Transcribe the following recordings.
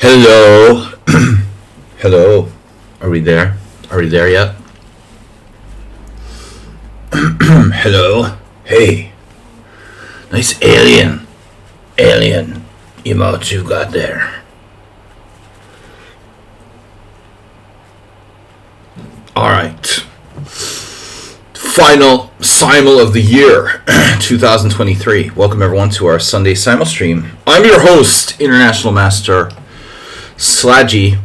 Hello. Hello. Are we there? Are we there yet? Hello. Hey. Nice alien emote you got there. Alright. Final Simul of the year, 2023. Welcome everyone to our Sunday Simul stream. I'm your host, International Master Slaggy.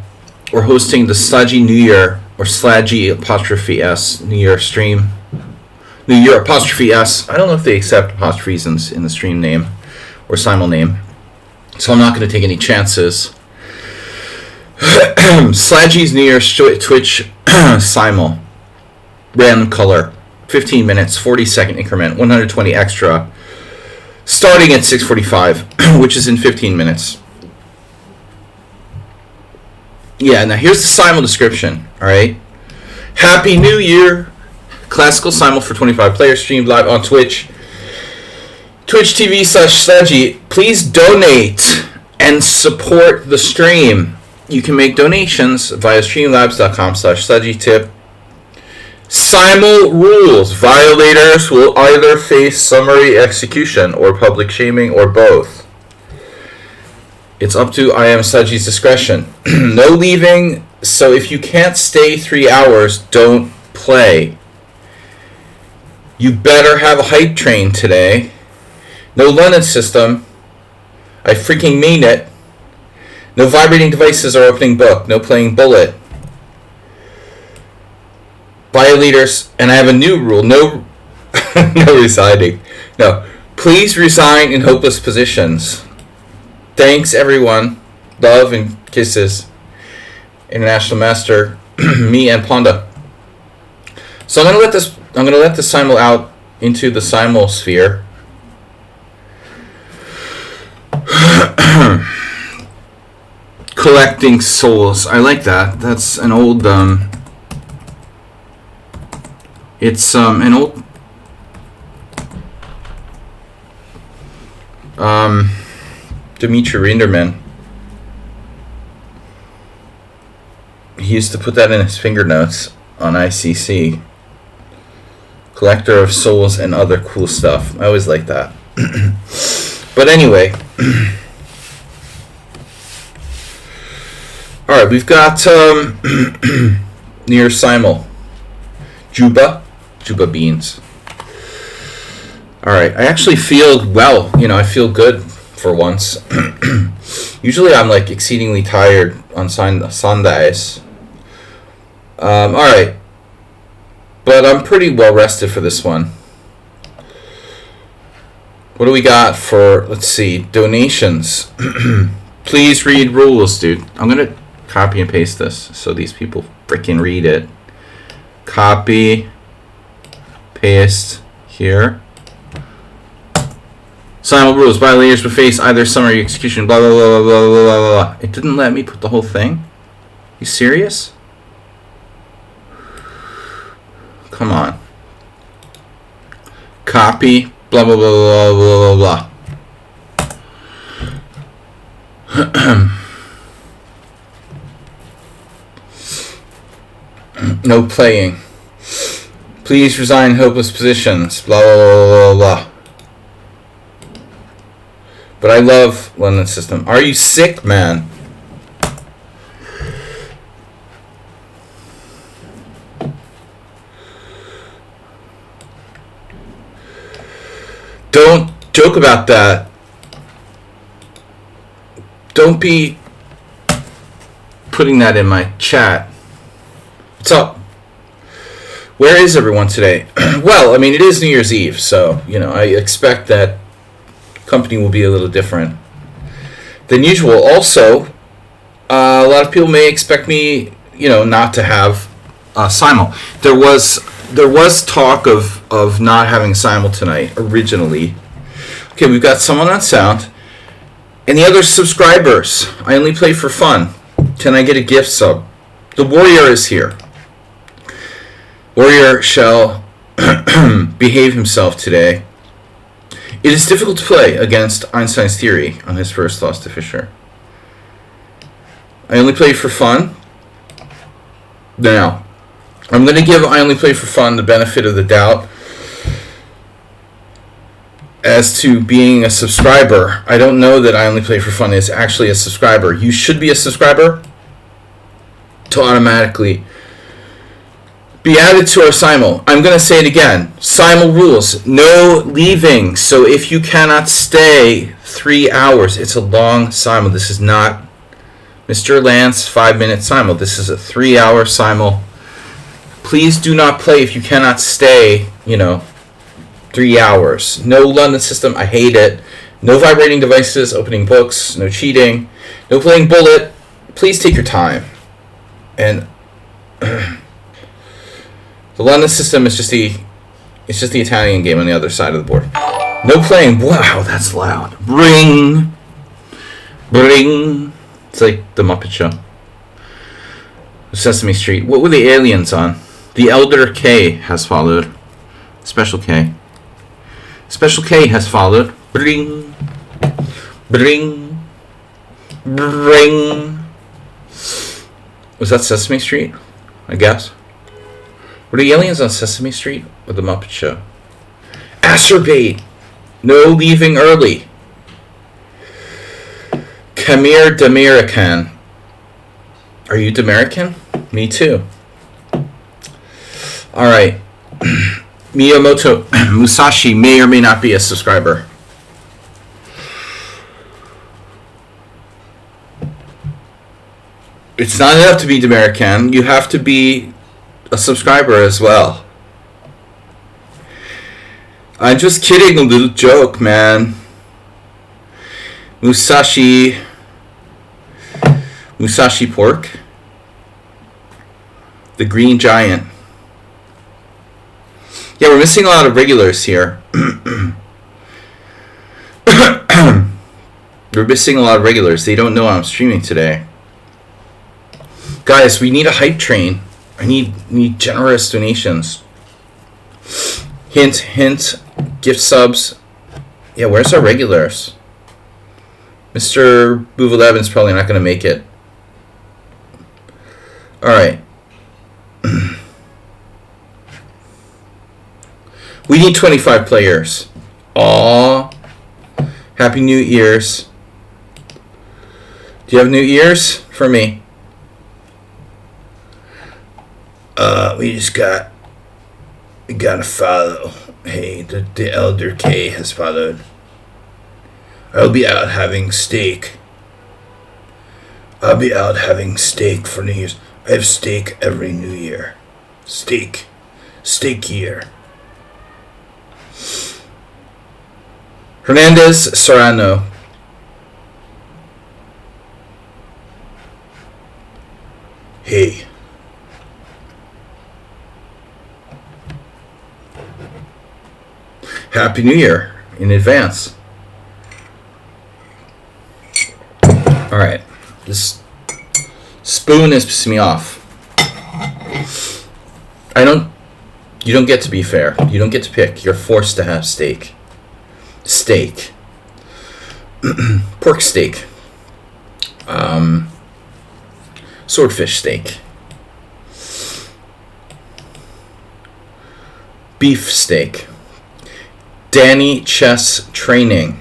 We're hosting the Slaggy New Year, or Slaggy apostrophe S New Year stream. New Year apostrophe S. I don't know if they accept apostrophes in the stream name or Simul name, so I'm not going to take any chances. Slaggy's New Year Twitch Simul. Random color. 15 minutes, 40-second increment, 120 extra. Starting at 6:45, which is in 15 minutes. Yeah, now here's the Simul description, alright? Happy New Year! Classical Simul for 25 players, streamed live on Twitch. Twitch TV/Slaggy. Please donate and support the stream. You can make donations via streamlabs.com/SlaggyTip. Simul rules. Violators will either face summary execution or public shaming or both. It's up to I am Slaggy's discretion. No leaving, so if you can't stay 3 hours, don't play. You better have a hype train today. No London system. I freaking mean it. No vibrating devices or opening book. No playing bullet. Violators, and I have a new rule. No, no resigning. No. Please resign in hopeless positions. Thanks, everyone. Love and kisses. International Master, me and Ponda. So I'm gonna let the Simul out into the Simul sphere. Collecting souls. I like that. That's an old it's an old Dmitry Rinderman. He used to put that in his finger notes on ICC. Collector of souls and other cool stuff. I always like that. But anyway. Alright, we've got near Simul. Juba beans. Alright, I actually feel well. I feel good for once. Usually I'm like exceedingly tired on Sundays. Alright. But I'm pretty well rested for this one. What do we got for, let's see, donations? Please read rules, dude. I'm going to copy and paste this so these people freaking read it. Copy, paste here. Simul rules. Violators will face either summary execution, blah, blah, blah, blah, blah, blah, blah. It didn't let me put the whole thing? You serious? Come on. Copy, blah, blah, blah, blah, blah, blah, blah. No playing. Please resign hopeless positions. Blah, blah, blah, blah, blah. But I love London system. Are you sick, man? Don't joke about that. Don't be putting that in my chat. What's up? Where is everyone today? Well, I mean, it is New Year's Eve, so, you know, I expect that company will be a little different than usual. Also, a lot of people may expect me, you know, not to have Simul. There was talk of not having Simul tonight originally. Okay, we've got someone on sound. And the other subscribers, I only play for fun. Can I get a gift sub? The Warrior is here. Warrior shall behave himself today. It is difficult to play against Einstein's theory on his first loss to Fischer. I only play for fun. Now, I'm going to give I only play for fun the benefit of the doubt. As to being a subscriber, I don't know that I only play for fun is actually a subscriber. You should be a subscriber to automatically be added to our Simul. I'm going to say it again. Simul rules. No leaving. So if you cannot stay 3 hours, it's a long Simul. This is not Mr. Lance 5-minute Simul. This is a 3-hour Simul. Please do not play if you cannot stay, 3 hours. No London system. I hate it. No vibrating devices, opening books, no cheating, no playing bullet. Please take your time. And the London system is just the Italian game on the other side of the board. No playing. Wow, that's loud. Ring. Ring. It's like the Muppet Show. Sesame Street. What were the aliens on? The Elder K has followed. Special K. Special K has followed. Bring. Bring. Bring. Was that Sesame Street? I guess. Were the aliens on Sesame Street or the Muppet Show? Acerbate. No leaving early. Kamir Demirican. Are you Demirican? Me too. Alright. Miyamoto Musashi may or may not be a subscriber. It's not enough to be Demirican. You have to be a subscriber as well. I'm just kidding, a little joke, man. Musashi Pork. The Green Giant. Yeah, we're missing a lot of regulars here. We're missing a lot of regulars. They don't know I'm streaming today. Guys, we need a hype train. I need generous donations. Hint, hint. Gift subs. Yeah, where's our regulars? Mr. Boovalev's probably not going to make it. Alright. We need 25 players. Aww. Happy New Year's. Do you have New Year's? For me. We gotta follow. Hey, the Elder K has followed. I'll be out having steak. I'll be out having steak for New Year's. I have steak every New Year. Steak. Steak year. Hernandez Serrano. Hey. Happy New Year in advance. Alright. This spoon is pissing me off. You don't get to be fair. You don't get to pick. You're forced to have steak. Steak. Pork steak. Swordfish steak. Beef steak. Danny Chess Training.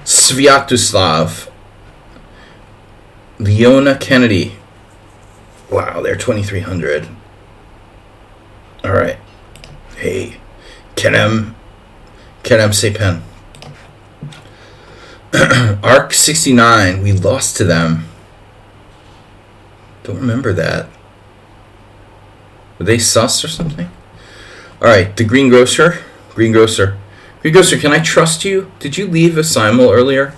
Sviatoslav. Leona Kennedy. Wow, they're 2,300. All right. Hey, Kenem Sepen. Arc 69. We lost to them. Don't remember that. Were they sus or something? All right, the Greengrocer. Greengrocer, can I trust you? Did you leave a Simul earlier?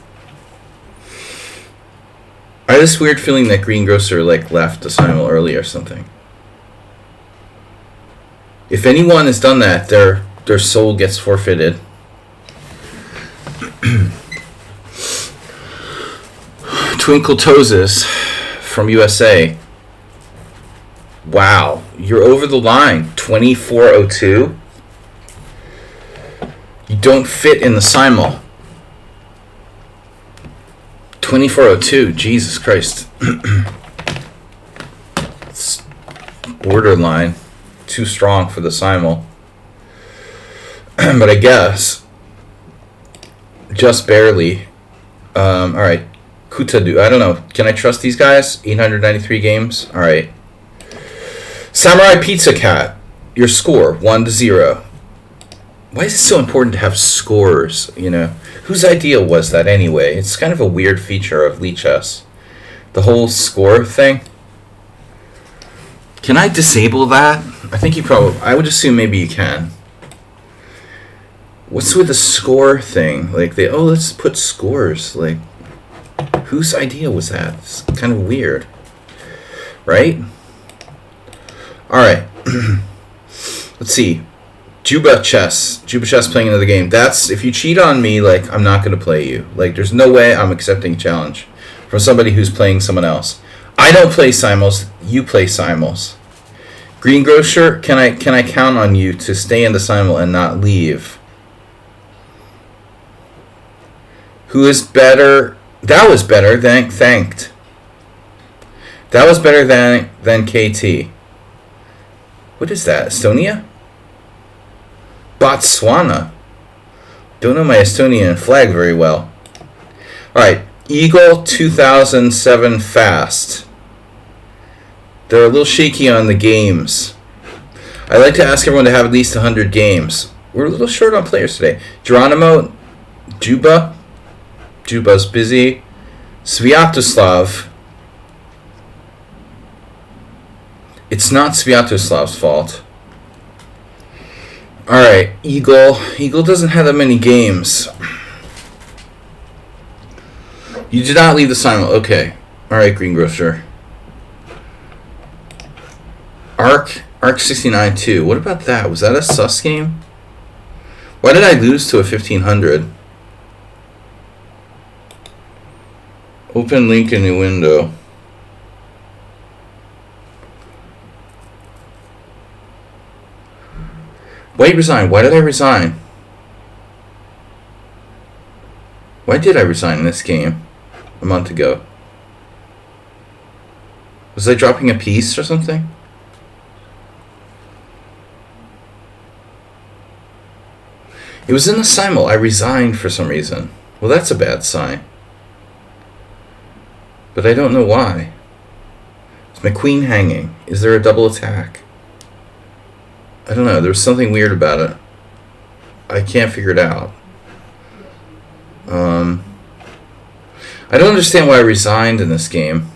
I have this weird feeling that Greengrocer like left a Simul early or something. If anyone has done that, their soul gets forfeited. Twinkle Toeses from USA. Wow, you're over the line. 2402. You don't fit in the Simul. 2402. Jesus Christ. It's borderline. Too strong for the Simul. But I guess. Just barely. Alright. Kutadu. I don't know. Can I trust these guys? 893 games. Alright. Samurai Pizza Cat. Your score. 1-0. Why is it so important to have scores, you know? Whose idea was that anyway? It's kind of a weird feature of lichess. The whole score thing. Can I disable that? I think you probably... I would assume maybe you can. What's with the score thing? Like, let's put scores. Like, whose idea was that? It's kind of weird. Right? Alright. Let's see. Juba Chess playing another game. That's, if you cheat on me, like, I'm not going to play you. Like, there's no way I'm accepting a challenge from somebody who's playing someone else. I don't play Simuls. You play Simuls. Greengrocer, can I count on you to stay in the Simul and not leave? Who is better? That was better than thanked. That was better than KT. What is that? Estonia? Botswana. Don't know my Estonian flag very well. Alright. Eagle 2007 Fast. They're a little shaky on the games. I like to ask everyone to have at least 100 games. We're a little short on players today. Geronimo. Juba. Juba's busy. Sviatoslav. It's not Sviatoslav's fault. Alright, Eagle. Eagle doesn't have that many games. You did not leave the Simul. Okay. Alright, Greengrocer. Arc 69 too. What about that? Was that a sus game? Why did I lose to a 1500? Open link in the window. Wait, resign. Why did I resign? Why did I resign in this game a month ago? Was I dropping a piece or something? It was in the Simul. I resigned for some reason. Well, that's a bad sign. But I don't know why. Is my queen hanging? Is there a double attack? I don't know. There was something weird about it. I can't figure it out. I don't understand why I resigned in this game.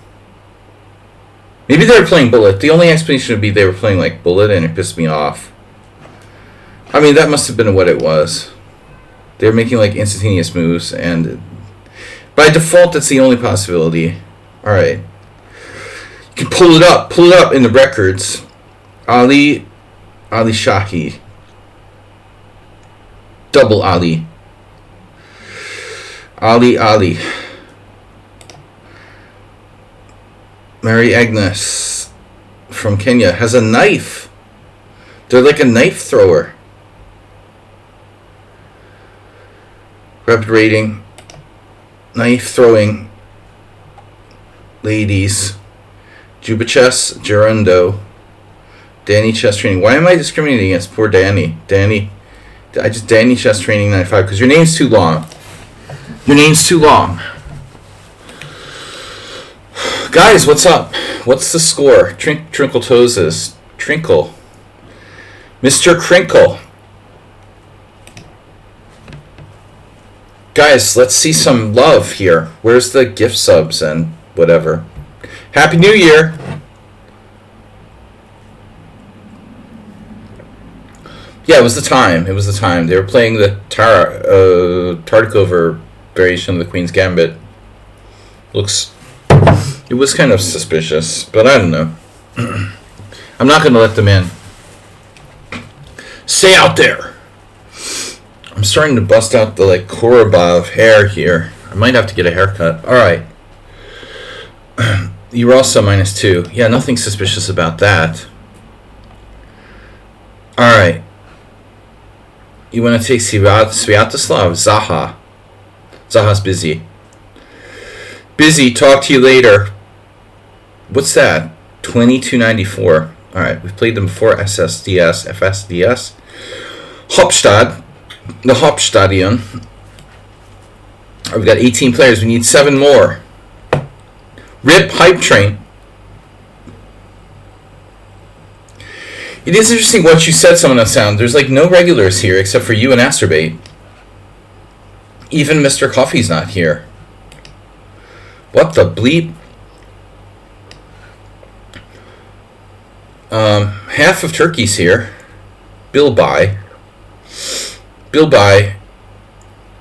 Maybe they were playing Bullet. The only explanation would be they were playing like Bullet and it pissed me off. I mean, that must have been what it was. They were making like instantaneous moves, and by default, that's the only possibility. Alright. You can pull it up in the records. Ali Shahi. Double Ali. Ali. Mary Agnes from Kenya has a knife. They're like a knife thrower. Rapid rating. Knife throwing. ladies. Juba Chess, Gerundo, Danny Chess Training. Why am I discriminating against poor Danny? Danny Chess Training 95 because your name's too long. Your name's too long. Guys, what's up? What's the score? Trinkle Toes Trinkle. Mr. Crinkle. Guys, let's see some love here. Where's the gift subs and whatever? Happy New Year! Yeah, it was the time. It was the time. They were playing the Tartakover variation of the Queen's Gambit. It was kind of suspicious, but I don't know. I'm not going to let them in. Stay out there! I'm starting to bust out the, Korobov hair here. I might have to get a haircut. Alright. You were also -2. Yeah, nothing suspicious about that. Alright. You want to take Sviatoslav? Zaha. Zaha's busy. Busy, talk to you later. What's that? 2294. Alright, we've played them before. SSDS, FSDS. Hauptstadt. The Hauptstadion. We've got 18 players. We need 7 more. Rip Hype Train. It is interesting what you said, Someone on Sound. There's no regulars here except for you and Asterbait. Even Mr. Coffee's not here. What the bleep? Half of Turkey's here. Bilbai.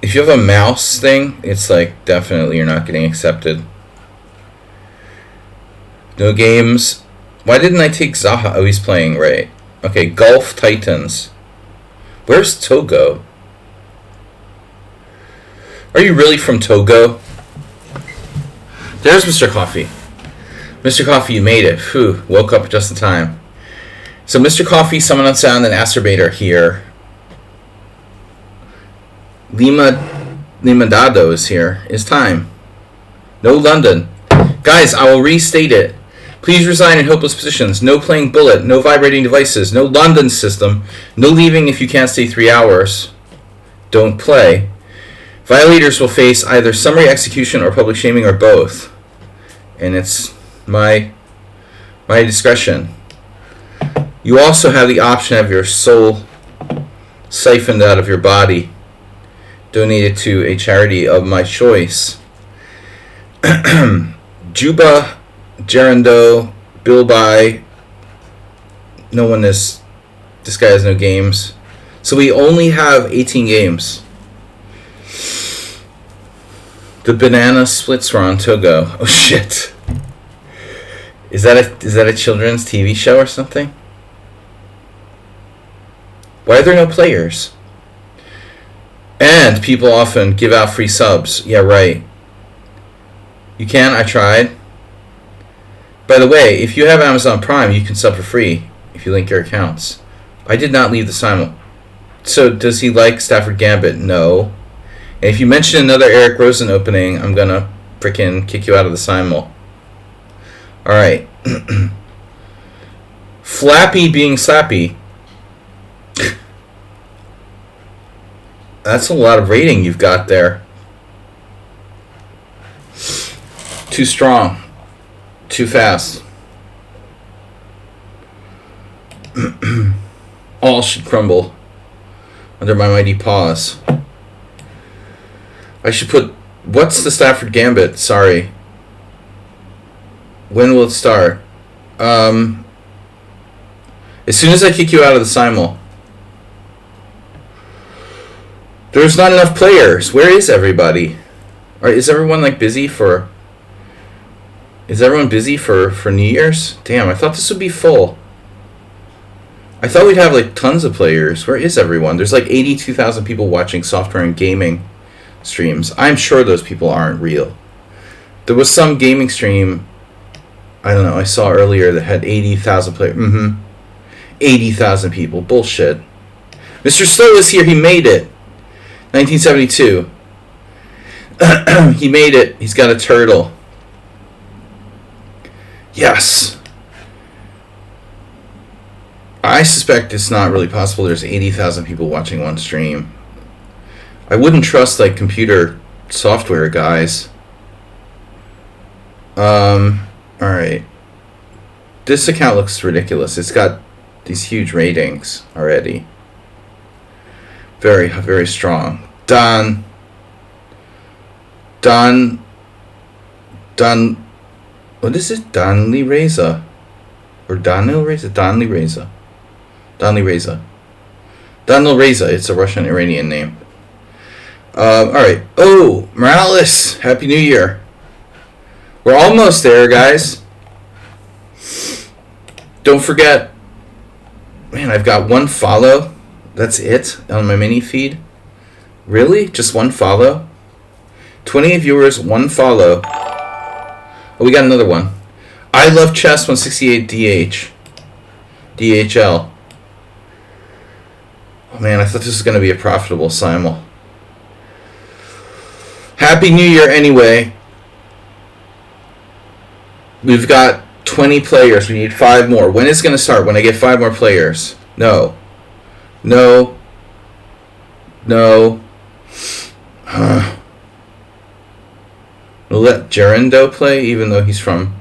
If you have a mouse thing, it's definitely you're not getting accepted. No games. Why didn't I take Zaha? Oh, he's playing, right. Okay, Gulf Titans. Where's Togo? Are you really from Togo? There's Mr. Coffee. Mr. Coffee, you made it. Phew, woke up just in time. So Mr. Coffee, Someone on Sound, and Acerbator here. Limadado is here. It's time. No London. Guys, I will restate it. Please resign in hopeless positions. No playing bullet. No vibrating devices. No London system. No leaving if you can't stay 3 hours. Don't play. Violators will face either summary execution or public shaming or both. And it's my discretion. You also have the option of your soul siphoned out of your body. Donated to a charity of my choice. Juba, Gerundo, Bilbai. No one is. This guy has no games. So we only have 18 games. The banana splits were on Togo. Oh shit. Is that a children's TV show or something? Why are there no players? And people often give out free subs. Yeah, right. You can? I tried. By the way, if you have Amazon Prime, you can sub for free if you link your accounts. I did not leave the Simul. So, does he like Stafford Gambit? No. And if you mention another Eric Rosen opening, I'm gonna frickin' kick you out of the Simul. Alright. Flappy being slappy. That's a lot of rating you've got there. Too strong. Too fast. All should crumble under my mighty paws. I should put... What's the Stafford Gambit? Sorry. When will it start? As soon as I kick you out of the Simul. There's not enough players. Where is everybody? Is everyone busy for... Is everyone busy for New Year's? Damn, I thought this would be full. I thought we'd have tons of players. Where is everyone? There's 82,000 people watching software and gaming streams. I'm sure those people aren't real. There was some gaming stream, I don't know, I saw earlier that had 80,000 players. 80,000 people. Bullshit. Mr. Slow is here. He made it. 1972. He made it. He's got a turtle. Yes. I suspect it's not really possible. There's 80,000 people watching one stream. I wouldn't trust like computer software guys. Alright. This account looks ridiculous. It's got these huge ratings already. Very, very strong. Done. What is it? Donley Reza. Or Donil Reza? Donley Reza. Donley Reza. Donil Reza. It's a Russian Iranian name. Alright. Oh, Morales. Happy New Year. We're almost there, guys. Don't forget. Man, I've got one follow. That's it on my mini feed. Really? Just one follow? 28 viewers, one follow. Oh, we got another one. I love chess 168 DH. DHL. Oh man, I thought this was going to be a profitable simul. Happy New Year anyway. We've got 20 players. We need 5 more. When is it going to start? When I get 5 more players? No. No. No. We'll let Gerando play, even though he's from...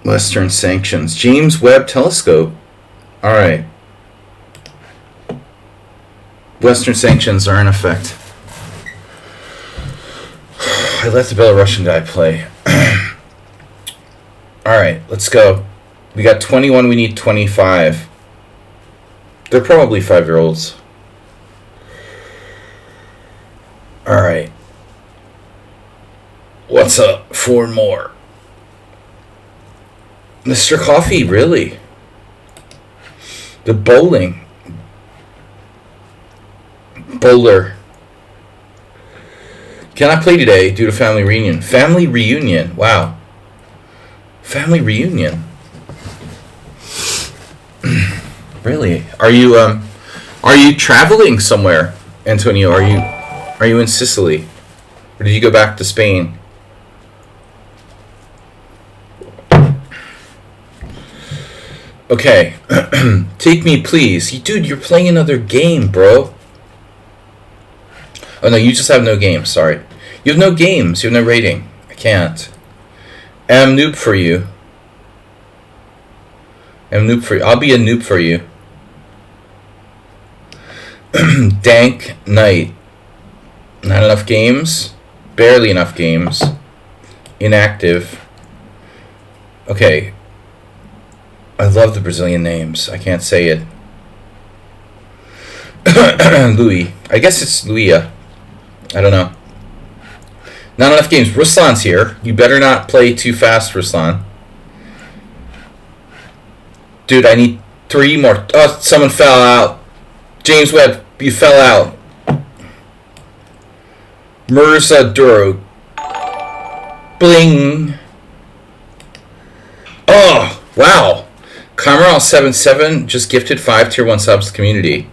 Western sanctions. James Webb Telescope. Alright. Western sanctions are in effect. I let the Belarusian guy play. Alright, let's go. We got 21, we need 25. They're probably 5-year-olds. Alright. What's up? 4 more. Mr. Coffee, really? The bowling. Bowler. Cannot play today due to family reunion. Family reunion. Wow. Family reunion. Really? Are you traveling somewhere, Antonio? Are you in Sicily? Or did you go back to Spain? Okay. Take me, please. Dude, you're playing another game, bro. Oh, no, you just have no games. Sorry. You have no games. You have no rating. I can't. I'm noob for you. I'm noob for you. I'll be a noob for you. Dank Knight. Not enough games. Barely enough games. Inactive. Okay. I love the Brazilian names. I can't say it. Louis. I guess it's Luia. I don't know. Not enough games. Ruslan's here. You better not play too fast, Ruslan. Dude, I need 3 more. Oh, someone fell out. James Webb, you fell out. Mirza Duro. Bling. Oh, wow. Kamaral77 just gifted 5 tier 1 subs to the community.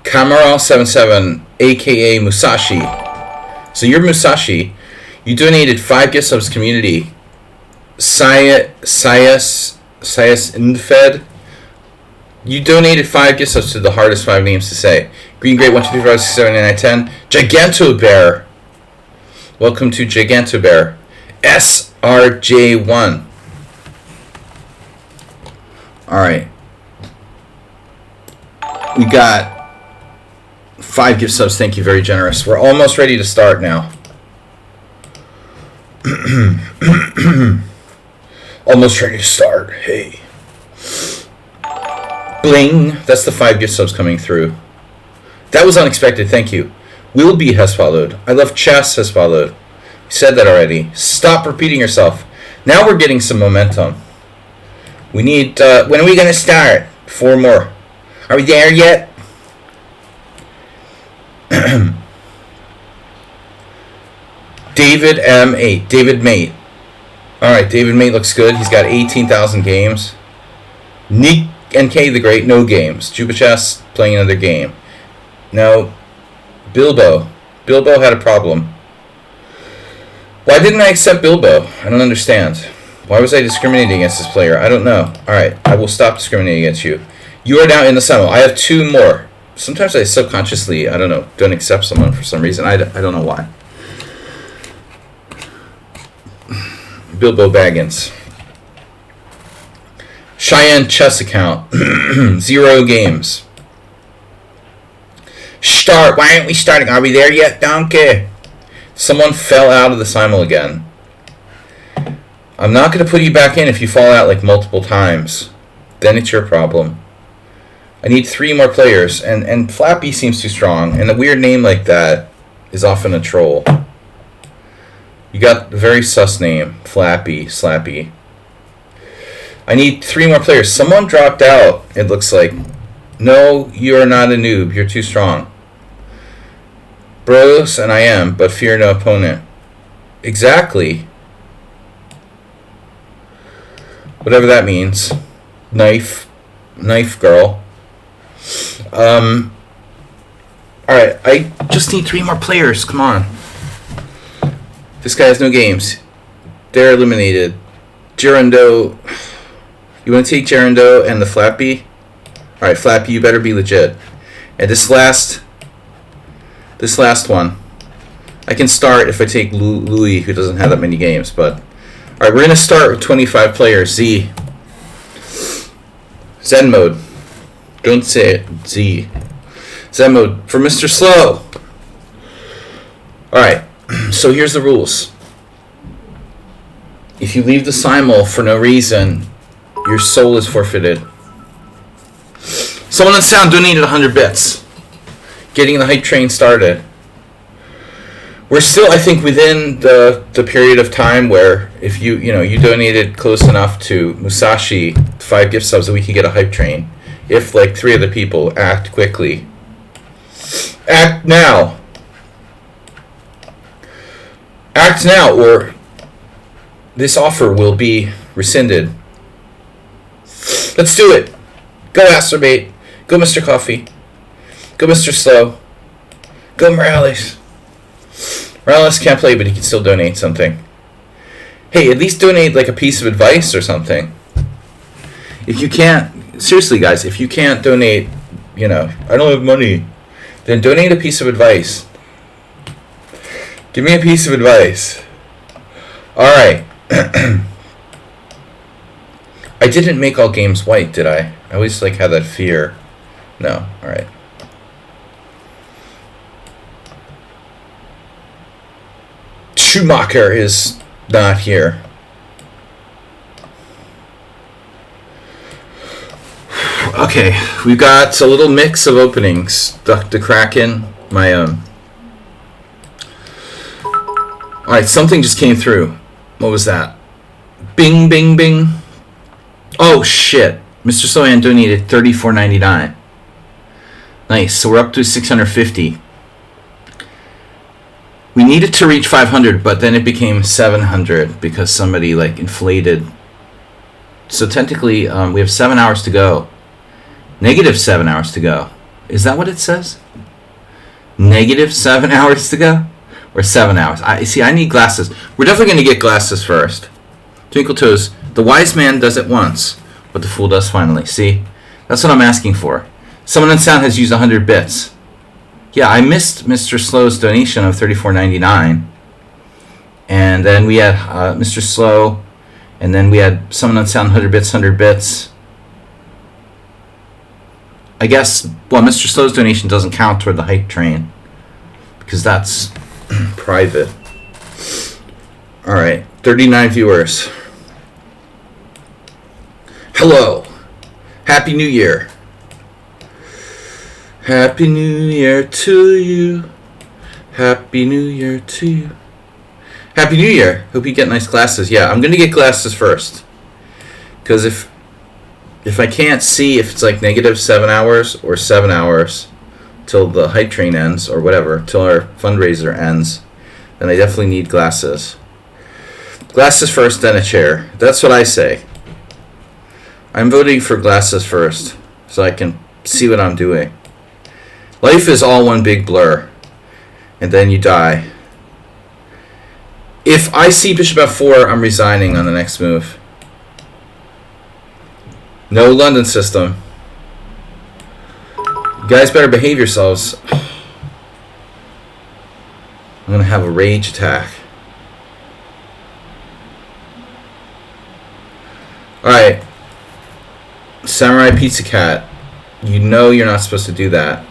Kamaral77, aka Musashi. So you're Musashi. You donated 5 gift subs to community. Sayas Infed. You donated 5 gift subs to the hardest 5 names to say. Green Great 1, 2, 3, 4, 5, 6, 7, 8, 9, 10. Giganto Bear. Welcome to Giganto Bear. SRJ1. Alright. We got 5 gift subs. Thank you. Very generous. We're almost ready to start now. Almost ready to start. Hey. Bling. That's the 5 gift subs coming through. That was unexpected. Thank you. Will be has followed. I love chess has followed. You said that already. Stop repeating yourself. Now we're getting some momentum. We need... when are we going to start? 4 more. Are we there yet? David M8. David Mate. Alright, David Mate looks good. He's got 18,000 games. Nick NK the Great, no games. Juba Chess playing another game. No. Bilbo. Bilbo had a problem. Why didn't I accept Bilbo? I don't understand. Why was I discriminating against this player? I don't know. Alright, I will stop discriminating against you. You are now in the Simul. I have 2 more. Sometimes I subconsciously, I don't know, don't accept someone for some reason. I don't know why. Bilbo Baggins. Cheyenne chess account. 0 games. Start. Why aren't we starting? Are we there yet, Donkey? Someone fell out of the Simul again. I'm not going to put you back in if you fall out like multiple times. Then it's your problem. I need 3 more players, and Flappy seems too strong, and a weird name like that is often a troll. You got a very sus name, Flappy, Slappy. I need 3 more players. Someone dropped out, it looks like. No, you are not a noob. You're too strong. Bros, and I am, but fear no opponent. Exactly. Whatever that means. Knife girl. Alright, I just need 3 more players. Come on. This guy has no games. They're eliminated. Gerundo. You want to take Gerundo and the Flappy? Alright, Flappy, you better be legit. And this last one, I can start if I take Louis, who doesn't have that many games. But alright, we're going to start with 25 players. Z. Zen mode. Don't say it. Z. Zen mode for Mr. Slow. Alright, so here's the rules. If you leave the Simul for no reason, your soul is forfeited. Someone on sound donated 100 bits. Getting the hype train started. We're still, I think, within the period of time where if you donated close enough to Musashi 5 gift subs that we could get a hype train. If like 3 other people act quickly. Act now. Act now, or this offer will be rescinded. Let's do it. Go Astrobate. Go Mr. Coffee. Go Mr. Slow. Go Morales. Morales can't play, but he can still donate something. Hey, at least donate like a piece of advice or something. If you can't, seriously guys, if you can't donate, I don't have money, then donate a piece of advice. Give me a piece of advice. Alright. I didn't make all games white, did I? I always had that fear. No, alright. Schumacher is not here. Okay, we've got a little mix of openings. The Kraken, my own. Alright, something just came through. What was that? Bing, bing, bing. Oh, shit. Mr. Soyan donated $34.99. Nice, so we're up to 650. We needed to reach 500, but then it became 700 because somebody inflated. So technically, we have 7 hours to go. Negative 7 hours to go. Is that what it says? Negative 7 hours to go? Or 7 hours? I need glasses. We're definitely going to get glasses first. Twinkle Toes. The wise man does it once, but the fool does finally. See? That's what I'm asking for. Someone in sound has used 100 bits. Yeah, I missed Mr. Slow's donation of $34.99. And then we had Mr. Slow. And then we had someone on sound 100 bits, 100 bits. I guess, Mr. Slow's donation doesn't count toward the hype train. Because that's private. Alright, 39 viewers. Hello. Happy New Year. Happy New Year to you. Happy New Year to you. Happy New Year. Hope you get nice glasses. Yeah, I'm going to get glasses first. Because if I can't see if it's negative 7 hours or 7 hours till the hype train ends or whatever, till our fundraiser ends, then I definitely need glasses. Glasses first, then a chair. That's what I say. I'm voting for glasses first so I can see what I'm doing. Life is all one big blur. And then you die. If I see bishop f4, I'm resigning on the next move. No London system. You guys better behave yourselves. I'm going to have a rage attack. Alright. Samurai Pizza Cat. You know you're not supposed to do that.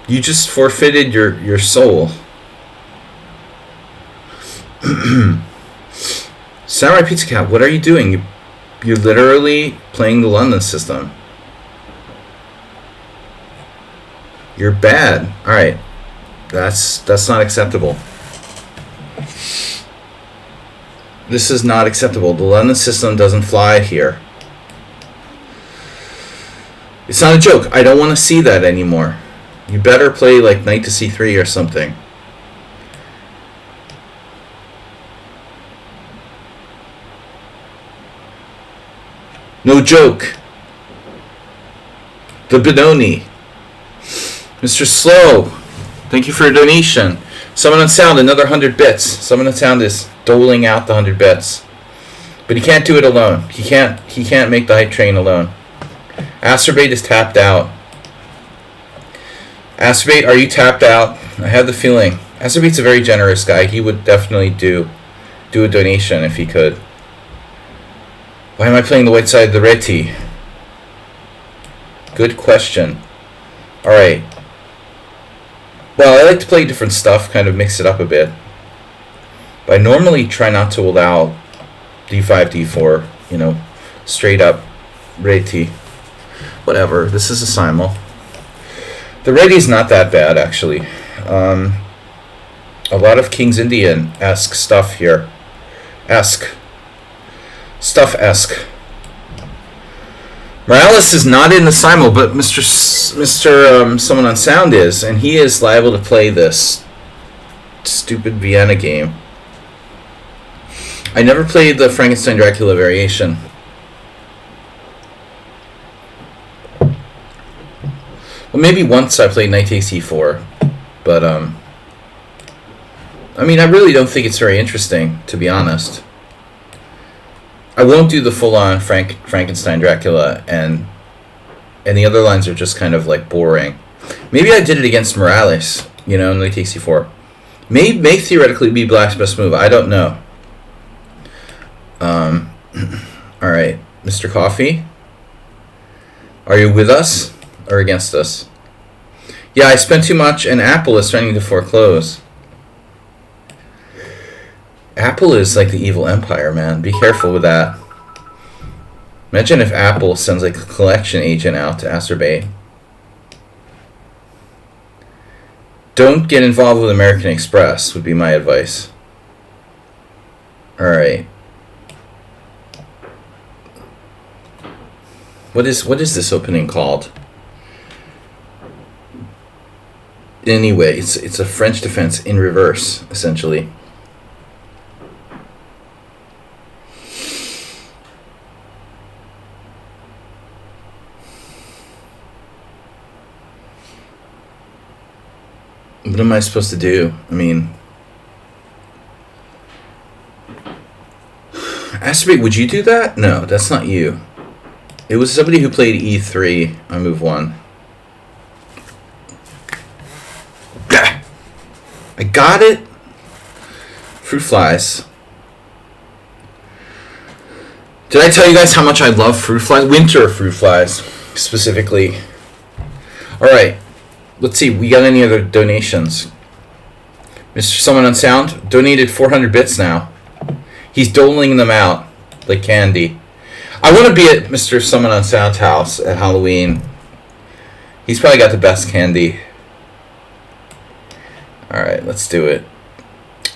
You just forfeited your soul. Samurai Pizza Cat, what are you doing? You're literally playing the London system. You're bad. Alright. That's not acceptable. This is not acceptable. The London system doesn't fly here. It's not a joke. I don't want to see that anymore. You better play like knight to c3 or something. No joke. The Benoni. Mr. Slow, thank you for your donation. Someone on sound, another 100 bits. Someone on sound is doling out the 100 bits. But he can't do it alone. He can't make the hype train alone. Astrobate is tapped out. Astrobate, are you tapped out? I have the feeling. Astrobate's a very generous guy. He would definitely do a donation if he could. Why am I playing the white side of the reti? Good question. Alright. Well, I like to play different stuff, kind of mix it up a bit. But I normally try not to allow d5, d4, you know, straight up reti. Whatever, this is a simul. The reti's not that bad, actually. A lot of King's Indian-esque stuff here. Stuff-esque. Morales is not in the simul, but Mr. Someone on sound is, and he is liable to play this stupid Vienna game. I never played the Frankenstein Dracula variation. Well, maybe once I played knight takes e4, but I mean, I really don't think it's very interesting, to be honest. I won't do the full-on Frankenstein Dracula, and the other lines are just kind of like boring. Maybe I did it against Morales, you know, knight takes e4. May theoretically be Black's best move. I don't know. All right, Mr. Coffee, are you with us or against us? Yeah, I spent too much, and Apple is starting to foreclose. Apple is like the evil empire, man. Be careful with that. Imagine if Apple sends like a collection agent out to Astrobate. Don't get involved with American Express would be my advice. Alright. What is this opening called? Anyway, it's a French defense in reverse, essentially. What am I supposed to do? I mean, Astrobate, would you do that? No, that's not you. It was somebody who played e3 on move 1. I got it. Fruit flies. Did I tell you guys how much I love fruit flies? Winter fruit flies, specifically. Alright. Let's see, we got any other donations? Mr. Someone on Sound donated 400 bits now. He's doling them out like candy. I want to be at Mr. Someone on Sound's house at Halloween. He's probably got the best candy. Alright, let's do it.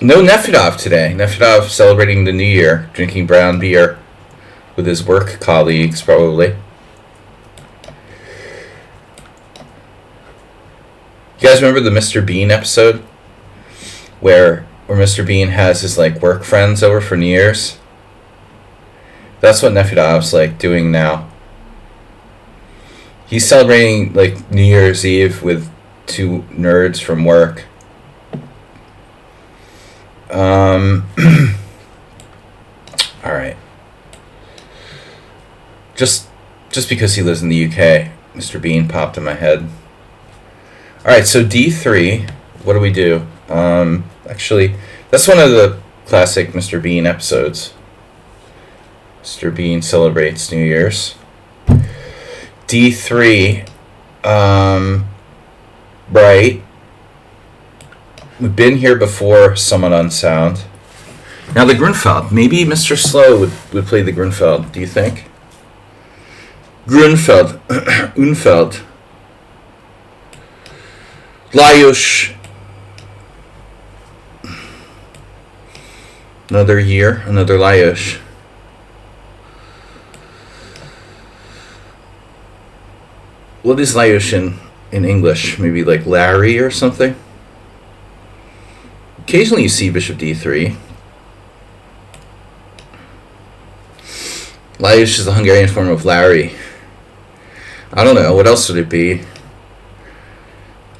No Nefedov today. Nefedov celebrating the new year, drinking brown beer with his work colleagues, probably. You guys remember the Mr. Bean episode? Where Mr. Bean has his like work friends over for New Year's? That's what Nefidov's like doing now. He's celebrating like New Year's Eve with two nerds from work. All right. Just because he lives in the UK, Mr. Bean popped in my head. All right, so D3. What do we do? Actually, that's one of the classic Mr. Bean episodes. Mr. Bean celebrates New Year's. D3. Right. We've been here before, somewhat unsound. Now the Grunfeld. Maybe Mr. Slow would play the Grunfeld, do you think? Grunfeld. Unfeld. Lajos. Another year, another Lajos. What is Lajos in English? Maybe like Larry or something? Occasionally you see Bishop D3. Lajos is the Hungarian form of Larry. I don't know. What else would it be?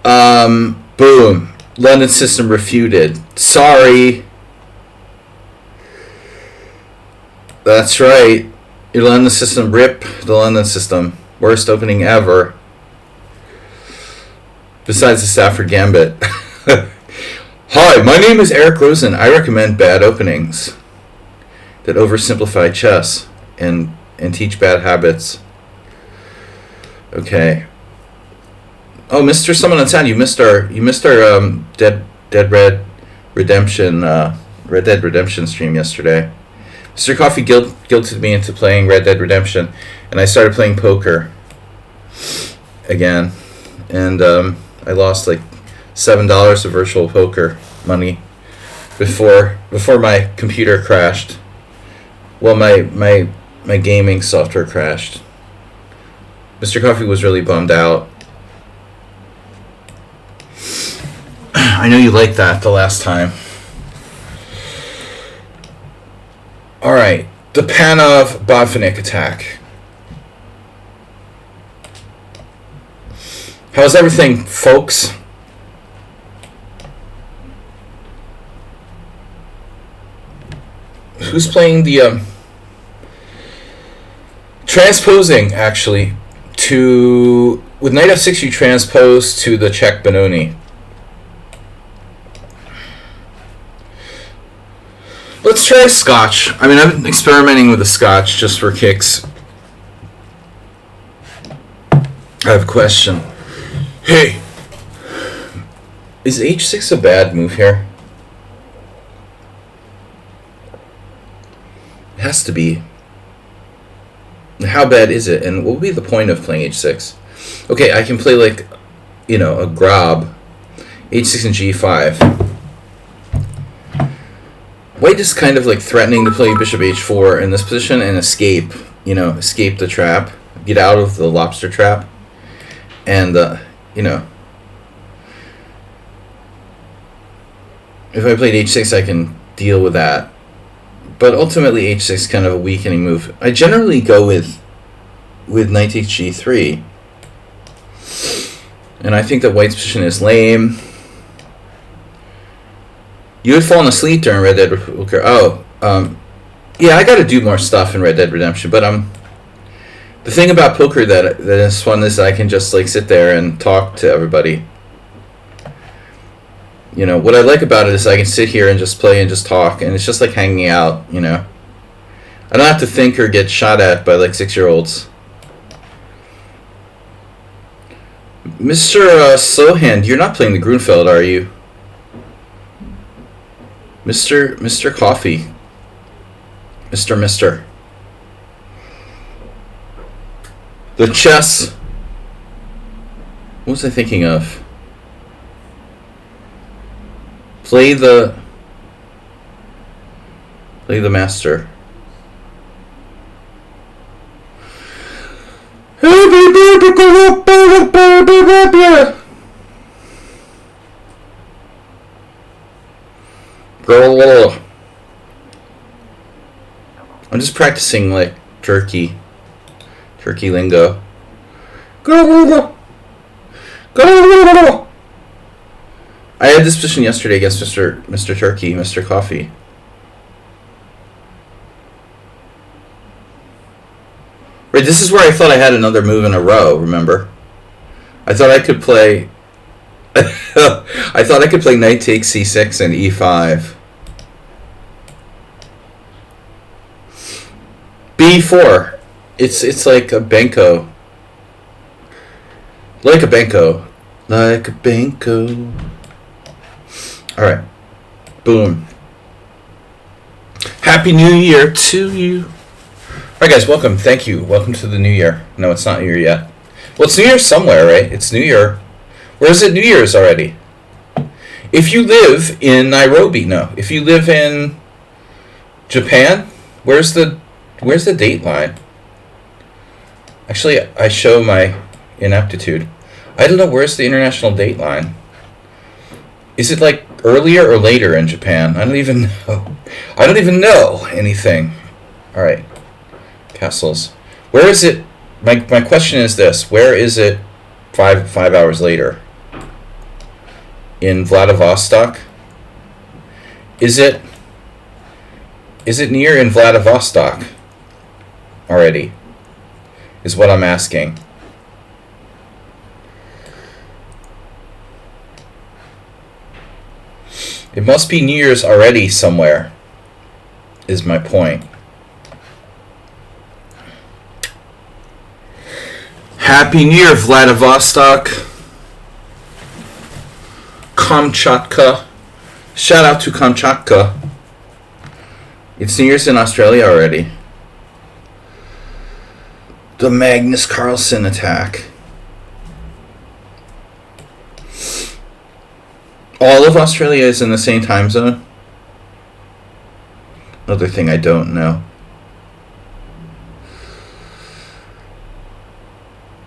Boom. London system refuted. Sorry. That's right. Your London system, rip the London system. Worst opening ever. Besides the Stafford Gambit. Hi, my name is Eric Rosen. I recommend bad openings that oversimplify chess and teach bad habits. Okay. Oh, Mr. Someone on Sound, you missed our Dead Red Redemption Red Dead Redemption stream yesterday. Mr. Coffee guilted me into playing Red Dead Redemption, and I started playing poker again, and I lost like $7 of virtual poker money before my computer crashed. Well, my gaming software crashed. Mr. Coffee was really bummed out. I know you liked that the last time. Alright, the Panov-Botvinnik attack. How's everything, folks? Who's playing the transposing, actually, to with knight f6 you transpose to the check Benoni. Let's try Scotch. I mean, I've been experimenting with the Scotch just for kicks. I have a question. Hey, is h6 a bad move here? It has to be. How bad is it? And what would be the point of playing h6? Okay, I can play like, a Grob. h6 and g5. White is kind of like threatening to play bishop h4 in this position and escape the trap. Get out of the lobster trap. And, if I played h6, I can deal with that. But ultimately, h6 is kind of a weakening move. I generally go with knight takes g3. And I think that white's position is lame. You had fallen asleep during Red Dead Redemption. Yeah, I got to do more stuff in Red Dead Redemption. But the thing about poker that is fun is I can just like sit there and talk to everybody. What I like about it is I can sit here and just play and just talk, and it's just like hanging out. I don't have to think or get shot at by like 6-year-olds. Mr. Slowhand, you're not playing the Grunfeld, are you? Mr. Coffee. Mr. The chess. What was I thinking of? Play the master. I'm just practicing like turkey lingo. Go. I had this position yesterday against Mr. Turkey, Mr. Coffee. Right, this is where I thought I had another move in a row, remember? I thought I could play knight takes c6 and e5. b4. It's like a Benko. Like a Benko. Alright. Boom. Happy New Year to you. Alright guys, welcome. Thank you. Welcome to the New Year. No, it's not New Year yet. Well, it's New Year somewhere, right? It's New Year. Where is it New Year's already? If you live in Nairobi, no. If you live in Japan, where's the date line? Actually, I show my ineptitude. I don't know, where's the international date line? Is it like earlier or later in Japan? I don't even know. I don't even know anything. Alright. Castles. Where is it? My question is this. Where is it 5 hours later? In Vladivostok? Is it near in Vladivostok already? Is what I'm asking. It must be New Year's already somewhere, is my point. Happy New Year, Vladivostok. Kamchatka. Shout out to Kamchatka. It's New Year's in Australia already. The Magnus Carlsen attack. All of Australia is in the same time zone? Another thing I don't know.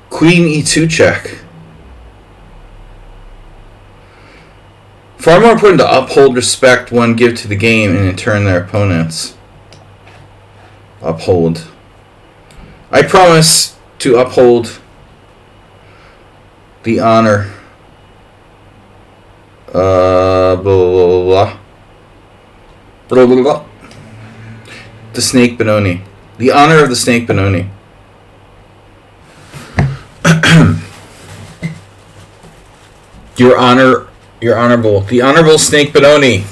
Queen e2 check. Far more important to uphold respect one give to the game and in turn their opponents. Uphold. I promise to uphold the honor. Blah, blah, blah, blah, blah, blah. The Snake Benoni. The honor of the Snake Benoni. Your honorable, the Honorable Snake Benoni.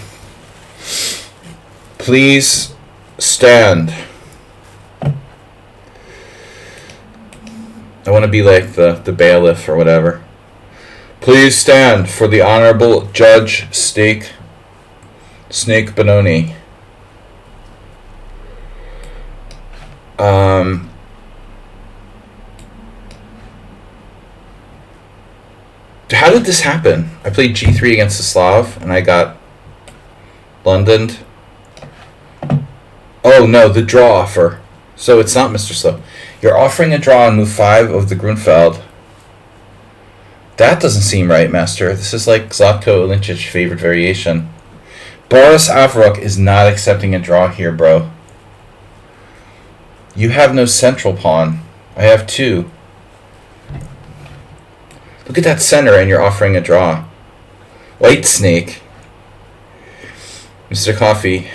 Please stand. I want to be like the bailiff or whatever. Please stand for the Honorable Judge Snake Benoni. How did this happen? I played g3 against the Slav and I got Londoned. Oh no, the draw offer. So it's not Mr. Slow. You're offering a draw on move 5 of the Grunfeld. That doesn't seem right, Master. This is like Zlatko Ilinchic's favorite variation. Boris Avruk is not accepting a draw here, bro. You have no central pawn. I have 2. Look at that center and you're offering a draw. White Snake. Mr. Coffee.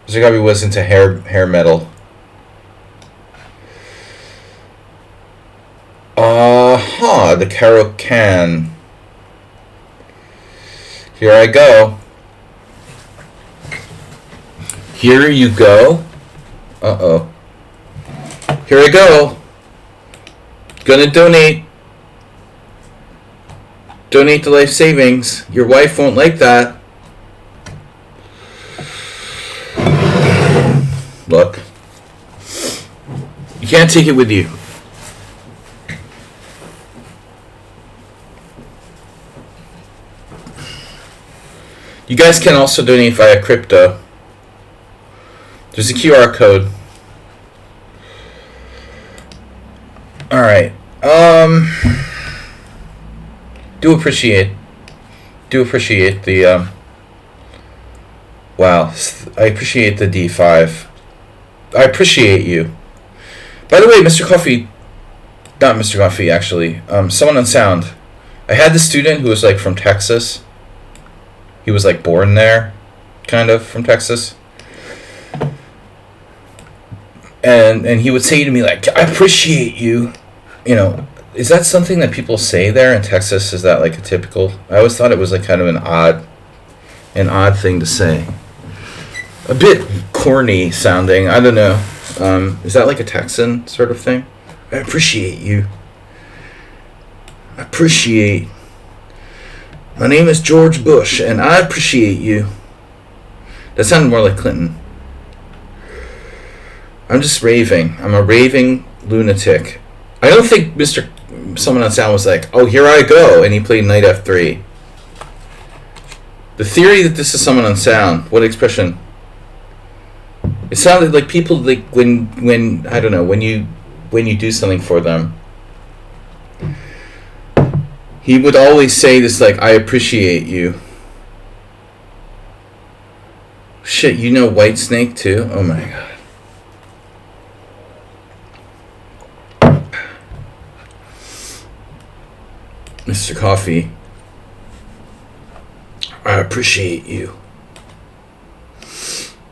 Mr. Coffee was into hair metal. The Caro-Can. Here I go. Here you go. Uh-oh. Here I go. Gonna donate. Donate to life savings. Your wife won't like that. Look. You can't take it with you. You guys can also donate via crypto. There's a QR code. Alright. Do appreciate the wow. I appreciate the D5 I appreciate you. By the way, Mr. Coffee, not Mr. Coffee, actually, someone on sound. I had this student who was like from Texas. He was like born there, kind of from Texas. And he would say to me like, I appreciate you. You know, is that something that people say there in Texas? Is that like a typical? I always thought it was like kind of an odd thing to say. A bit corny sounding. I don't know. Is that like a Texan sort of thing? I appreciate you. I appreciate. My name is George Bush, and I appreciate you. That sounded more like Clinton. I'm just raving. I'm a raving lunatic. I don't think someone on sound was like, oh, here I go, and he played knight f3. The theory that this is someone on sound, what expression? It sounded like people like when I don't know, when you do something for them. He would always say this like, I appreciate you. Shit, you know White Snake too? Oh my god. Mr. Coffee, I appreciate you.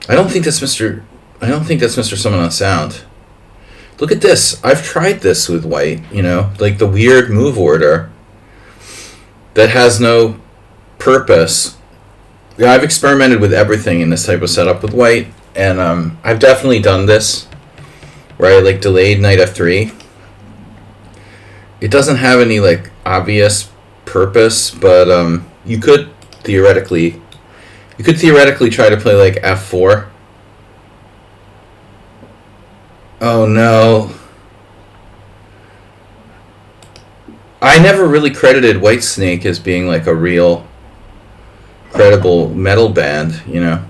I don't think that's Mr. Someone on Sound. Look at this. I've tried this with white, you know, like the weird move order that has no purpose. Yeah, I've experimented with everything in this type of setup with white, and I've definitely done this, where I like delayed knight f3. It doesn't have any like obvious purpose, but you could theoretically try to play like f4. Oh no. I never really credited White Snake as being like a real credible metal band, you know.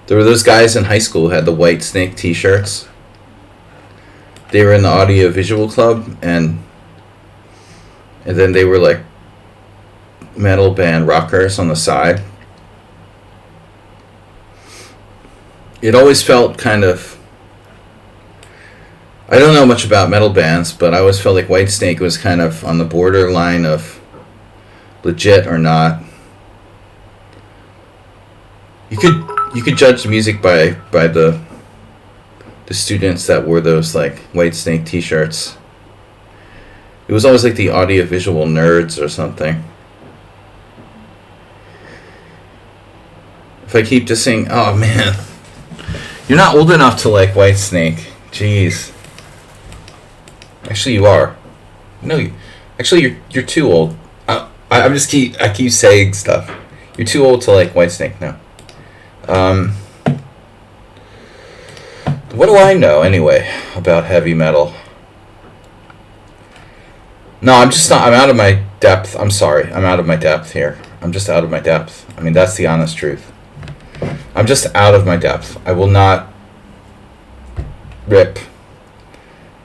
There were those guys in high school who had the White Snake t-shirts. They were in the audio visual club, and then they were like metal band rockers on the side. It always felt kind of, I don't know much about metal bands, but I always felt like White Snake was kind of on the borderline of legit or not. You could judge the music by the students that wore those like White Snake t-shirts. It was always like the audio-visual nerds or something. If I keep just saying, oh man, you're not old enough to like White Snake. Jeez. Actually, you are. No, actually, you're too old. I keep saying stuff. You're too old to like White Snake now. What do I know anyway about heavy metal? No, I'm just not. I'm out of my depth. I'm sorry. I'm out of my depth here. I'm just out of my depth. I mean, that's the honest truth. I'm just out of my depth. I will not rip.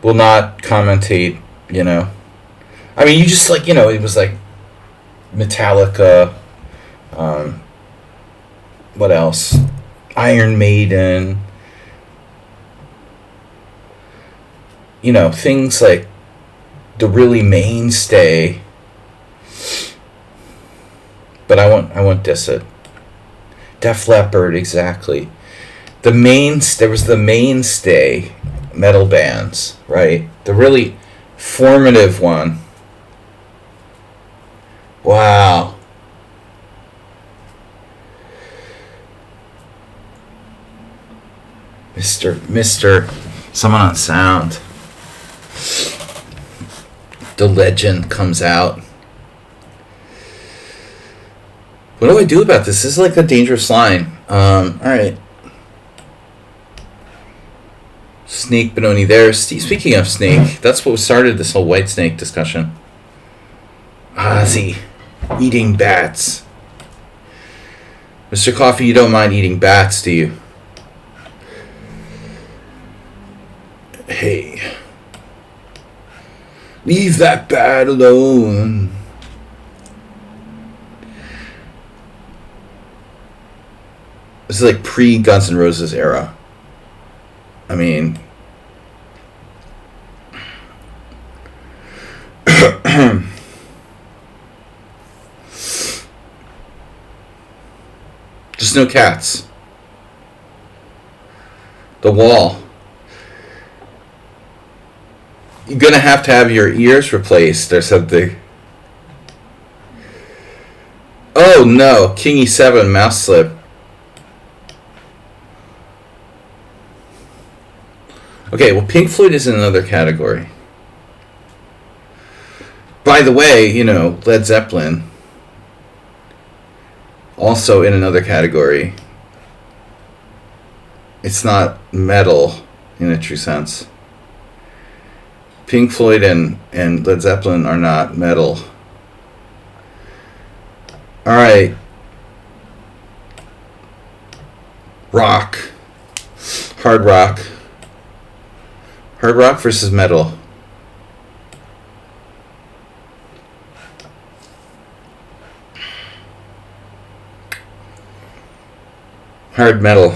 Will not commentate, you know. I mean, you just like, you know, it was like Metallica. What else? Iron Maiden. You know, things like the really mainstay. But I won't diss it. Def Leppard, exactly. There was the mainstay metal bands, right? The really formative one. Wow. Mr. Someone on sound. The legend comes out. What do I do about this? This is like a dangerous line. Alright. Snake Benoni there. Speaking of snake, that's what started this whole White Snake discussion. Ozzy. Eating bats. Mr. Coffee, you don't mind eating bats, do you? Hey. Leave that bat alone. This is like pre-Guns N' Roses era. I mean, just no cats. The wall. You're gonna have to have your ears replaced or something. Oh no, King E7, mouse slip. Okay, well, Pink Floyd is in another category. By the way, you know, Led Zeppelin, also in another category. It's not metal in a true sense. Pink Floyd and Led Zeppelin are not metal. Alright. Rock. Hard rock. Hard rock versus metal. Hard metal.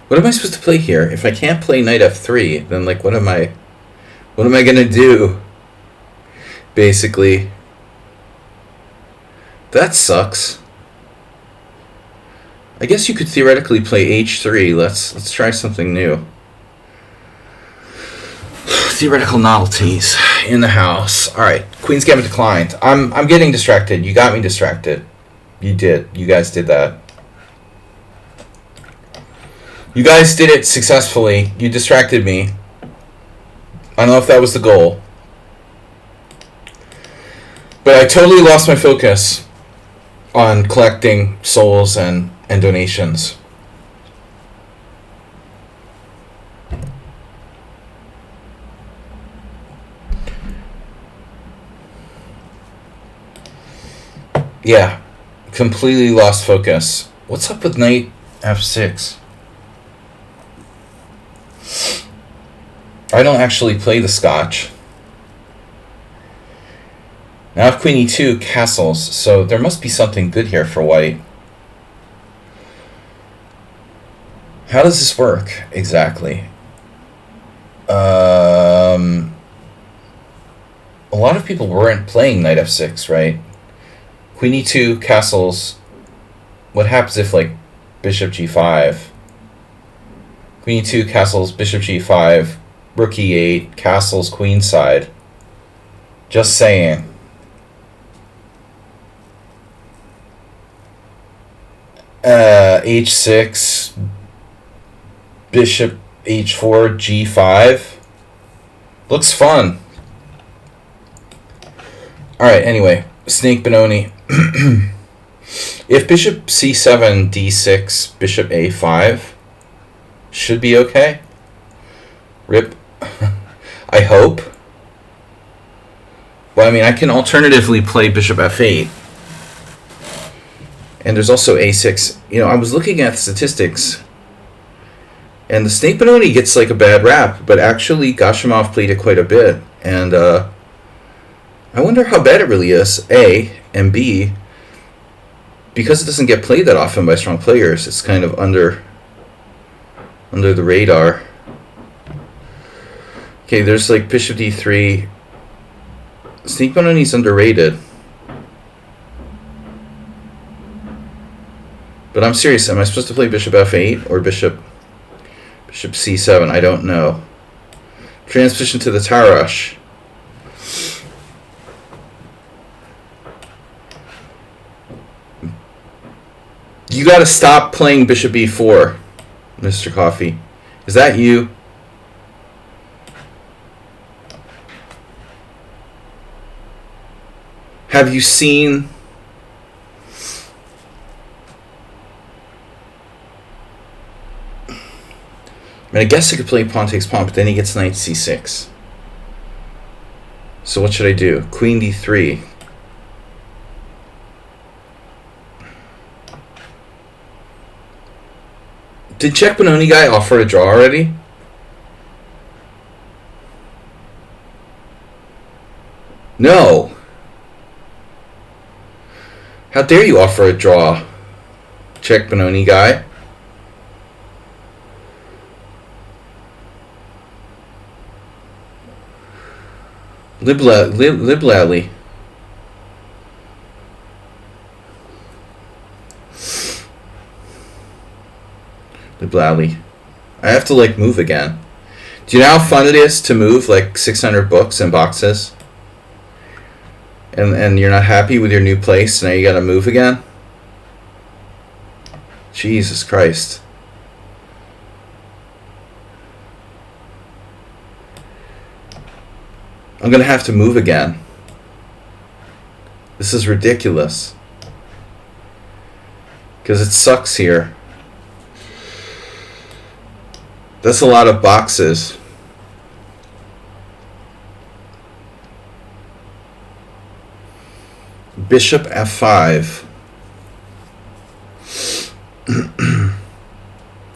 What am I supposed to play here? If I can't play knight f3, then like what am I gonna do? Basically. That sucks. I guess you could theoretically play h3. Let's try something new. Theoretical novelties in the house. Alright, Queen's Gambit declined. I'm getting distracted. You got me distracted. You did. You guys did that. You guys did it successfully. You distracted me. I don't know if that was the goal. But I totally lost my focus on collecting souls and donations. Yeah. Completely lost focus. What's up with knight f6? I don't actually play the Scotch. Now if Queen e2 castles, so there must be something good here for white. How does this work exactly? A lot of people weren't playing knight f6, right? Queen e2 castles. What happens if like bishop g5? Queen e2 castles, bishop g5, rook e8, castles queenside. Just saying. H6, bishop h4, g5. Looks fun. Alright, anyway. Snake Benoni. If bishop c7, d6, bishop a5, should be okay. Rip. I hope. Well, I mean, I can alternatively play bishop f8. And there's also a6. You know, I was looking at the statistics, and the Snake Benoni gets like a bad rap, but actually Gashimov played it quite a bit. And I wonder how bad it really is, A, and B, because it doesn't get played that often by strong players, it's kind of under the radar. Okay, there's like bishop d3. Snake Benoni's underrated. But I'm serious, am I supposed to play bishop f8 or bishop c7? I don't know. Transition to the Tarash. You gotta stop playing bishop b4, Mr. Coffee. Is that you? Have you seen... I mean, I guess I could play pawn takes pawn, but then he gets knight c6. So what should I do? Queen d3. Did Check Benoni guy offer a draw already? No. How dare you offer a draw, Check Benoni guy? Liblally. Liblally. I have to like move again. Do you know how fun it is to move like 600 books in boxes? And you're not happy with your new place, now you gotta move again? Jesus Christ. I'm gonna have to move again. This is ridiculous. Because it sucks here. That's a lot of boxes. Bishop f5.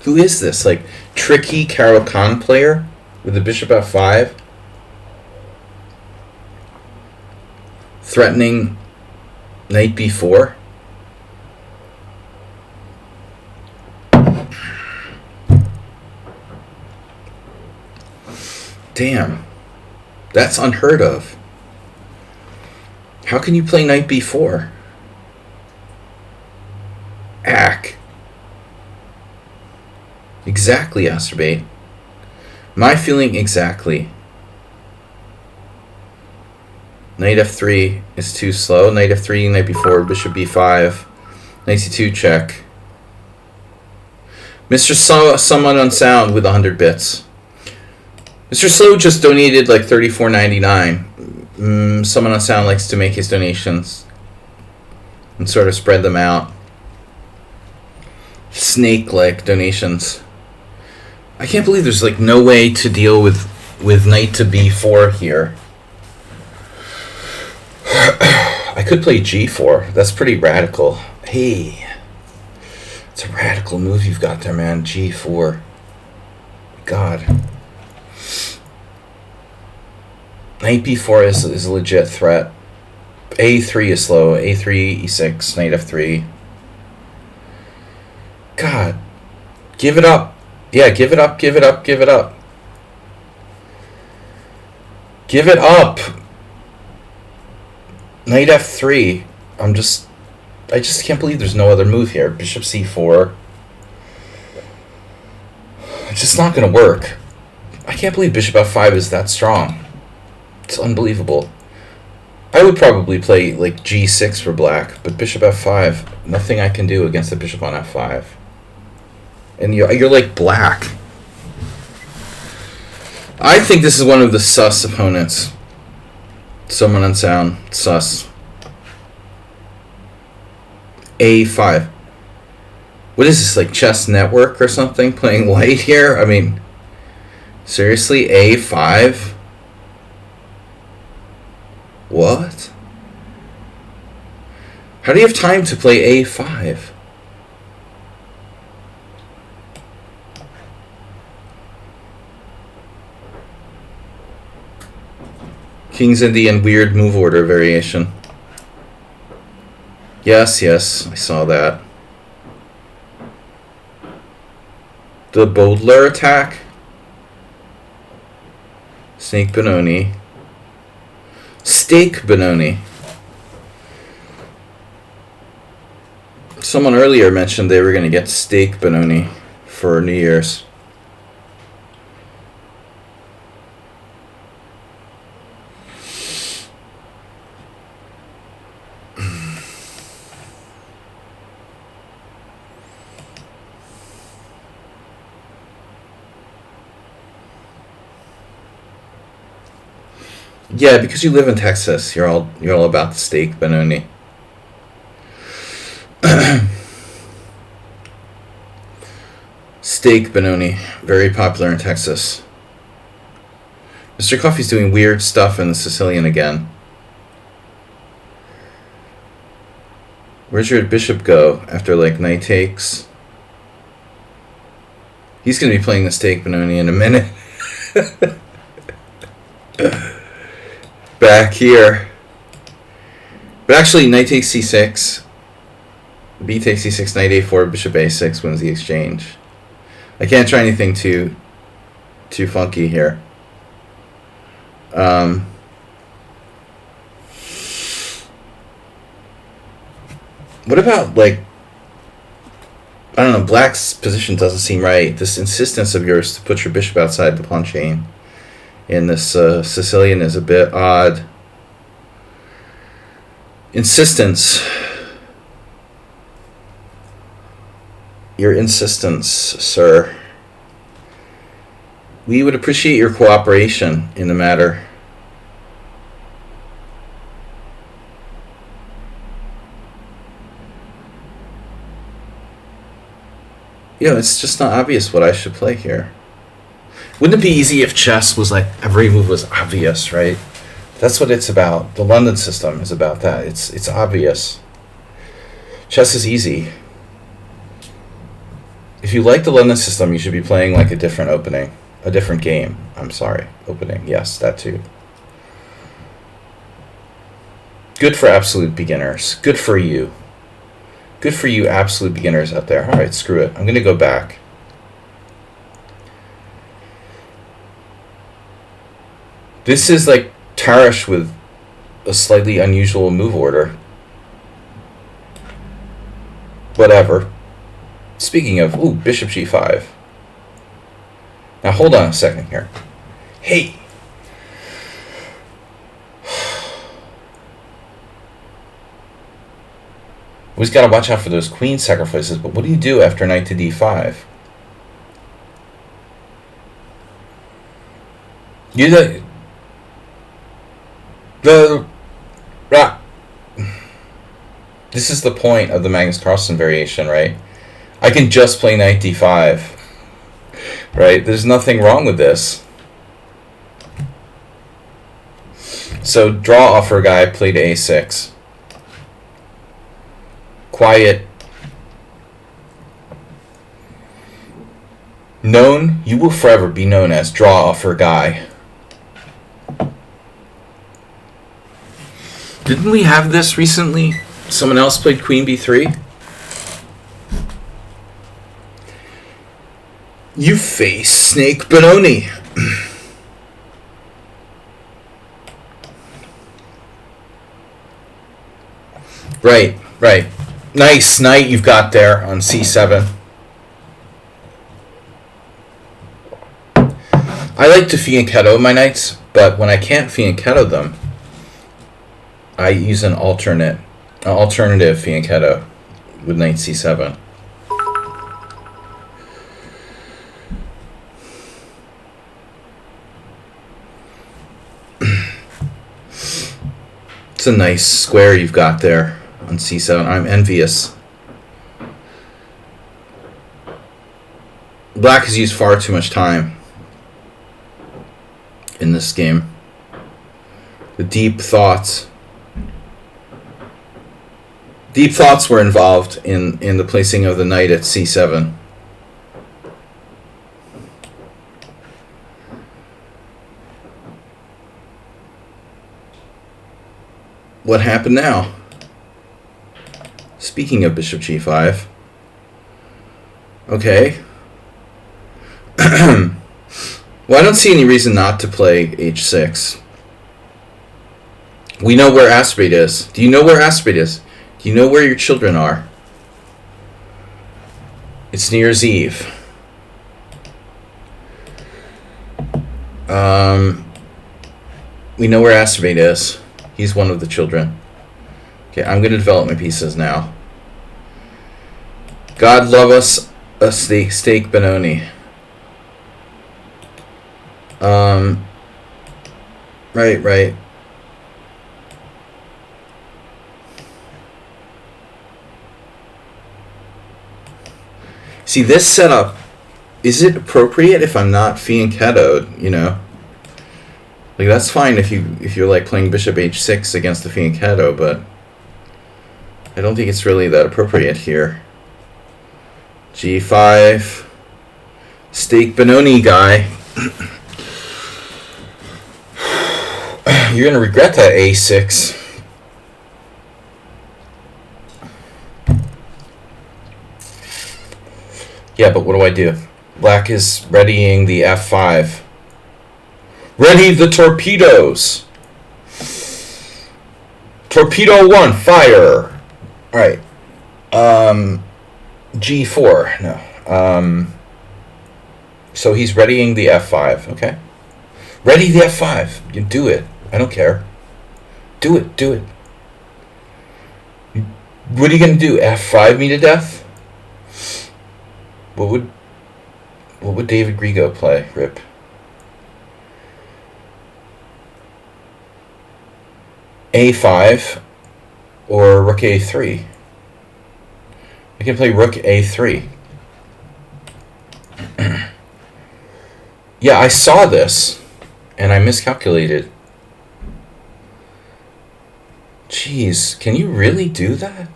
Who is this? Like, tricky Caro-Kann player with the bishop f5? Threatening knight b4? Damn. That's unheard of. How can you play knight b4? Ack. Exactly, Asterbate. My feeling exactly. Knight f3 is too slow. Knight f3, knight b4, bishop b5, knight c2 check. Mr. Someone Unsound with 100 bits. Mr. Slow just donated like $34.99. Someone Unsound likes to make his donations and sort of spread them out. Snake-like donations. I can't believe there's like no way to deal with knight to b4 here. I could play g4. That's pretty radical. Hey, it's a radical move you've got there, man. g4. God. Knight b4 is a legit threat. a3 is slow. a3, e6, knight f3. God. Give it up. Yeah, give it up, give it up, give it up. Give it up. Knight f3. I just can't believe there's no other move here. Bishop c4. It's just not going to work. I can't believe bishop f5 is that strong. It's unbelievable. I would probably play like g6 for black, but bishop f5, nothing I can do against the bishop on f5. And you're like black. I think this is one of the sus opponents. Someone Unsound, sus. a5. What is this, like Chess Network or something? Playing white here? I mean, seriously, a5? What? How do you have time to play a5? King's Indian weird move order variation. Yes, I saw that. The Baudelaire attack. Snake Benoni. Steak Benoni. Someone earlier mentioned they were going to get steak Benoni for New Year's. Yeah, because you live in Texas, you're all about the steak Benoni. Steak Benoni, very popular in Texas. Mr. Coffee's doing weird stuff in the Sicilian again. Where's your bishop go after like knight takes? He's going to be playing the stake Benoni in a minute. Back here. But actually, knight takes c6. B takes c6, knight a4, bishop a6 wins the exchange. I can't try anything too funky here. What about, like, I don't know, black's position doesn't seem right. This insistence of yours to put your bishop outside the pawn chain in this Sicilian is a bit odd. Insistence. Your insistence, sir. We would appreciate your cooperation in the matter. You know, it's just not obvious what I should play here. Wouldn't it be easy if chess was like every move was obvious, right? That's what it's about. The London system is about that. It's obvious. Chess is easy. If you like the London system, you should be playing like a different opening. A different game. I'm sorry. Opening. Yes, that too. Good for absolute beginners. Good for you. Good for you absolute beginners out there. Alright, screw it. I'm going to go back. This is like Tarish with a slightly unusual move order. Whatever. Speaking of, ooh, bishop g5. Now hold on a second here. Hey! We just got to watch out for those queen sacrifices, but what do you do after knight to d5? This is the point of the Magnus Carlsen variation, right? I can just play knight d5, right? There's nothing wrong with this. So draw offer guy played a6. Quiet. Known, you will forever be known as draw offer guy. Didn't we have this recently? Someone else played queen b3? You face Snake Benoni. Right, right. Nice knight you've got there on c7. I like to fianchetto my knights, but when I can't fianchetto them, I use an alternative fianchetto with knight c7. It's a nice square you've got there on c7. I'm envious. Black has used far too much time in this game. The deep thoughts were involved in the placing of the knight at c7. What happened now? Speaking of bishop g5. Okay. Well, I don't see any reason not to play h6. We know where Aspirate is. Do you know where Aspirate is? Do you know where your children are? It's New Year's Eve. We know where Aspirate is. He's one of the children. Okay, I'm going to develop my pieces now. God love us a steak Benoni. Right. See, this setup, is it appropriate if I'm not fianchettoed, you know? Like, that's fine if you're like playing bishop h6 against the fianchetto, but I don't think it's really that appropriate here. g5. Steak Benoni guy. You're going to regret that A6. Yeah, but what do? Black is readying the F5. Ready the torpedoes! Torpedo 1, fire! Alright. G4. No. So he's readying the F5, okay? Ready the F5. You do it. I don't care. Do it. What are you going to do? F5 me to death? What would David Grigo play? Rip. A5 or Rook A3. I can play Rook A3. Yeah, I saw this and I miscalculated. Jeez, can you really do that?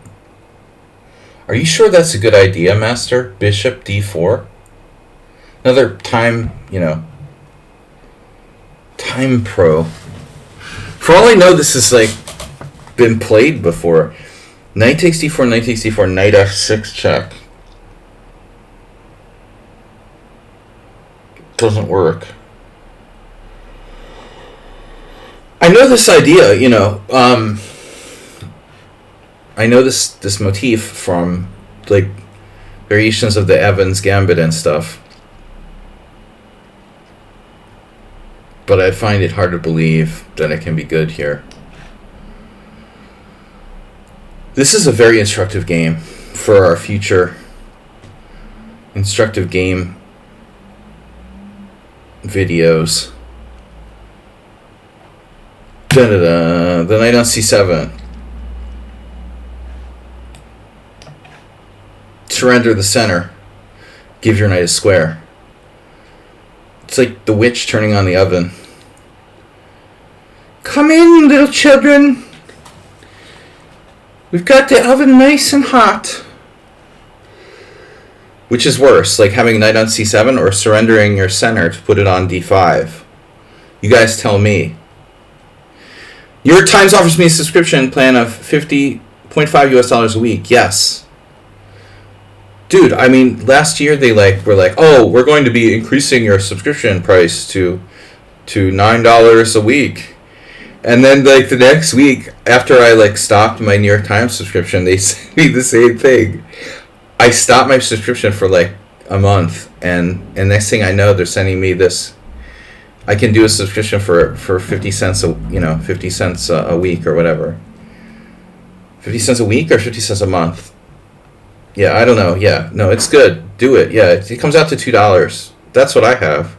Are you sure that's a good idea, Master? Bishop D4? Another time pro. For all I know, this has been played before. Knight takes D4, knight takes D4, knight F6 check. Doesn't work. I know this idea, I know this motif from variations of the Evans Gambit and stuff. But I find it hard to believe that it can be good here. This is a very instructive game for our future instructive game videos. Da-da-da. The knight on C7. Surrender the center. Give your knight a square. It's like the witch turning on the oven. Come in, little children. We've got the oven nice and hot. Which is worse, having knight on C7 or surrendering your center to put it on D5? You guys tell me. New York Times offers me a subscription plan of $50.5 US a week. Yes. Dude, I mean, last year they were oh, we're going to be increasing your subscription price to $9 a week. And then the next week, after I stopped my New York Times subscription, they sent me the same thing. I stopped my subscription for a month, and next thing I know, they're sending me this. I can do a subscription for 50 cents 50 cents a week or whatever. 50 cents a week or 50 cents a month. Yeah, I don't know. Yeah, no, it's good. Do it. Yeah, it comes out to $2. That's what I have.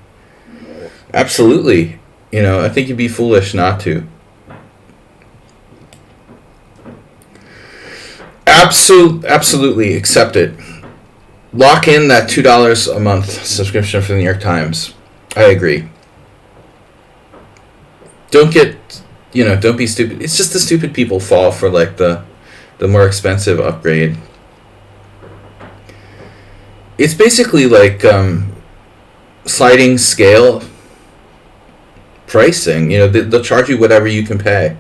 Absolutely. I think you'd be foolish not to. Absolutely accept it. Lock in that $2 a month subscription for the New York Times. I agree. Don't don't be stupid. It's just the stupid people fall for the more expensive upgrade. It's basically sliding scale pricing. They'll charge you whatever you can pay.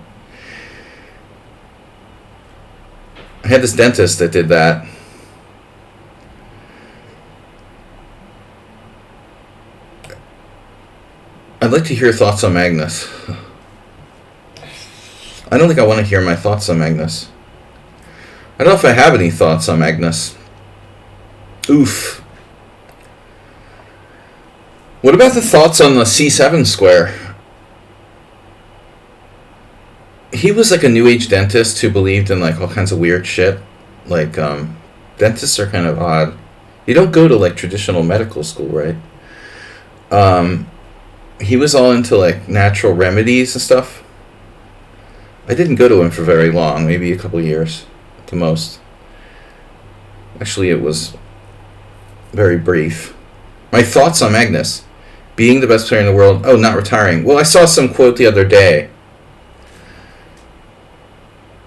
I had this dentist that did that. I'd like to hear thoughts on Magnus. I don't think I want to hear my thoughts on Magnus. I don't know if I have any thoughts on Magnus. Oof. What about the thoughts on the C7 square? He was a new age dentist who believed in all kinds of weird shit. Dentists are kind of odd. You don't go to traditional medical school, right? He was all into natural remedies and stuff. I didn't go to him for very long, maybe a couple years at the most. Actually, it was very brief. My thoughts on Magnus. Being the best player in the world. Oh, not retiring. Well, I saw some quote the other day.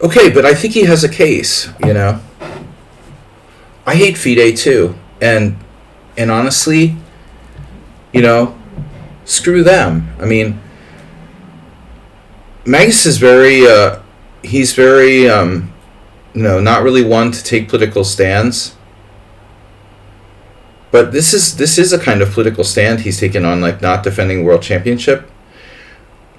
Okay, but I think he has a case, I hate FIDE too. And honestly, You know, screw them. I mean, Magnus is very, he's very, not really one to take political stands. But this is a kind of political stand he's taken on, like not defending the world championship.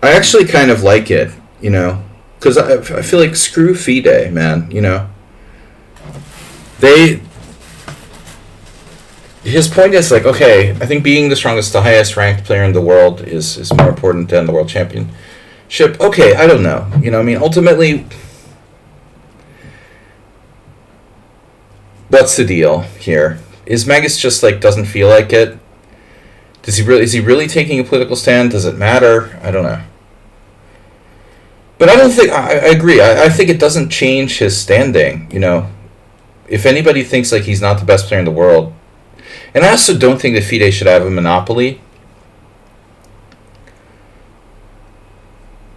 I actually kind of like it, because I feel like screw FIDE, man. His point is like, okay, I think being the strongest, the highest ranked player in the world is more important than the world championship. Okay, I don't know. Ultimately, what's the deal here? Is Magus just like doesn't feel like it? Is he really taking a political stand? Does it matter? I don't know. But I don't think I agree. I think it doesn't change his standing. If anybody thinks like he's not the best player in the world, and I also don't think that FIDE should have a monopoly.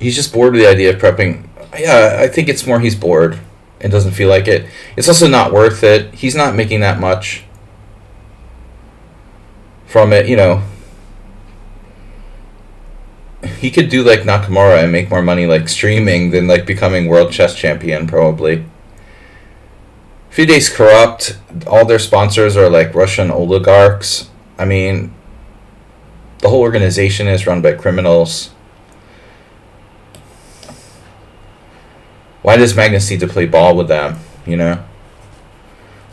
He's just bored with the idea of prepping. Yeah, I think it's more he's bored and doesn't feel like it. It's also not worth it. He's not making that much from it, He could do like Nakamura and make more money like streaming than like becoming world chess champion probably. FIDE's corrupt. All their sponsors are like Russian oligarchs. I mean, the whole organization is run by criminals. Why does Magnus need to play ball with them,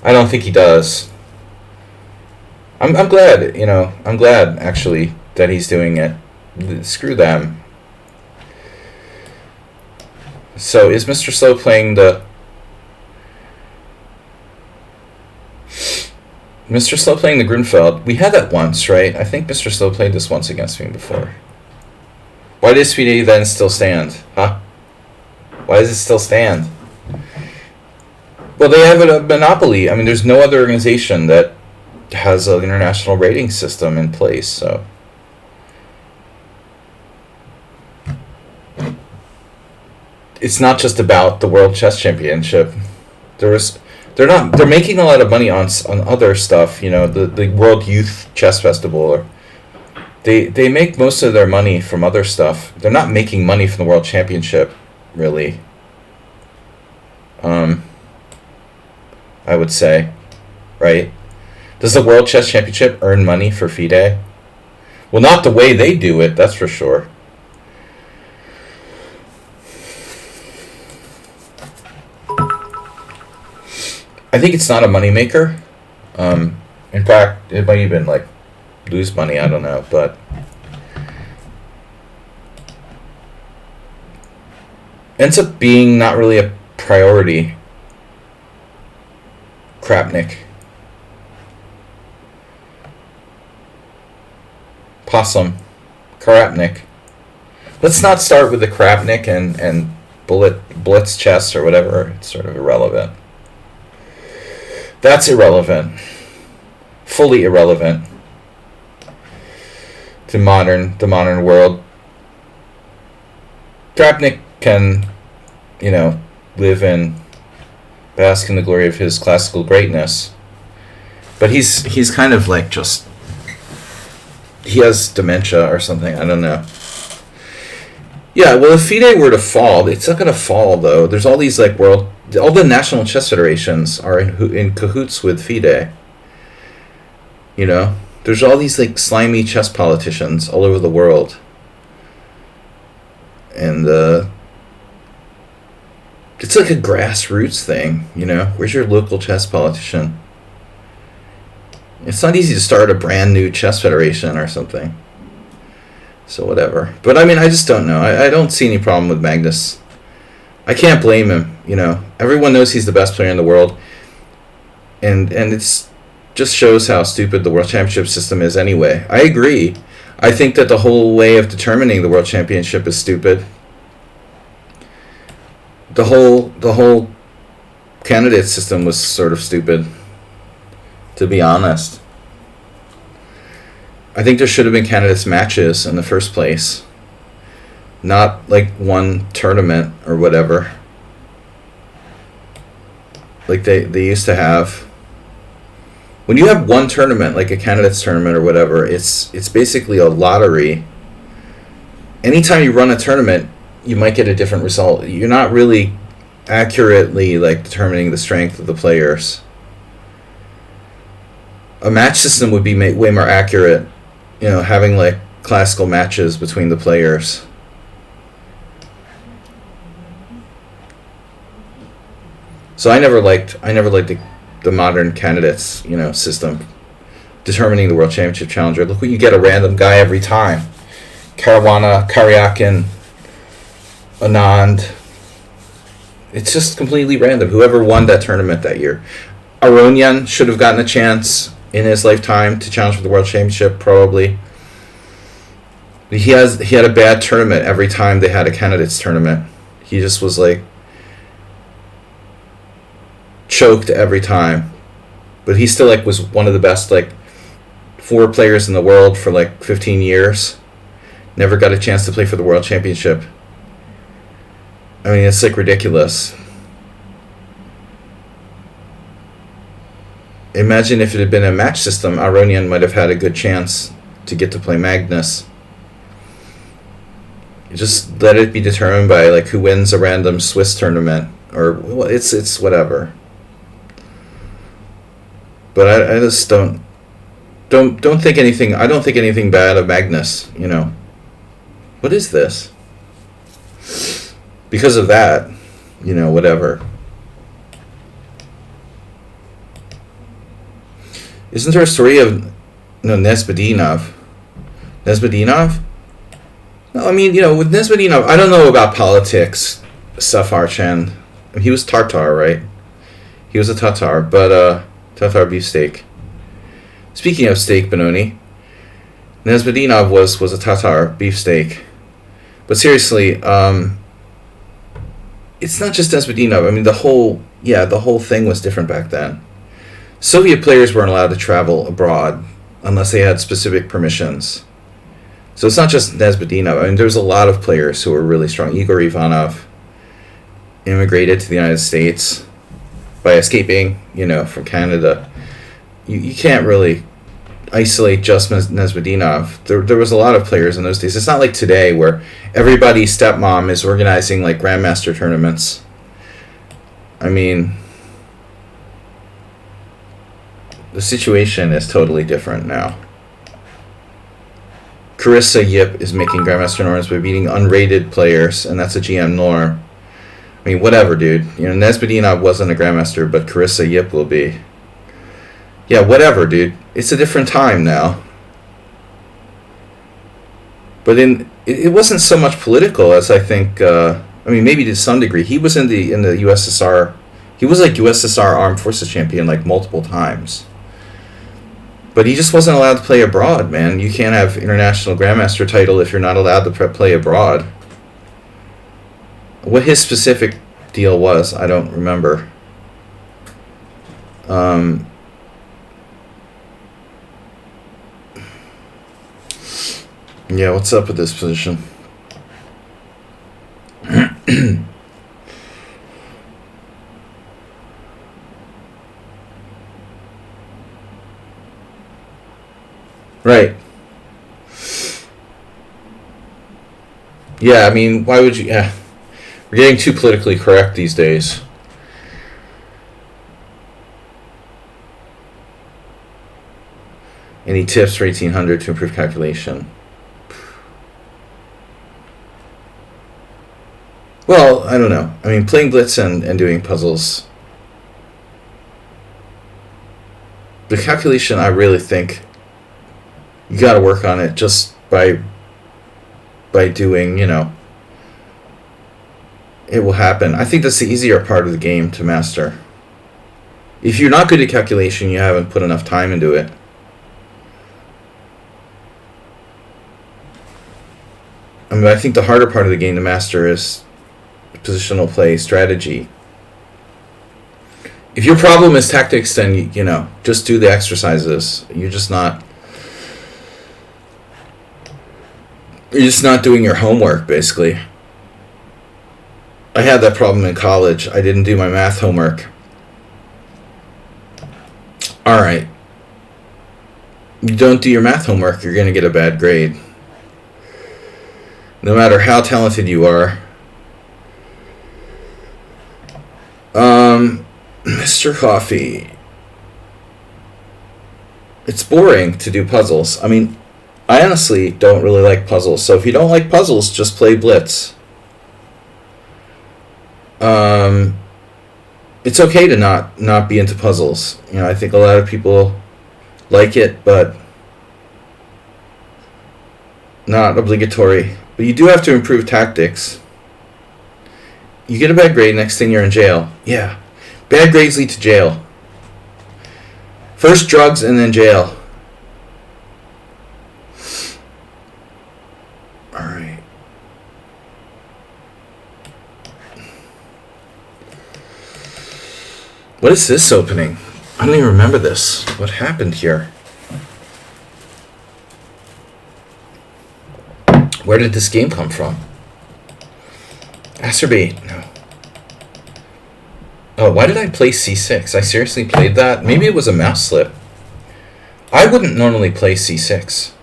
I don't think he does. I'm glad, I'm glad actually that he's doing it. Screw them. So is Mr. Slow playing the Grunfeld? We had that once, right? I think Mr. Slow played this once against me before. Why does FIDE then still stand? Huh? Why does it still stand? Well, they have a monopoly. I mean, there's no other organization that has an international rating system in place, so it's not just about the World Chess Championship. They're making a lot of money on other stuff, the World Youth Chess Festival, or they make most of their money from other stuff. They're not making money from the World Championship, really. I would say, right? Does the World Chess Championship earn money for FIDE? Well, not the way they do it, that's for sure. I think it's not a moneymaker. In fact, it might even like lose money, I don't know, but ends up being not really a priority. Krapnik. Possum. Krapnik. Let's not start with the Krapnik and Blitz chess or whatever. It's sort of irrelevant. That's irrelevant. Fully irrelevant to the modern world. Krapnik can, live in, bask in the glory of his classical greatness. But he's kind of like just, he has dementia or something, I don't know. Yeah, well, if FIDE were to fall, it's not going to fall, though. There's all these, like, all the national chess federations are in cahoots with FIDE. There's all these, like, slimy chess politicians all over the world. And, it's like a grassroots thing, Where's your local chess politician? It's not easy to start a brand new chess federation or something. So whatever. But I mean, I just don't know. I don't see any problem with Magnus. I can't blame him, Everyone knows he's the best player in the world. And it's just shows how stupid the World Championship system is anyway. I agree. I think that the whole way of determining the World Championship is stupid. The whole candidate system was sort of stupid, to be honest. I think there should have been candidates matches in the first place. Not like one tournament or whatever. Like they used to have. when you have one tournament, like a candidates tournament or whatever, it's basically a lottery. Anytime you run a tournament, you might get a different result. You're not really accurately like determining the strength of the players. A match system would be way more accurate, having like classical matches between the players. So I never liked the modern candidates, system determining the world championship challenger. Look what you get, a random guy every time. Caruana, Karyakin, Anand. It's just completely random. Whoever won that tournament that year. Aronian should have gotten a chance in his lifetime to challenge for the world championship, probably. He had a bad tournament every time they had a candidates tournament. He just was like choked every time. But he still like was one of the best like 4 players in the world for like 15 years. Never got a chance to play for the world championship. I mean, it's like ridiculous. Imagine if it had been a match system, Aronian might have had a good chance to get to play Magnus. You just let it be determined by like who wins a random Swiss tournament, or well, it's whatever. But I just don't think anything. I don't think anything bad of Magnus. What is this? Because of that, whatever. Isn't there a story of Nesbedinov? Nesbedinov? No, I mean, with Nesbedinov, I don't know about politics, Safarchan. He was Tatar, right? He was a Tatar, but Tatar beefsteak. Speaking of steak, Benoni, Nesbedinov was a Tatar beefsteak. But seriously, it's not just Nesbedinov. I mean, the whole thing was different back then. Soviet players weren't allowed to travel abroad unless they had specific permissions. So it's not just Nesbedinov. I mean, there's a lot of players who were really strong. Igor Ivanov immigrated to the United States by escaping, from Canada. You can't really isolate just Nesbedinov. There was a lot of players in those days. It's not like today where everybody's stepmom is organizing like grandmaster tournaments. I mean, the situation is totally different now. Carissa Yip is making grandmaster norms by beating unrated players, and that's a GM norm. I mean, whatever, dude. Nesbedinov wasn't a grandmaster, but Carissa Yip will be. Yeah, whatever, dude. It's a different time now. But it wasn't so much political as I think. I mean, maybe to some degree. He was in the USSR. He was like USSR Armed Forces champion like multiple times. But he just wasn't allowed to play abroad, man. You can't have international grandmaster title if you're not allowed to play abroad. What his specific deal was, I don't remember. Yeah, what's up with this position? Right. Yeah, I mean, why would you... Yeah. We're getting too politically correct these days. Any tips for 1800 to improve calculation? Well, I don't know. I mean, playing Blitz and doing puzzles. The calculation, I really think you got to work on it just by doing, it will happen. I think that's the easier part of the game to master. If you're not good at calculation, you haven't put enough time into it. I mean, I think the harder part of the game to master is positional play strategy. If your problem is tactics, then just do the exercises. You're just not doing your homework, basically. I had that problem in college. I didn't do my math homework. All right. You don't do your math homework, you're going to get a bad grade. No matter how talented you are. Mr. Coffee. It's boring to do puzzles. I mean, I honestly don't really like puzzles. So if you don't like puzzles, just play Blitz. It's okay to not be into puzzles. You know, I think a lot of people like it, but not obligatory. But you do have to improve tactics. You get a bad grade, next thing you're in jail. Yeah. Bad grades lead to jail. First drugs and then jail. Alright. What is this opening? I don't even remember this. What happened here? Where did this game come from? Acerbate. No. Oh, why did I play c6? I seriously played that? Maybe it was a mouse slip. I wouldn't normally play c6.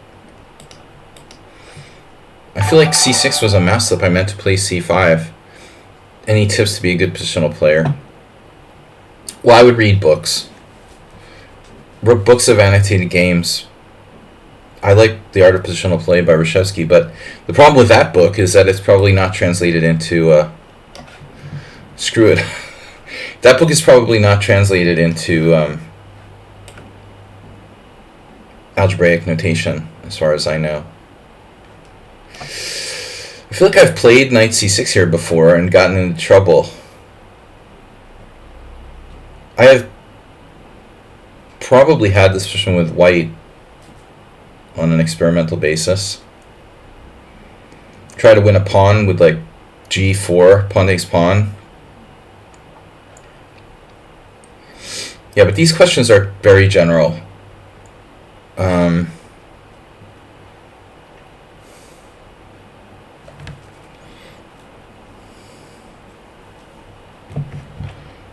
I feel like c6 was a mouse slip. I meant to play c5. Any tips to be a good positional player? Well, I would read books. Books of annotated games. I like The Art of Positional Play by Reshevsky, but the problem with that book is that it's probably not translated into... screw it. That book is probably not translated into algebraic notation, as far as I know. I feel like I've played knight c6 here before and gotten into trouble. I have probably had this position with white on an experimental basis. Try to win a pawn with like g4, pawn takes pawn. Yeah, but these questions are very general.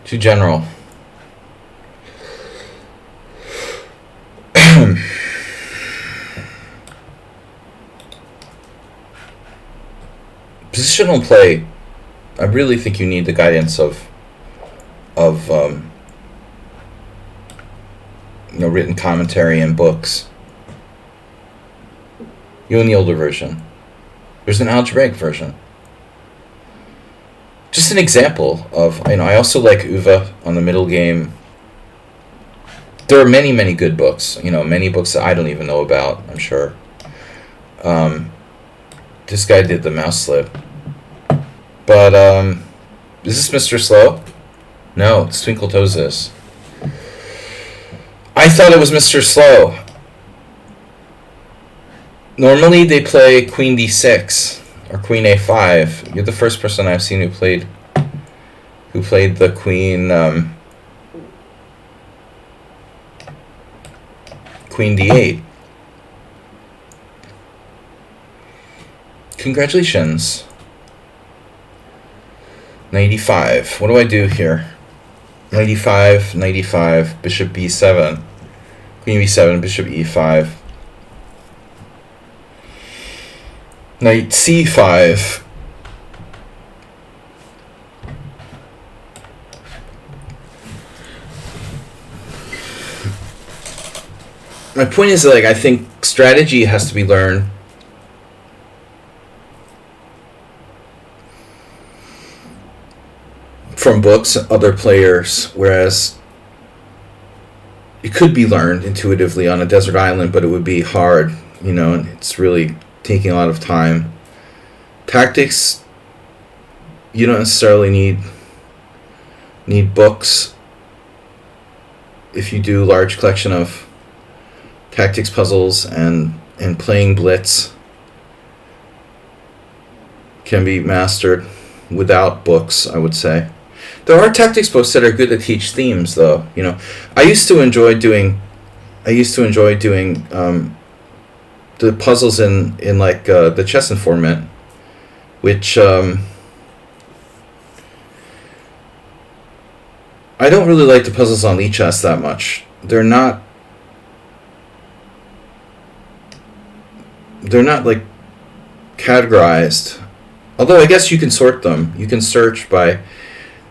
Too general. Positional play, I really think you need the guidance of written commentary and books. You in the older version. There's an algebraic version. Just an example of, I also like Uwe on the middle game. There are many, many good books. Many books that I don't even know about, I'm sure. This guy did the mouse slip. But, is this Mr. Slow? No, it's Twinkle Toes. I thought it was Mr. Slow. Normally they play Queen D6 or Queen A5. You're the first person I've seen who played the Queen Queen D8. Congratulations. 95. What do I do here? 95, bishop b7, queen b7, bishop e5, knight c5, my point is, I think strategy has to be learned from books, other players, whereas it could be learned intuitively on a desert island, but it would be hard, and it's really taking a lot of time. Tactics, you don't necessarily need books. If you do a large collection of tactics puzzles and playing Blitz can be mastered without books, I would say. There are tactics books that are good to teach themes, though. I used to enjoy doing the puzzles in the chess informant, which I don't really like the puzzles on lichess that much. They're not they're not like categorized. Although I guess you can sort them. You can search by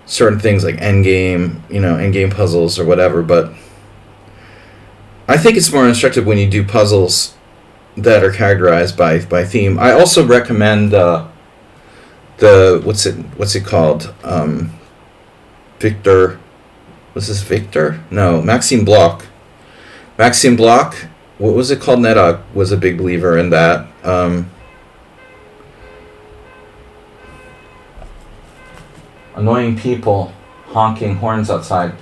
certain things like endgame, endgame puzzles or whatever. But I think it's more instructive when you do puzzles that are categorized by theme. I also recommend the what's it called? Victor. Was this Victor? No, Maxime Bloch. Maxime Bloch. What was it called? Nedog was a big believer in that. Annoying people honking horns outside.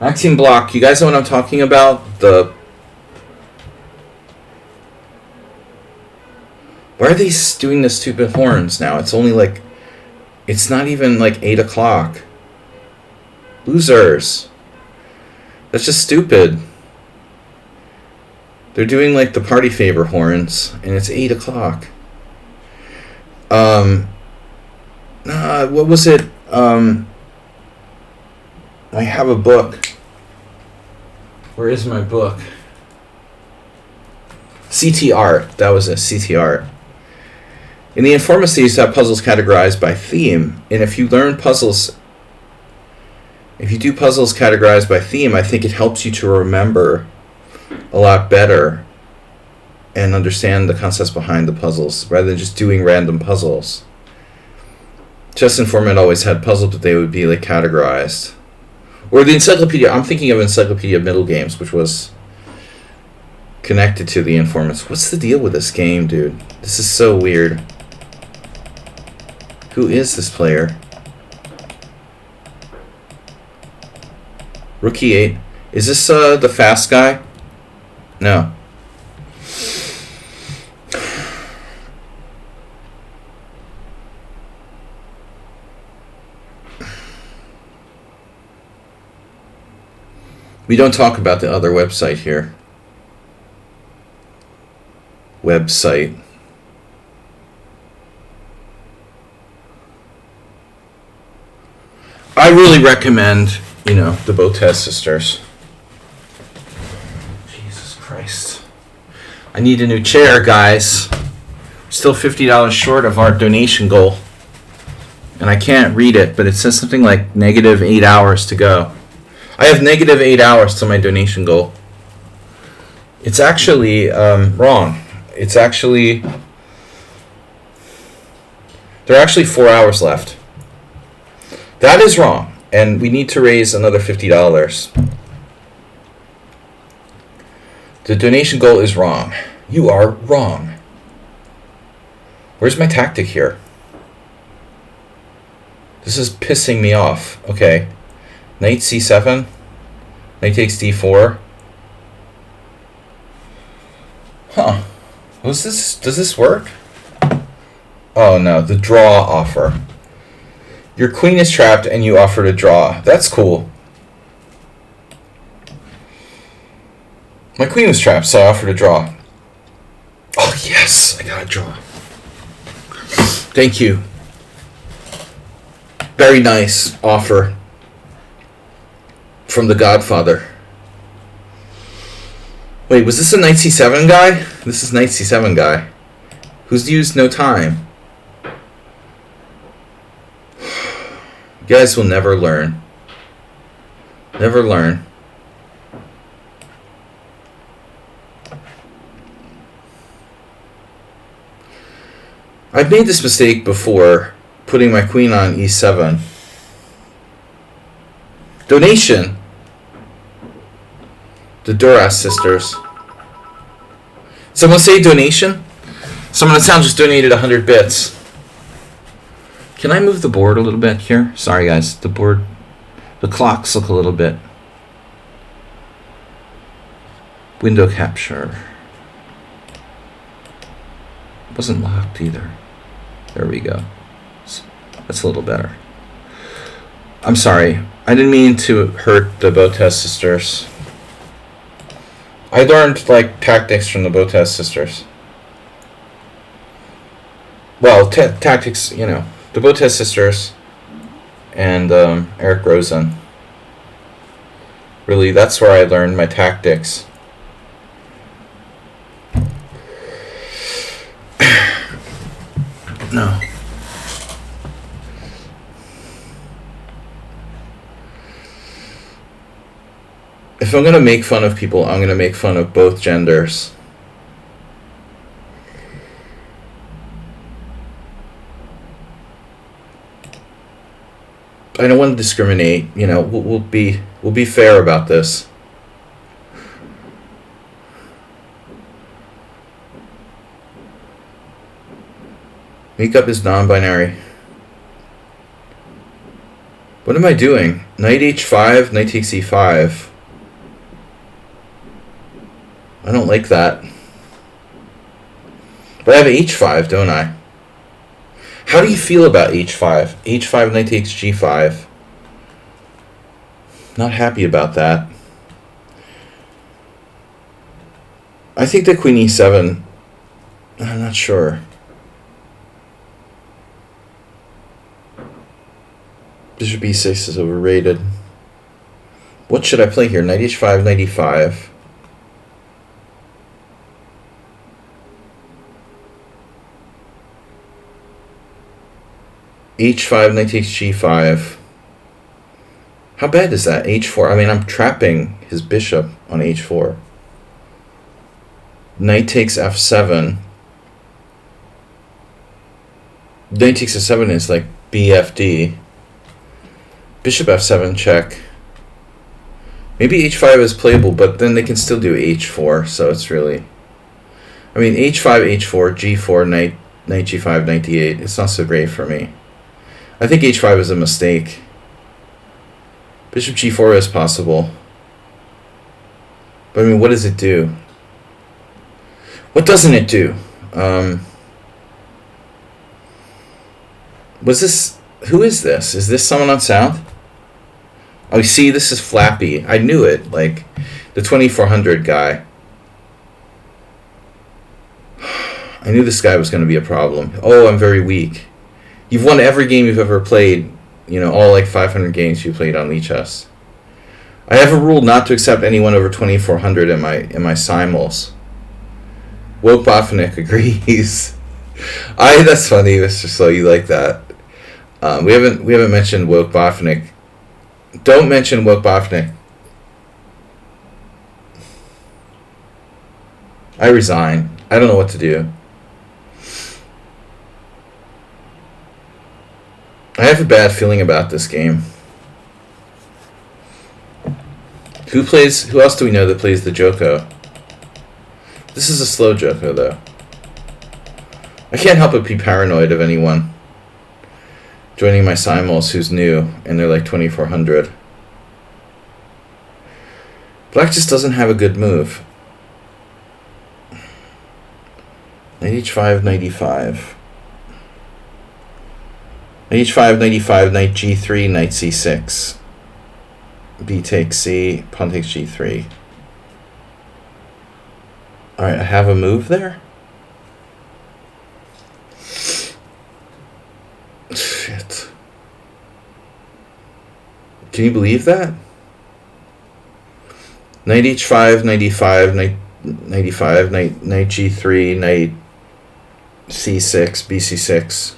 Maxime Bloch, you guys know what I'm talking about? Why are they doing the stupid horns now? It's only like, it's not even like 8 o'clock. Losers. That's just stupid. They're doing like the party favor horns, and it's 8 o'clock. What was it? I have a book. Where is my book? CT Art. That was it. CT Art. In the Informants, they used to have puzzles categorized by theme, and if you do puzzles categorized by theme, I think it helps you to remember a lot better and understand the concepts behind the puzzles rather than just doing random puzzles. Chess Informant always had puzzles, but they would be like categorized. Or the Encyclopedia. I'm thinking of Encyclopedia Middle Games, which was connected to the Informants. What's the deal with this game, dude? This is so weird. Who is this player? Rookie 8. Is this the fast guy? No. We don't talk about the other website here. Website. I really recommend, the Botez sisters. Jesus Christ. I need a new chair, guys. Still $50 short of our donation goal. And I can't read it, but it says something like -8 hours to go. I have -8 hours to my donation goal. It's actually wrong. It's actually... There are actually 4 hours left. That is wrong. And we need to raise another $50. The donation goal is wrong. You are wrong. Where's my tactic here? This is pissing me off. Okay. Knight c7. Knight takes d4. Huh. What's this? Does this work? Oh no, the draw offer. Your queen is trapped and you offer to draw. That's cool. My queen was trapped, so I offered to draw. Oh yes, I got a draw. Thank you. Very nice offer from the Godfather. Wait, was this a Knight c7 guy? This is Knight c7 guy. Who's used no time. You guys will never learn. Never learn. I've made this mistake before, putting my queen on e7. Donation. The Duras sisters. Someone say donation? Someone in town just donated 100 bits. Can I move the board a little bit here? Sorry guys, the clocks look a little bit. Window capture. It wasn't locked either. There we go. That's a little better. I'm sorry. I didn't mean to hurt the Botez sisters. I learned tactics from the Botez sisters. Well, tactics, the Botez sisters and Eric Rosen. Really, that's where I learned my tactics. If I'm gonna make fun of people, I'm gonna make fun of both genders. I don't want to discriminate. You know, we'll be fair about this. Makeup is non-binary. What am I doing? Knight h5, knight takes e5. I don't like that. But I have h5, don't I? How do you feel about h5? h5, knight takes g5. Not happy about that. I think that queen e7, I'm not sure. Bishop e6 is overrated. What should I play here? Knight h5, knight e5. h5, knight takes g5. How bad is that? h4. I mean, I'm trapping his bishop on h4. Knight takes f7. Knight takes f7 is like bfd. Bishop f7 check. Maybe h5 is playable, but then they can still do h4, so it's really... I mean, h5, h4, g4, knight g5, knight d8. It's not so great for me. I think h5 is a mistake. Bishop g4 is possible. But I mean, what does it do? What doesn't it do? Was this... Who is this? Is this someone on sound? Oh, see, this is Flappy. I knew it. Like, the 2400 guy. I knew this guy was going to be a problem. Oh, I'm very weak. You've won every game you've ever played. You know, all like 500 games you played on lichess. I have a rule not to accept anyone over 2400 in my simuls. Woke Botvinnik agrees. That's funny, Mr. Slow. You like that? We haven't mentioned Woke Botvinnik. Don't mention Woke Botvinnik. I resign. I don't know what to do. I have a bad feeling about this game. Who else do we know that plays the Joko? This is a slow Joko, though. I can't help but be paranoid of anyone joining my simuls who's new and they're like 2400. Black just doesn't have a good move. Knight h5, knight e5. Knight h5, knight e5, knight g3, knight c6. B takes c, pawn takes g3. Alright, I have a move there? Shit. Can you believe that? Knight h5, knight e5, knight e5, knight g3, knight c6, bc6.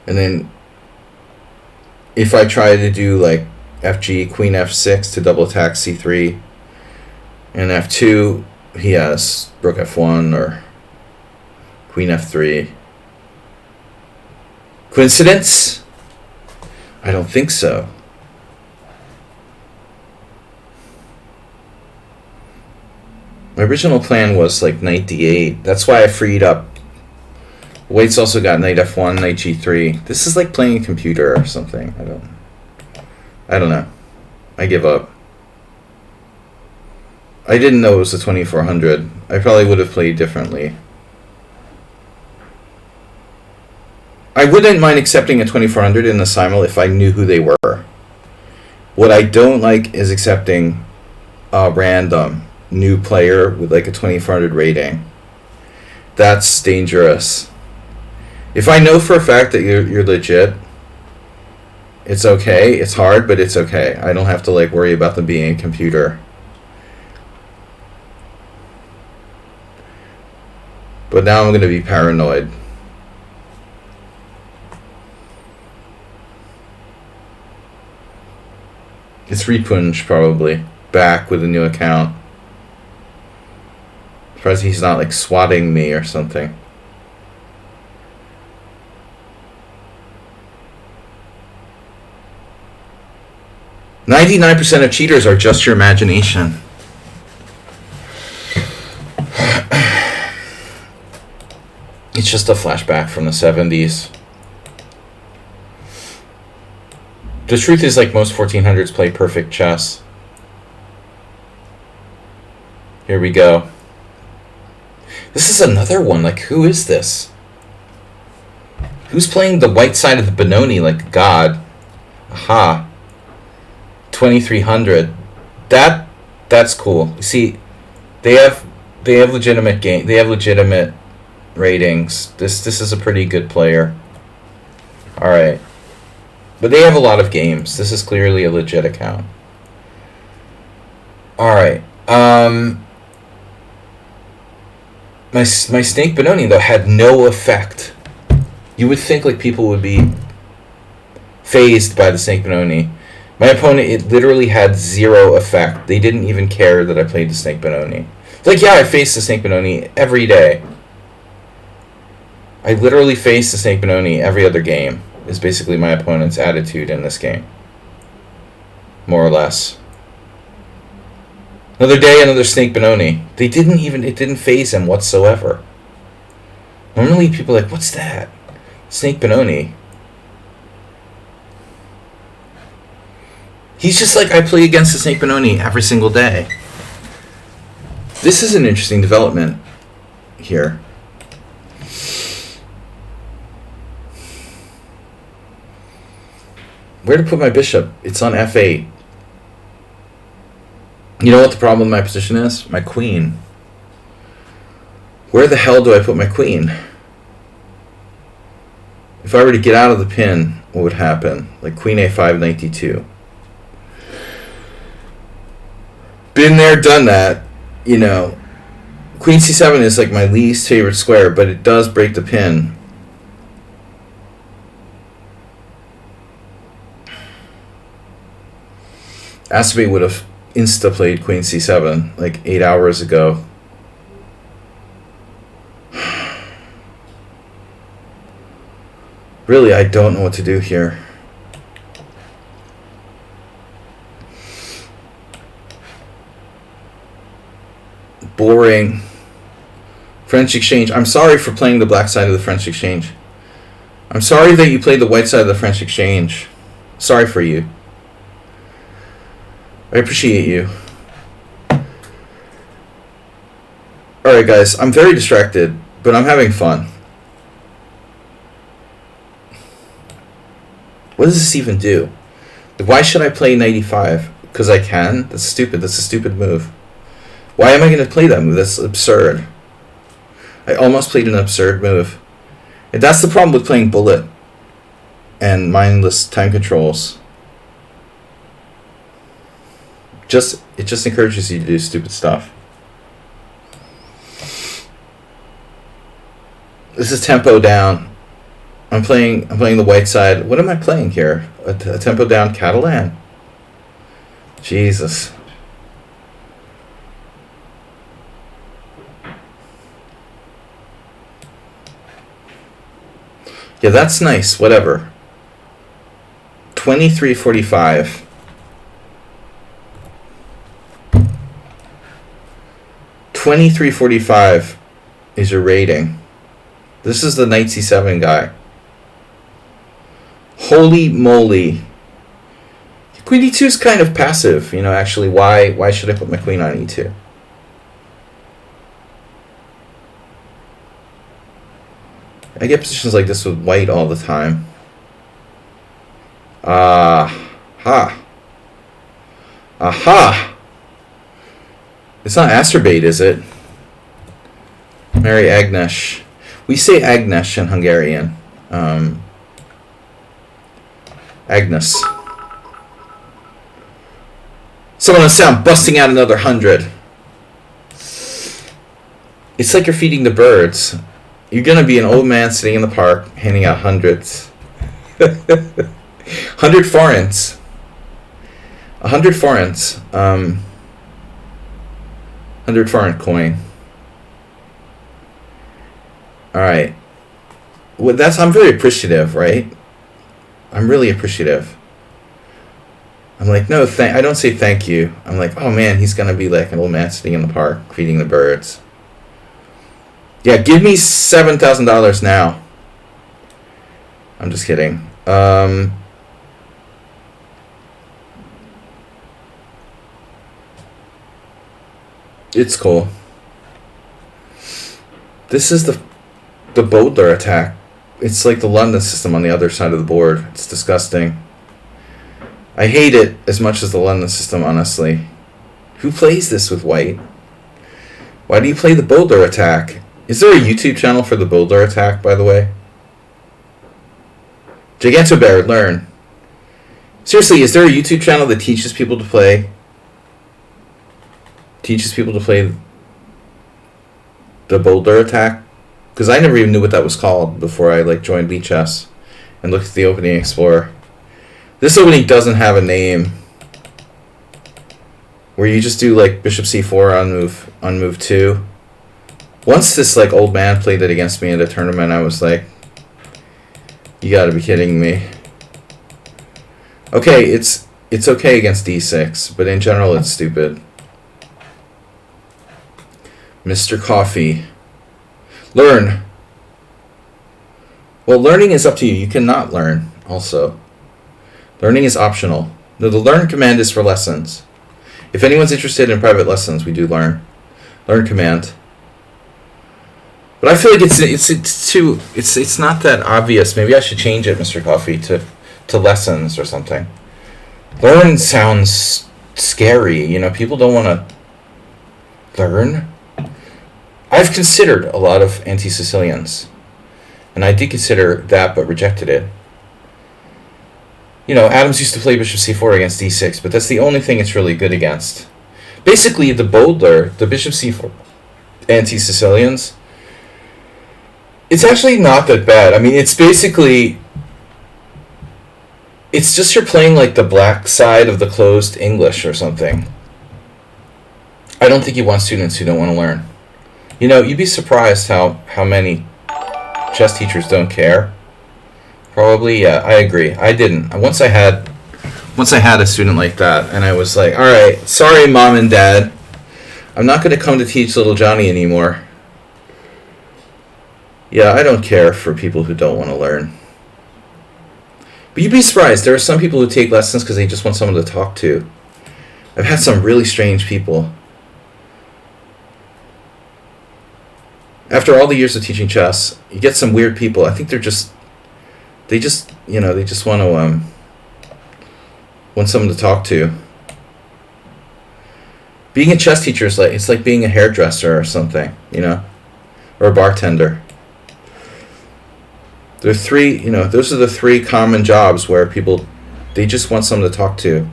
And then if I try to do like fg, queen f6 to double attack c3, and f2, he has rook f1 or queen f3. Coincidence? I don't think so. My original plan was like knight d8. That's why I freed up. White's also got knight f1, knight g3. This is like playing a computer or something. I don't know. I give up. I didn't know it was a 2400. I probably would have played differently. I wouldn't mind accepting a 2400 in the simul if I knew who they were. What I don't like is accepting a random new player with like a 2400 rating. That's dangerous. If I know for a fact that you're legit, it's okay. It's hard, but it's okay. I don't have to like worry about them being a computer. But now I'm going to be paranoid. It's Repunj probably back with a new account. Surprised he's not like swatting me or something. "99% of cheaters are just your imagination." It's just a flashback from the 70s. The truth is, like, most 1400s play perfect chess. Here we go. This is another one. Like, who is this? Who's playing the white side of the Benoni like God? Aha. 2300. That's cool. You see, they have legitimate game. They have legitimate ratings. This is a pretty good player. All right. But they have a lot of games. This is clearly a legit account. All right. My Snake Benoni, though, had no effect. You would think like people would be phased by the Snake Benoni. My opponent, it literally had zero effect. They didn't even care that I played the Snake Benoni. Like, yeah, I face the Snake Benoni every day. I literally face the Snake Benoni every other game, is basically my opponent's attitude in this game. More or less. Another day, another Snake Benoni. It didn't phase him whatsoever. Normally people are like, what's that? Snake Benoni. He's just like, I play against the Snake Benoni every single day. This is an interesting development here. Where to put my bishop? It's on f8. You know what the problem with my position is? My queen. Where the hell do I put my queen? If I were to get out of the pin, what would happen? Like queen a5, knight d2. Been there, done that. You know, queen c7 is like my least favorite square, but it does break the pin. Asabe would have insta-played queen c7 like 8 hours ago. Really, I don't know what to do here. Boring. French exchange. I'm sorry for playing the black side of the French exchange. I'm sorry that you played the white side of the French exchange. Sorry for you. I appreciate you. Alright guys, I'm very distracted, but I'm having fun. What does this even do? Why should I play knight e5? Because I can? That's stupid. That's a stupid move. Why am I going to play that move? That's absurd. I almost played an absurd move. And that's the problem with playing bullet and mindless time controls. It just encourages you to do stupid stuff. This is tempo down. I'm playing the white side. What am I playing here? A tempo down Catalan. Jesus. Yeah, that's nice. Whatever. 23:45. 23:45 is your rating. This is the knight c7 guy. Holy moly. Queen e2 is kind of passive, you know, actually. Why should I put my queen on e2? I get positions like this with white all the time. Aha. It's not Asterbait, is it? Mary Agnes. We say Agnes in Hungarian. Agnes. Someone on sound busting out another 100. It's like you're feeding the birds. You're gonna be an old man sitting in the park handing out hundreds. 100 forints. 100 forints. 100 foreign coin. Alright. Well, I'm very appreciative, right? I'm really appreciative. I'm like, no, I don't say thank you. I'm like, oh man, he's gonna be like an old man sitting in the park feeding the birds. Yeah, give me $7,000 now. I'm just kidding. It's cool. This is the Boulder attack. It's like the London system on the other side of the board. It's disgusting. I hate it as much as the London system, honestly. Who plays this with white? Why do you play the Boulder attack? Is there a YouTube channel for the Boulder attack, by the way? Gigantobear, learn. Seriously, is there a YouTube channel that teaches people to play? Teaches people to play the Boulder attack? Because I never even knew what that was called before I joined lichess and looked at the opening explorer. This opening doesn't have a name. Where you just do bishop c4 on move 2. Once this old man played it against me at a tournament, I was like, you gotta be kidding me. Okay, it's okay against d6, but in general it's stupid. Mr. Coffee. Learn. Well, learning is up to you. You cannot learn, also. Learning is optional. No, the learn command is for lessons. If anyone's interested in private lessons, we do learn. Learn command. But I feel like it's not that obvious. Maybe I should change it, Mr. Coffee, to lessons or something. Learn sounds scary. People don't want to learn. I've considered a lot of anti-Sicilians. And I did consider that, but rejected it. Adams used to play bishop c4 against d6, but that's the only thing it's really good against. Basically, the Boulder, the bishop c4 anti-Sicilians, it's actually not that bad. I mean, it's basically... It's just you're playing the black side of the closed English or something. I don't think you want students who don't want to learn. You'd be surprised how many chess teachers don't care. Probably, yeah, I agree. I didn't. Once I had a student like that, and I was like, all right, sorry, Mom and Dad. I'm not going to come to teach little Johnny anymore. Yeah, I don't care for people who don't want to learn. But you'd be surprised. There are some people who take lessons because they just want someone to talk to. I've had some really strange people. After all the years of teaching chess, you get some weird people. I think they just want to want someone to talk to. Being a chess teacher is it's like being a hairdresser or something, or a bartender. There are three, those are the three common jobs where people, they just want someone to talk to.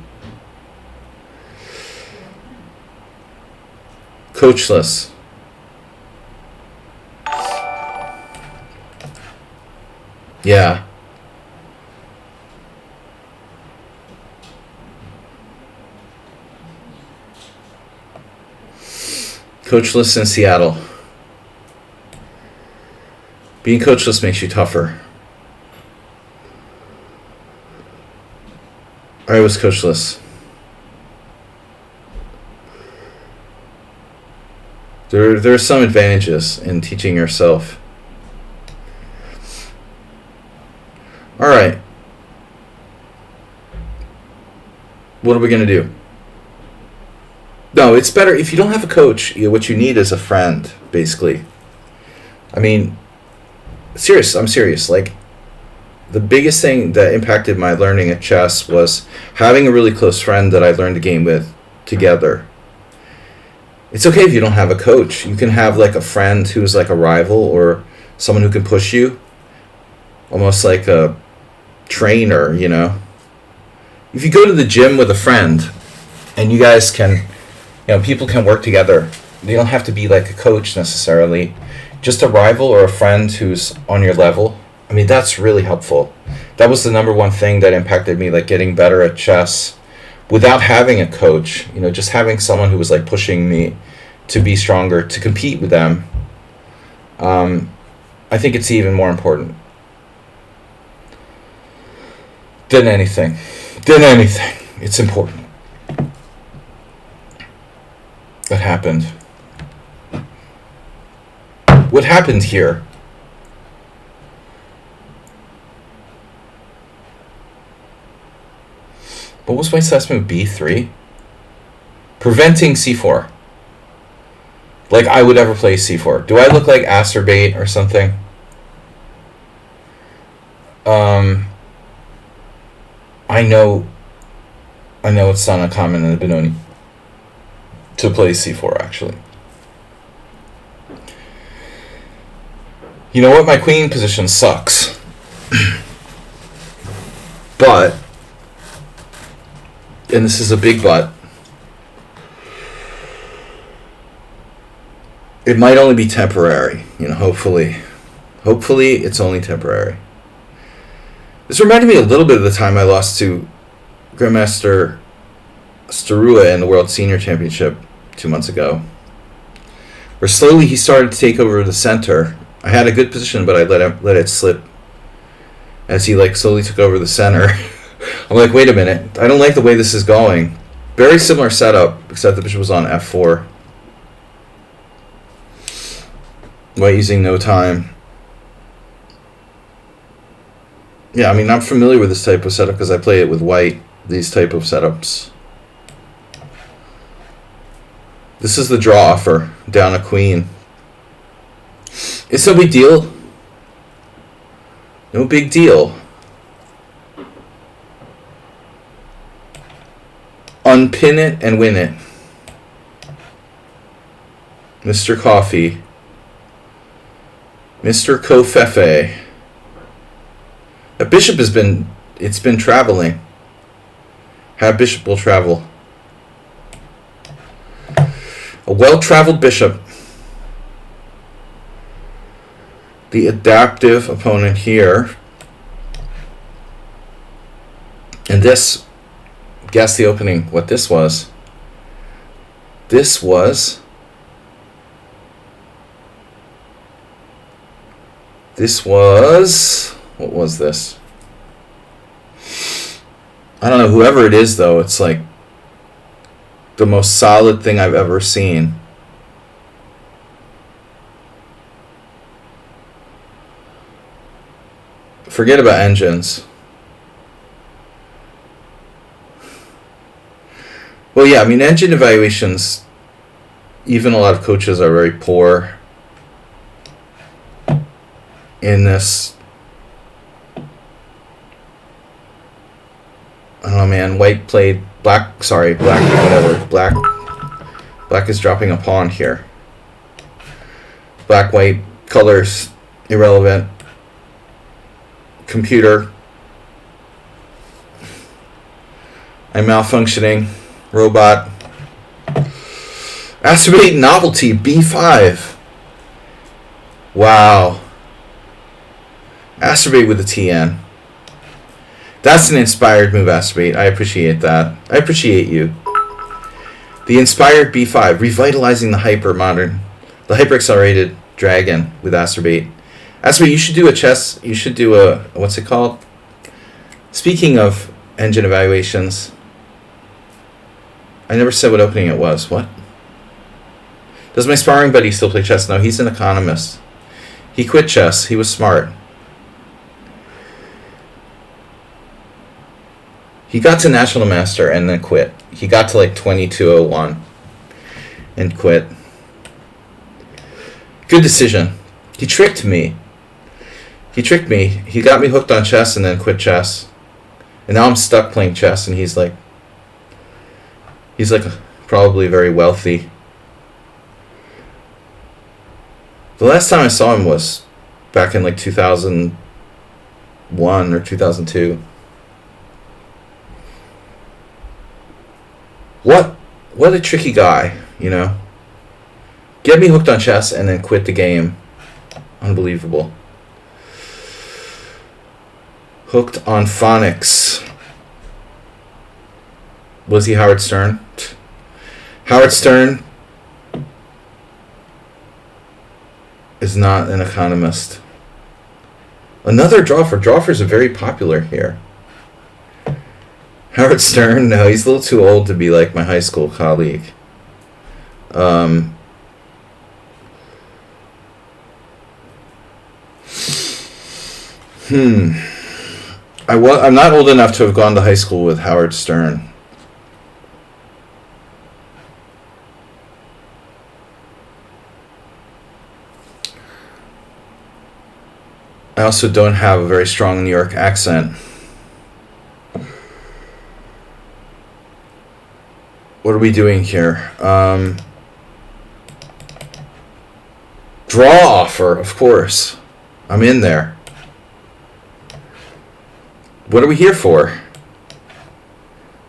Coachless. Yeah. Coachless in Seattle. Being coachless makes you tougher. I was coachless. There are some advantages in teaching yourself. All right. What are we going to do? No, it's better if you don't have a coach. What you need is a friend, basically. I mean, I'm serious. The biggest thing that impacted my learning at chess was having a really close friend that I learned the game with together. It's okay if you don't have a coach. You can have a friend who's a rival or someone who can push you. Almost like a trainer, If you go to the gym with a friend and you guys can, people can work together. They don't have to be a coach necessarily. Just a rival or a friend who's on your level. I mean, that's really helpful. That was the number one thing that impacted me, getting better at chess without having a coach, just having someone who was like pushing me to be stronger, to compete with them, I think it's even more important than anything. It's important. What happened? What happened here? What was my assessment? B3? Preventing C4. Like I would ever play C4. Do I look like Acerbate or something? I know it's not uncommon in the Benoni to play C4, actually. You know what? My queen position sucks. But, and this is a big but, it might only be temporary, hopefully. Hopefully it's only temporary. This reminded me a little bit of the time I lost to Grandmaster Starua in the World Senior Championship 2 months ago, where slowly he started to take over the center. I had a good position, but I let it slip as he slowly took over the center. I'm like, wait a minute, I don't like the way this is going. Very similar setup, except the bishop was on f4. White using no time. Yeah, I mean, I'm familiar with this type of setup because I play it with white, these type of setups. This is the draw offer, down a queen. It's no big deal. No big deal. Unpin it and win it. Mr. Coffee. Mr. Kofefe. A bishop it's been traveling. How bishop will travel. A well-traveled bishop. The adaptive opponent here. And this, guess the opening, what this was. This was what was this? I don't know, whoever it is though, it's like the most solid thing I've ever seen. Forget about engines. Well, yeah, I mean, engine evaluations, even a lot of coaches are very poor in this. I don't know, man. White played black. Sorry, black. Whatever. Black is dropping a pawn here. Black, white, colors irrelevant. Computer. I'm malfunctioning. Robot. Acerbate novelty B5. Wow. Acerbate with a TN. That's an inspired move, Acerbate. I appreciate that. I appreciate you. The inspired B5, revitalizing the hyper-accelerated dragon with Acerbate. Acerbate, you should do a chess, you should do a, what's it called? Speaking of engine evaluations, I never said what opening it was. What? Does my sparring buddy still play chess? No, he's an economist. He quit chess. He was smart. He got to National Master and then quit. He got to 2201 and quit. Good decision. He tricked me. He got me hooked on chess and then quit chess. And now I'm stuck playing chess and he's probably very wealthy. The last time I saw him was back in 2001 or 2002. What a tricky guy, Get me hooked on chess and then quit the game. Unbelievable. Hooked on phonics. Was he Howard Stern? Howard Stern is not an economist. Another Drawfer. Drawfers are very popular here. Howard Stern, no, he's a little too old to be like my high school colleague. I'm not old enough to have gone to high school with Howard Stern. I also don't have a very strong New York accent. What are we doing here? Draw offer, of course. I'm in there. What are we here for?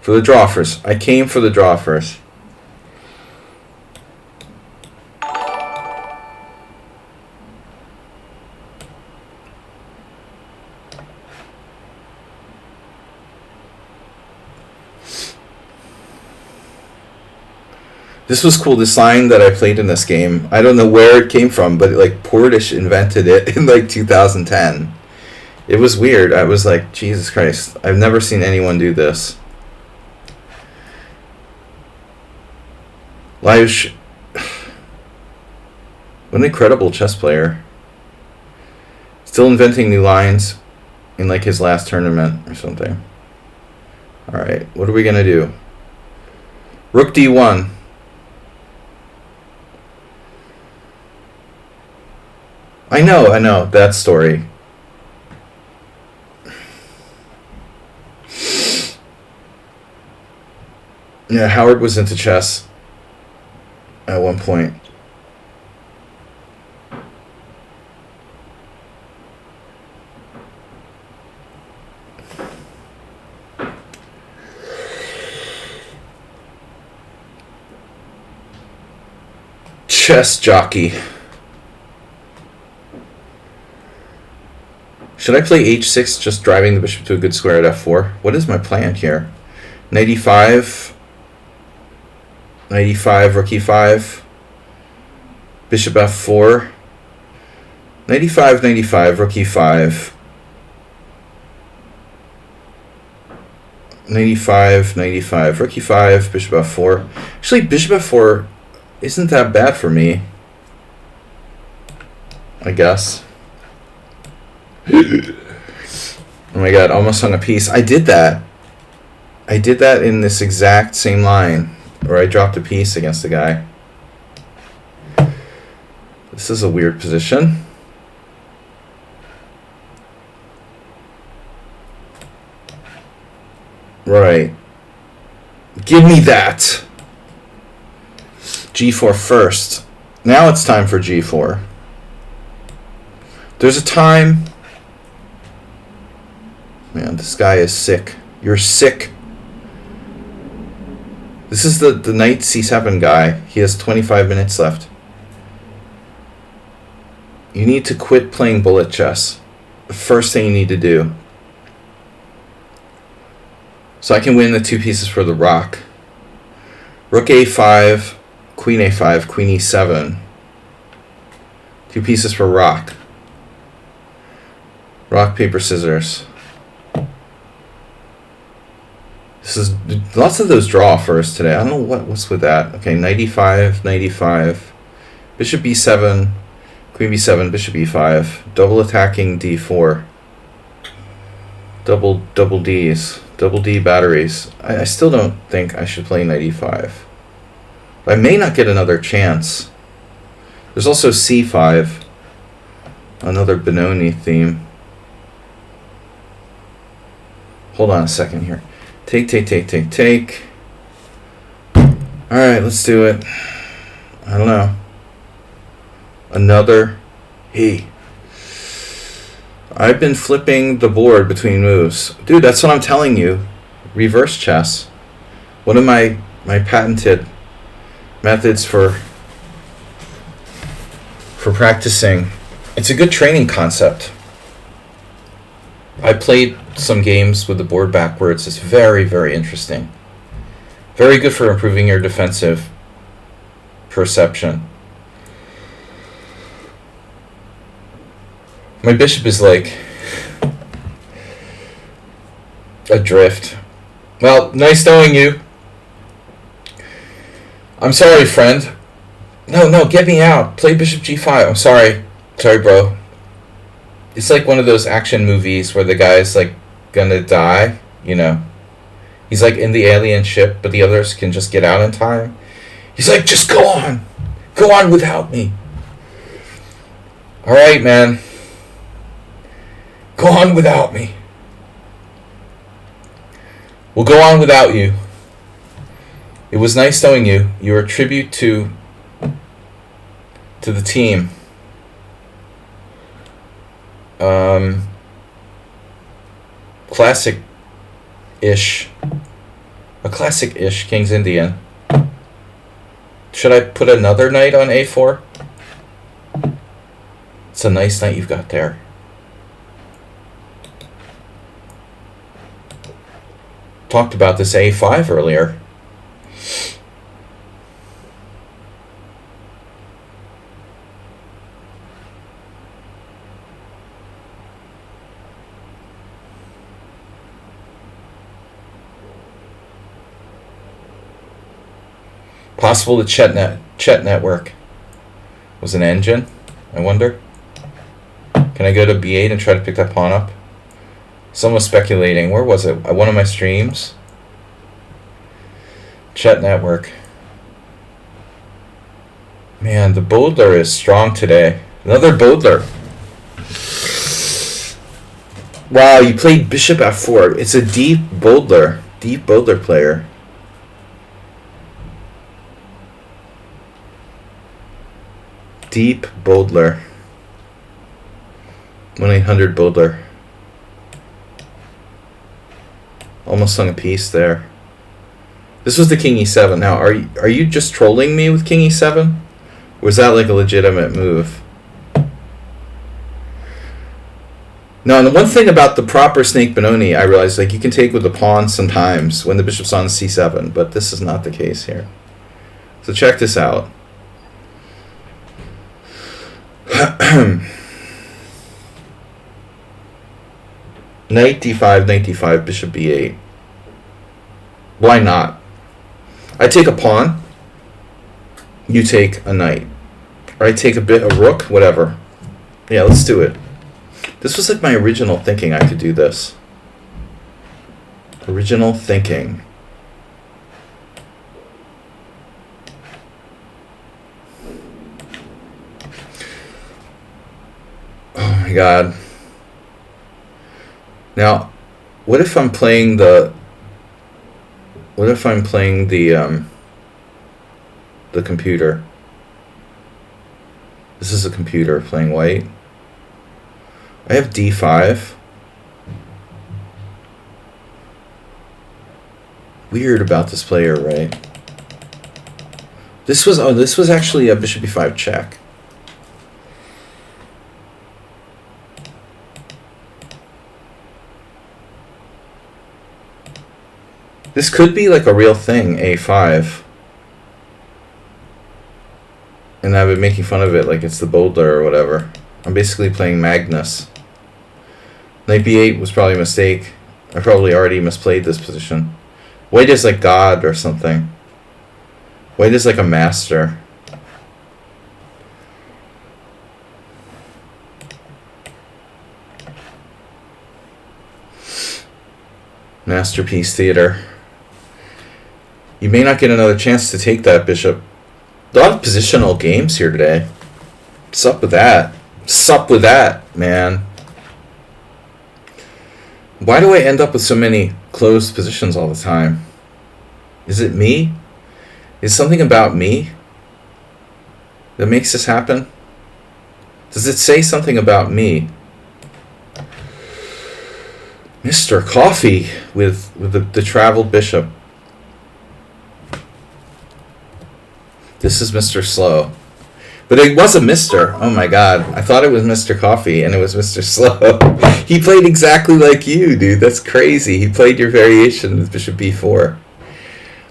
For the drawfers. I came for the drawfers. This was cool. This line that I played in this game, I don't know where it came from, but like Portish invented it in like 2010. It was weird. I was like, Jesus Christ, I've never seen anyone do this. What an incredible chess player. Still inventing new lines in like his last tournament or something. Alright, what are we going to do? Rook d1. I know, that story. Yeah, Howard was into chess at one point. Chess jockey. Should I play h6, just driving the bishop to a good square at f4? What is my plan here? Knight e5. Knight e5, rook e5. Bishop f4. Knight e5, knight e5, rook e5. Knight e5, knight e5, rook e5, bishop f4. Actually, bishop f4 isn't that bad for me, I guess. Oh my god, almost hung a piece. I did that in this exact same line where I dropped a piece against a guy. This is a weird position. Right. Give me that. G4 first. Now it's time for G4. There's a time... Man, this guy is sick. You're sick. This is the knight c7 guy. He has 25 minutes left. You need to quit playing bullet chess. The first thing you need to do. So I can win the two pieces for the rock. Rook a5, queen a5, queen e7. Two pieces for rock. Rock, paper, scissors. This is lots of those draw first today. I don't know what's with that. Okay, knight e5, knight e5, bishop b7, queen b7, bishop e5, double attacking d4, double Ds, double D batteries. I still don't think I should play knight e5. I may not get another chance. There's also c5, another Benoni theme. Hold on a second here. Take. Alright, let's do it. I don't know. Another. Hey. I've been flipping the board between moves. Dude, that's what I'm telling you. Reverse chess. One of my patented methods for practicing. It's a good training concept. I played some games with the board backwards. It's very, very interesting. Very good for improving your defensive perception. My bishop is like adrift. Well, nice knowing you. I'm sorry, friend. No, get me out. Play bishop g5. I'm sorry. Sorry, bro. It's like one of those action movies where the guy's like gonna die, you know. He's like in the alien ship, but the others can just get out in time. He's like, just go on. Go on without me. Alright, man. Go on without me. We'll go on without you. It was nice knowing you. You're a tribute to the team. Classic-ish. A classic-ish King's Indian. Should I put another knight on a4? It's a nice knight you've got there. Talked about this a5 earlier. Possible the Chet network was an engine, I wonder. Can I go to b8 and try to pick that pawn up? Someone was speculating. Where was it? At one of my streams? Chet network. Man, the Bodler is strong today. Another Bodler. Wow, you played bishop f4. It's a deep Bodler. Deep Bodler player. Deep Bodler. 1-800 Bodler. Almost hung a piece there. This was the King e7. Now, are you just trolling me with King e7? Or was that like a legitimate move? No, and the one thing about the proper Snake Benoni, I realized, like, you can take with the pawn sometimes when the bishop's on c7, but this is not the case here. So check this out. Knight d5, knight d5, bishop b8. Why not? I take a pawn. You take a knight. Or I take a rook, whatever. Yeah, let's do it. This was like my original thinking. I could do this. Original thinking. Oh my god. Now, what if I'm playing the computer? This is a computer playing white. I have d5. Weird about this player, right? This was actually a bishop b5 check. This could be like a real thing, a5. And I've been making fun of it like it's the Bodler or whatever. I'm basically playing Magnus. Knight b8 was probably a mistake. I probably already misplayed this position. White is like God or something. White is like a master. Masterpiece theater. You may not get another chance to take that bishop. A lot of positional games here today. What's up with that? What's up with that, man? Why do I end up with so many closed positions all the time? Is it me? Is something about me that makes this happen? Does it say something about me? Mr. Coffee with the traveled bishop. This is Mr. Slow. But it was a Mr. Oh my god. I thought it was Mr. Coffee and it was Mr. Slow. He played exactly like you, dude. That's crazy. He played your variation with bishop b4.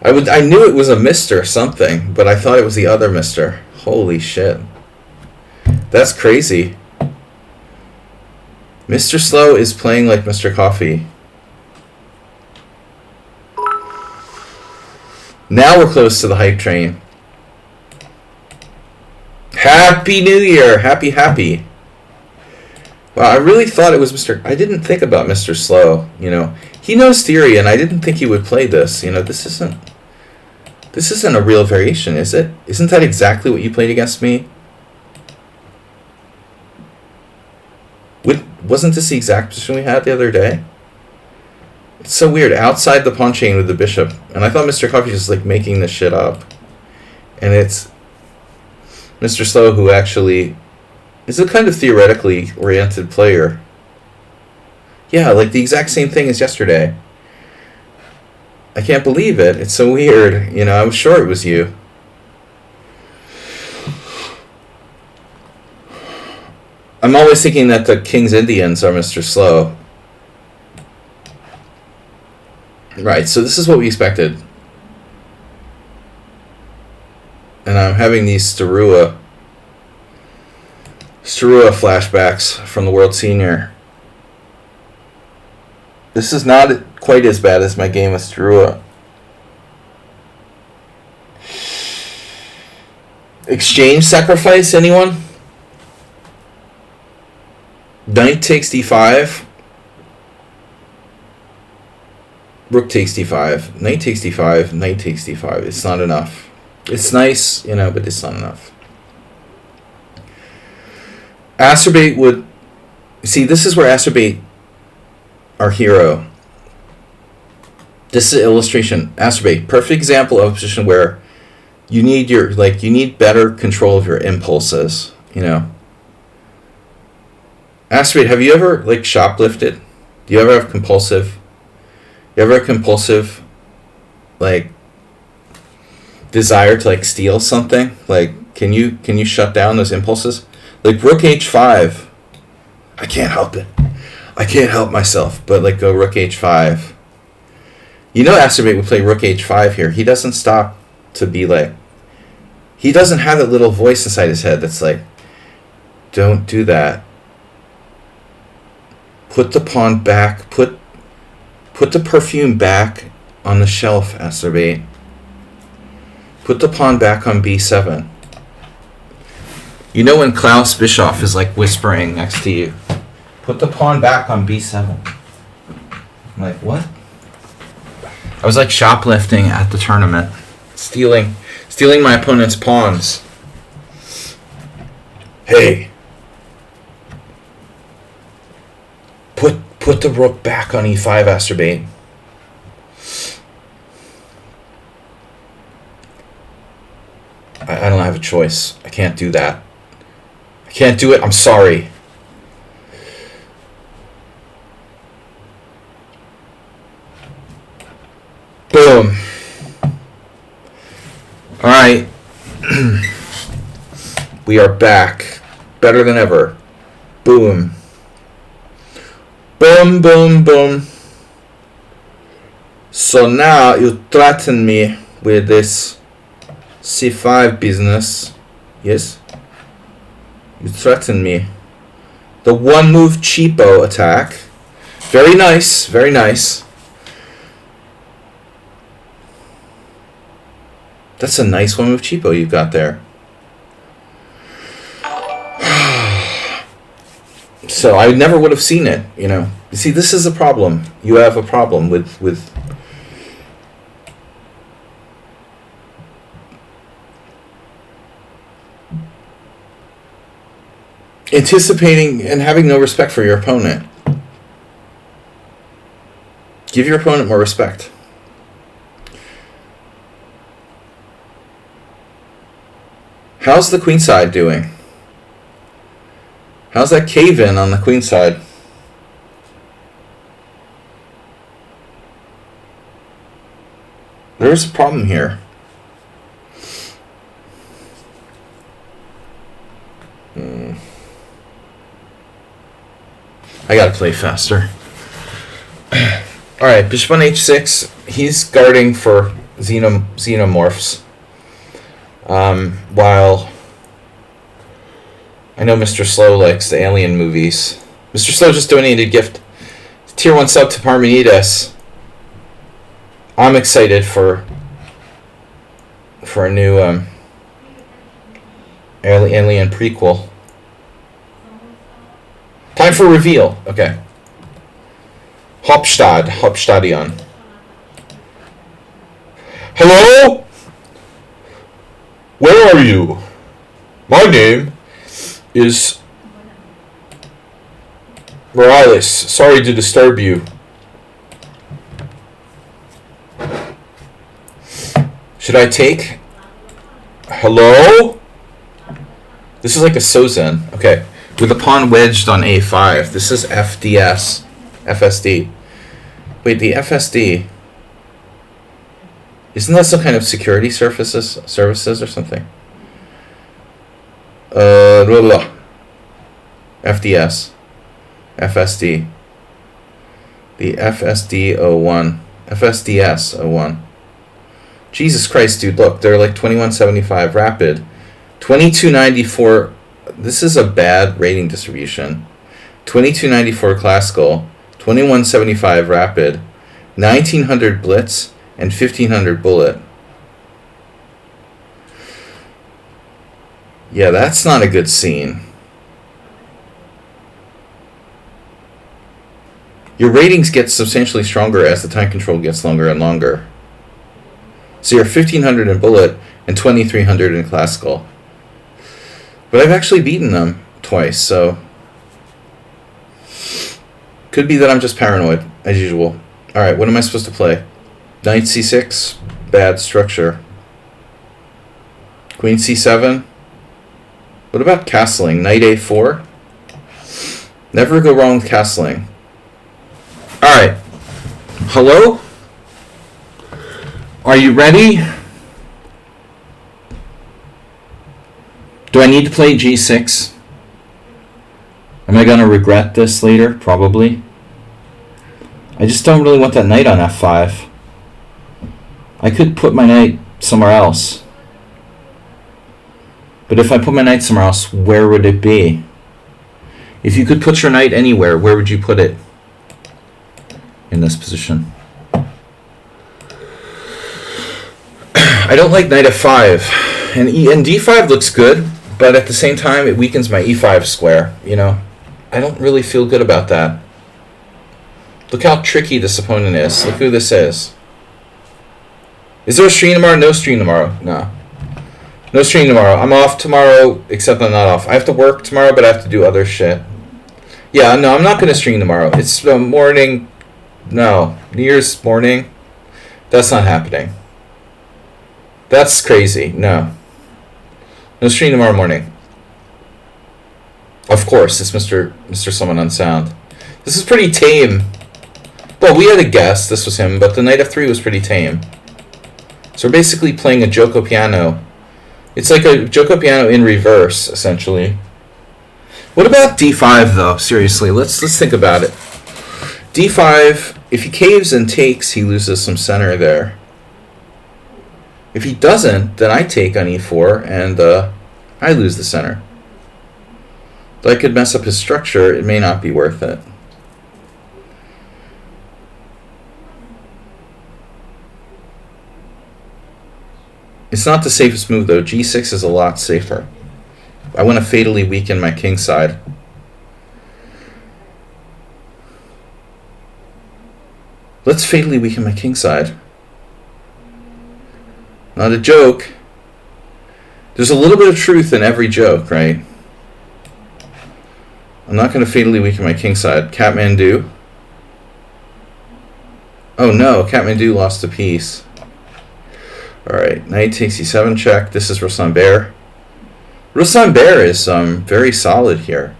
I knew it was a Mr. something, but I thought it was the other Mr. Holy shit. That's crazy. Mr. Slow is playing like Mr. Coffee. Now we're close to the hype train. Happy New Year! Happy. Wow, I really thought it was Mr. I didn't think about Mr. Slow, you know. He knows theory, and I didn't think he would play this. You know, this isn't a real variation, is it? Isn't that exactly what you played against me? Wasn't this the exact position we had the other day? It's so weird. Outside the pawn chain with the bishop. And I thought Mr. Coffee was just like making this shit up. And it's Mr. Slow who actually is a kind of theoretically oriented player. Yeah, like the exact same thing as yesterday. I can't believe it. It's so weird. You know, I was sure it was you. I'm always thinking that the King's Indians are Mr. Slow. Right, so this is what we expected. And I'm having these Starua flashbacks from the World Senior. This is not quite as bad as my game with Starua. Exchange sacrifice, anyone? Knight takes d5. Rook takes d5. Knight takes d5. Knight takes d5. It's not enough. It's nice, you know, but it's not enough. Acerbate would... See, this is where Acerbate, our hero. This is an illustration. Acerbate, perfect example of a position where you need you need better control of your impulses, you know. Acerbate, have you ever shoplifted? Do you ever have compulsive desire to steal something? Can you shut down those impulses? Like Rook H5. I can't help it. I can't help myself, but go Rook H5. You know Acerbate would play Rook H5 here. He doesn't stop to be he doesn't have that little voice inside his head that's don't do that. Put the pawn back. Put the perfume back on the shelf, Acerbate. Put the pawn back on b7. You know when Klaus Bischoff is whispering next to you, put the pawn back on b7. I'm like, what? I was shoplifting at the tournament, stealing my opponent's pawns. Hey. Put the rook back on e5, Acerbate. I don't have a choice. I can't do that. I can't do it. I'm sorry. Boom. All right. We are back. Better than ever. Boom. Boom, boom, boom. So now you threaten me with this c5 business. Yes? You threaten me. The one move cheapo attack. Very nice, very nice. That's a nice one move cheapo you've got there. So I never would have seen it, you know. You see, this is a problem. You have a problem with anticipating and having no respect for your opponent. Give your opponent more respect. How's the queen side doing? How's that cave-in on the queen side? There's a problem here. I gotta play faster. Alright, bishop on h6. He's guarding for xenomorphs. While I know Mr. Slow likes the Alien movies. Mr. Slow just donated a gift. Tier 1 sub to Parmenides. I'm excited for a new Alien prequel. Time for reveal. Okay. Hauptstadion. Hello? Where are you? My name is Morales. Sorry to disturb you. Should I take? Hello? This is like a Sozen. Okay. With a pawn wedged on A5. This is FDS. FSD. Wait, the FSD. Isn't that some kind of security services or something? Blah, blah. FDS. FSD. The FSD01. FSDS01. Jesus Christ, dude, look, they're like 2175 rapid. 2294. This is a bad rating distribution. 2294 classical. 2175 rapid. 1900 blitz. And 1500 bullet. Yeah, that's not a good scene. Your ratings get substantially stronger as the time control gets longer and longer. So you're 1500 in bullet and 2300 in classical. But I've actually beaten them twice, so could be that I'm just paranoid, as usual. Alright, what am I supposed to play? Knight c6, bad structure. Queen c7. What about castling? Knight a4. Never go wrong with castling. Alright. Hello? Are you ready? Do I need to play g6? Am I going to regret this later? Probably. I just don't really want that knight on f5. I could put my knight somewhere else. But if I put my knight somewhere else, where would it be? If you could put your knight anywhere, where would you put it? In this position. I don't like knight f5. And d5 looks good, but at the same time it weakens my e5 square, you know. I don't really feel good about that. Look how tricky this opponent is. Look who this is. Is there a stream tomorrow? No stream tomorrow. No. No stream tomorrow. I'm off tomorrow, except I'm not off. I have to work tomorrow, but I have to do other shit. Yeah, no, I'm not going to stream tomorrow. It's the morning. No. New Year's morning. That's not happening. That's crazy. No. No stream tomorrow morning. Of course, it's Mr. Someone Unsound. This is pretty tame. Well, we had a guess this was him, but the knight f3 was pretty tame. So we're basically playing a Joko piano. It's like a Joko piano in reverse, essentially. What about d5, though? Seriously, let's think about it. d5, if he caves and takes, he loses some center there. If he doesn't, then I take on e4, and I lose the center. Though I could mess up his structure, it may not be worth it. It's not the safest move, though. g6 is a lot safer. I want to fatally weaken my king side. Let's fatally weaken my king side. Not a joke. There's a little bit of truth in every joke, right? I'm not going to fatally weaken my king side. Kathmandu. Oh no, Kathmandu lost a piece. Alright, knight takes e7 check. This is Ruslan Bear. Ruslan Bear is very solid here.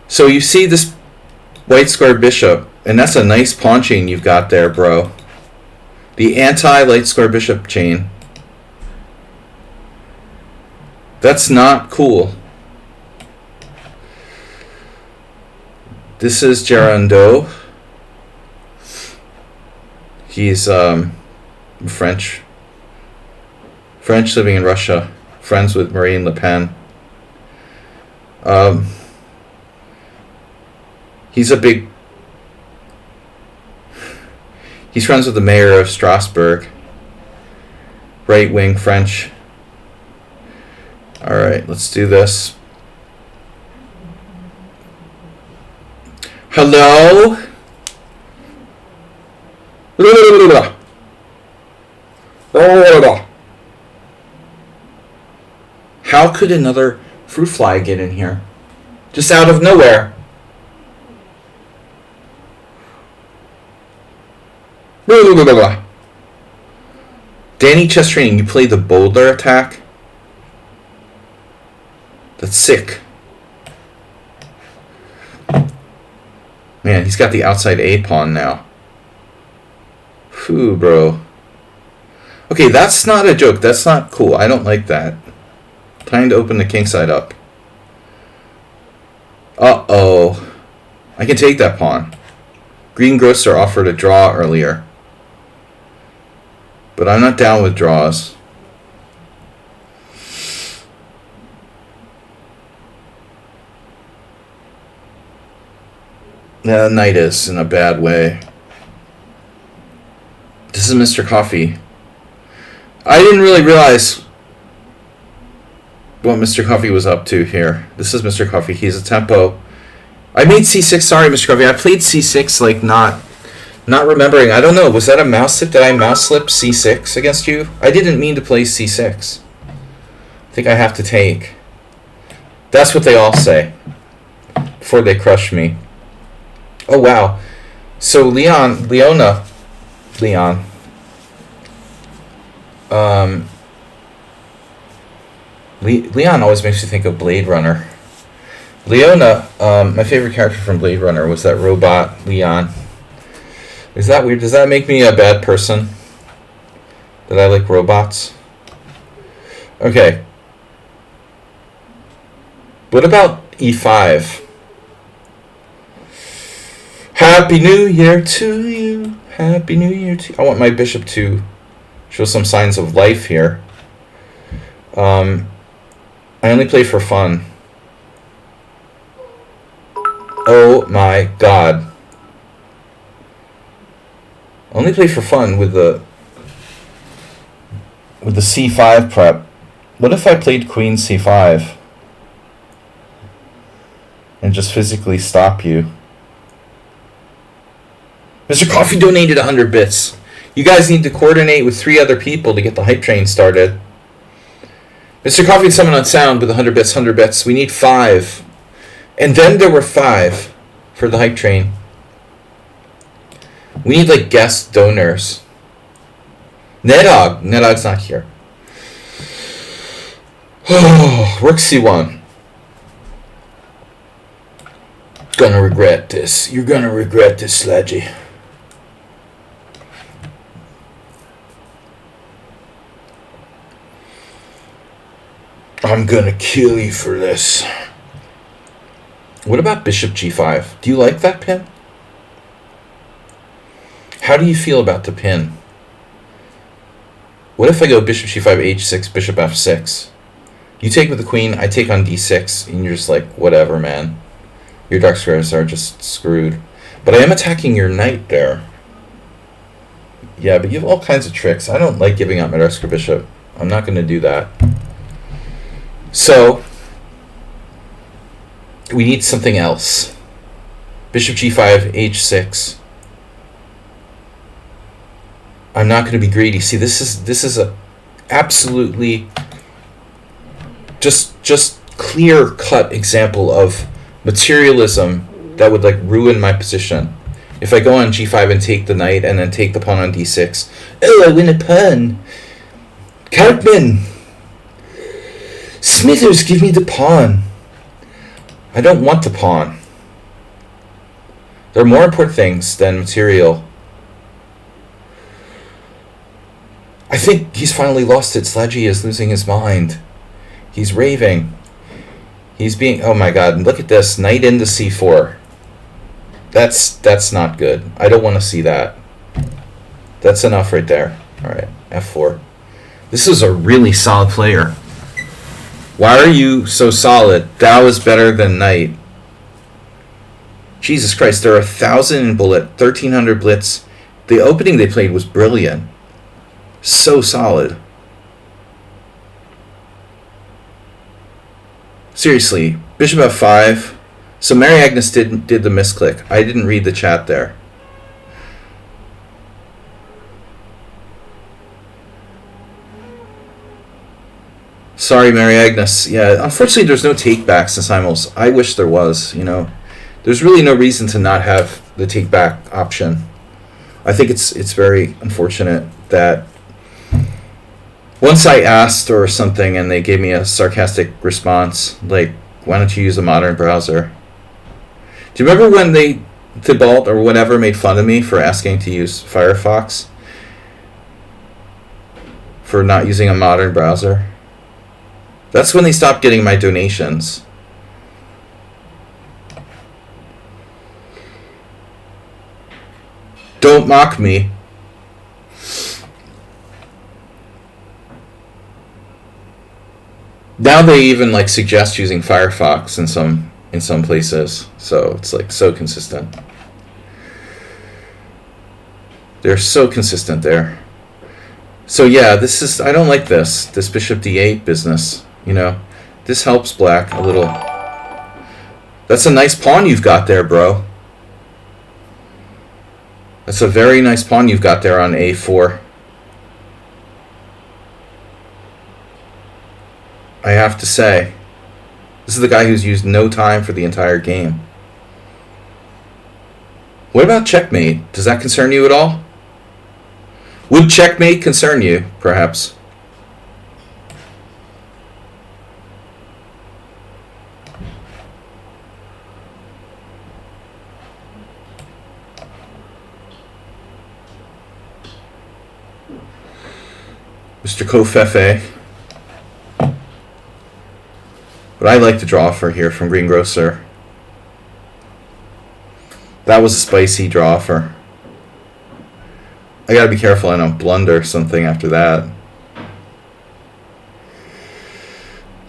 So you see this white square bishop, and that's a nice pawn chain you've got there, bro. The anti-light square bishop chain. That's not cool. This is Gerando. He's French living in Russia, friends with Marine Le Pen. He's friends with the mayor of Strasbourg. Right-wing French. Alright, let's do this. Hello? How could another fruit fly get in here? Just out of nowhere. Danny Chess Training, you play the boulder attack? That's sick. Man, he's got the outside A pawn now. Phew, bro. Okay, that's not a joke. That's not cool. I don't like that. Time to open the king side up. Uh-oh. I can take that pawn. Green Grocer offered a draw earlier. But I'm not down with draws. Yeah, knight is in a bad way. This is Mr. Coffee. I didn't really realize what Mr. Coffee was up to here. This is Mr. Coffee. He's a tempo. I made c6. Sorry, Mr. Coffee. I played c6 like not remembering. I don't know. Was that a mouse slip? Did I mouse slip c6 against you? I didn't mean to play c6. I think I have to take. That's what they all say before they crush me. Oh, wow. So Leon. Leon always makes me think of Blade Runner. Leona, my favorite character from Blade Runner was that robot Leon. Is that weird? Does that make me a bad person? That I like robots? Okay. What about e5? Happy New Year to you. Happy New Year to you. I want my bishop to show some signs of life here. I only play for fun. Oh my god. I only play for fun with the c5 prep. What if I played queen c5 and just physically stop you? Mr. Coffee donated 100 bits. You guys need to coordinate with 3 other people to get the hype train started. Mr. Coffee, someone on sound with 100 bits, 100 bits. We need 5. And then there were 5 for the hype train. We need like guest donors. Nedog's not here. Rook c1. Gonna regret this. You're gonna regret this, Sledgy. I'm gonna kill you for this. What about bishop g5? Do you like that pin? How do you feel about the pin? What if I go bishop g5, h6, bishop f6? You take with the queen, I take on d6, and you're just like, whatever, man. Your dark squares are just screwed. But I am attacking your knight there. Yeah, but you have all kinds of tricks. I don't like giving up my dark square bishop. I'm not going to do that. So, we need something else. Bishop g5, h6. I'm not going to be greedy. See, this is a absolutely just clear-cut example of materialism that would like ruin my position. If I go on g5 and take the knight and then take the pawn on d6, oh, I win a pawn. Cartman, Smithers, give me the pawn. I don't want the pawn. There are more important things than material. I think he's finally lost it. Sledgy is losing his mind. He's raving. He's being... Oh my god, look at this. Knight into c4. That's not good. I don't want to see that. That's enough right there. Alright, f4. This is a really solid player. Why are you so solid? Thou is better than knight. Jesus Christ, there are 1,000 in bullet, 1,300 blitz. The opening they played was brilliant. So solid. Seriously, bishop f5. So Mary Agnes did the misclick. I didn't read the chat there. Sorry, Mary Agnes. Yeah, unfortunately, there's no takebacks in Simuls. I wish there was. There's really no reason to not have the take-back option. I think it's very unfortunate that once I asked or something and they gave me a sarcastic response, like, why don't you use a modern browser? Do you remember when Thibault or whatever made fun of me for asking to use Firefox? For not using a modern browser? That's when they stopped getting my donations. Don't mock me. Now they even suggest using Firefox in some places, so it's so consistent. They're so consistent there. So yeah, I don't like this bishop d8 business. This helps black a little. That's a nice pawn you've got there, bro. That's a very nice pawn you've got there on a4. I have to say. This is the guy who's used no time for the entire game. What about checkmate? Does that concern you at all? Would checkmate concern you, perhaps? Mr. Kofefe. But I like the draw for here from Greengrocer. That was a spicy draw for. I gotta be careful I don't blunder something after that.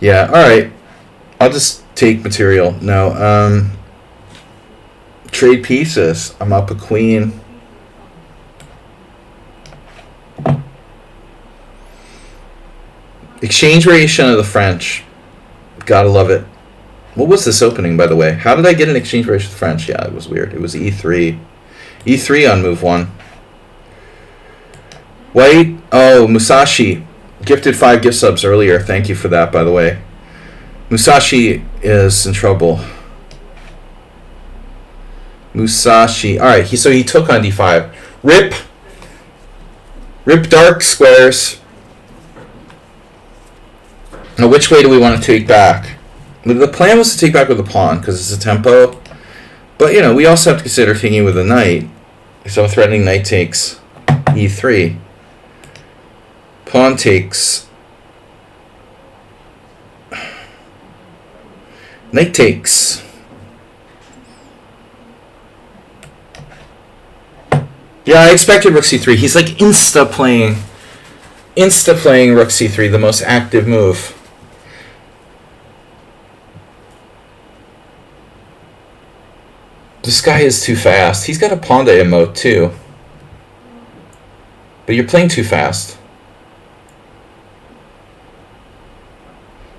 Yeah, alright. I'll just take material. No, trade pieces. I'm up a queen. Exchange variation of the French. Gotta love it. What was this opening, by the way? How did I get an exchange variation of the French? Yeah, it was weird. It was e3. e3 on move 1. White. Oh, Musashi. Gifted 5 gift subs earlier. Thank you for that, by the way. Musashi is in trouble. Musashi. Alright, so he took on d5. Rip dark squares. Now, which way do we want to take back? The plan was to take back with a pawn, because it's a tempo. But, we also have to consider taking with a knight. So threatening knight takes e3. Pawn takes. Knight takes. Yeah, I expected rook c3. He's insta playing rook c3, the most active move. This guy is too fast. He's got a pawn to emote too. But you're playing too fast.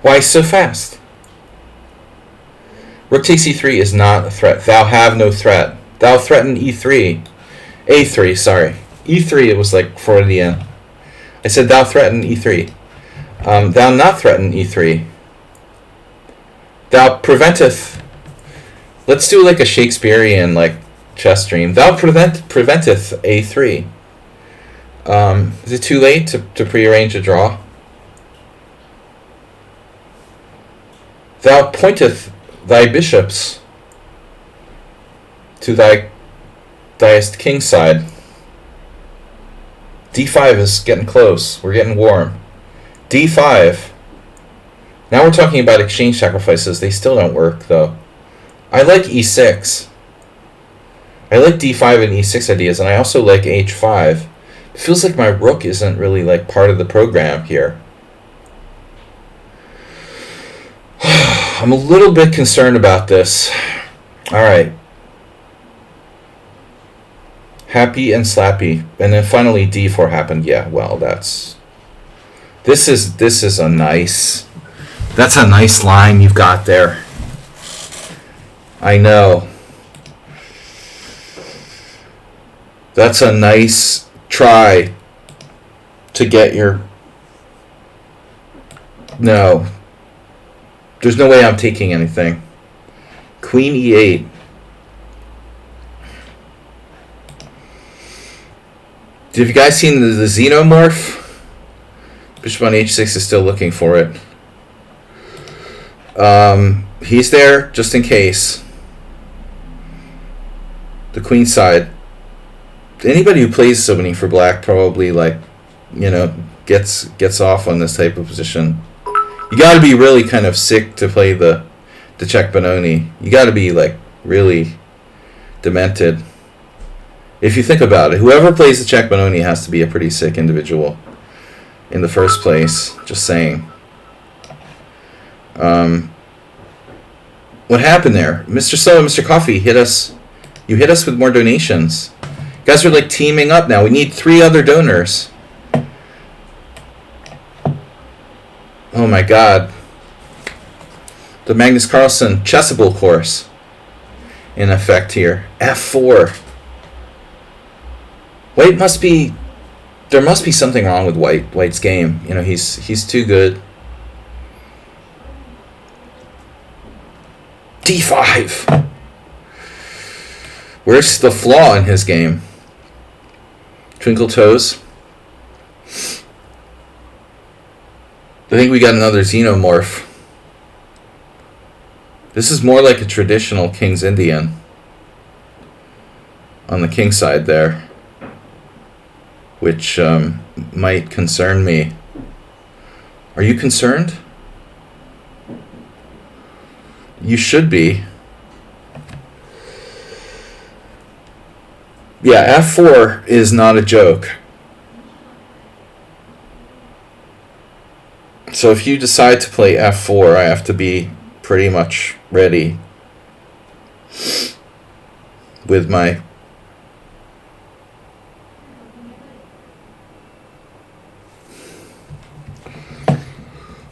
Why so fast? Rook takes e3 is not a threat. Thou have no threat. Thou threaten e3. a3, sorry. e3, it was Freudian. I said thou threaten e3. Thou not threaten e3. Thou preventeth. Let's do a Shakespearean chess dream. Thou preventeth a3. Is it too late to prearrange a draw? Thou pointeth thy bishops to thyest king side. d5 is getting close. We're getting warm. d5. Now we're talking about exchange sacrifices. They still don't work, though. I like e6. I like d5 and e6 ideas, and I also like h5. It feels like my rook isn't really like part of the program here. I'm a little bit concerned about this. All right. Happy and slappy, and then finally d4 happened. Yeah, well, this is a nice. That's a nice line you've got there. I know. That's a nice try to get your... No. There's no way I'm taking anything. Queen e8. Have you guys seen the xenomorph? Bishop on h6 is still looking for it. He's there just in case. The queen side. Anybody who plays summoning for black probably gets off on this type of position. You got to be really kind of sick to play the check Benoni. You got to be really demented. If you think about it, whoever plays the check Benoni has to be a pretty sick individual in the first place. Just saying. What happened there? Mr. So and Mr. Coffee hit us. You hit us with more donations. You guys are teaming up now. We need 3 other donors. Oh my god. The Magnus Carlsen Chessable course in effect here. F4. There must be something wrong with White's game. He's too good. D5. Where's the flaw in his game? Twinkle toes. I think we got another xenomorph. This is more like a traditional King's Indian. On the king side there. Which might concern me. Are you concerned? You should be. Yeah, F4 is not a joke. So if you decide to play F4, I have to be pretty much ready with my...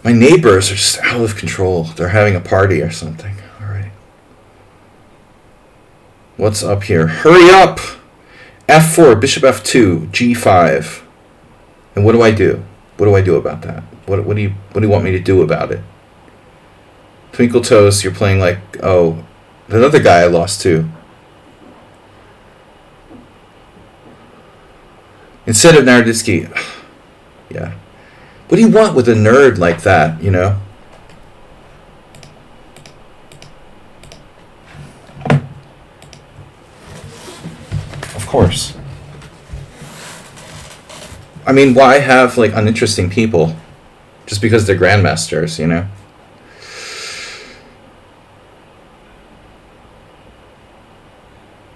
My neighbors are just out of control. They're having a party or something. All right. What's up here? Hurry up! F4, bishop F2, G5. And what do I do? What do I do about that? What do you want me to do about it? Twinkle toes, you're playing oh, that other guy I lost to. Instead of Naroditsky. Yeah. What do you want with a nerd like that, Of course. I mean, why have, uninteresting people just because they're grandmasters,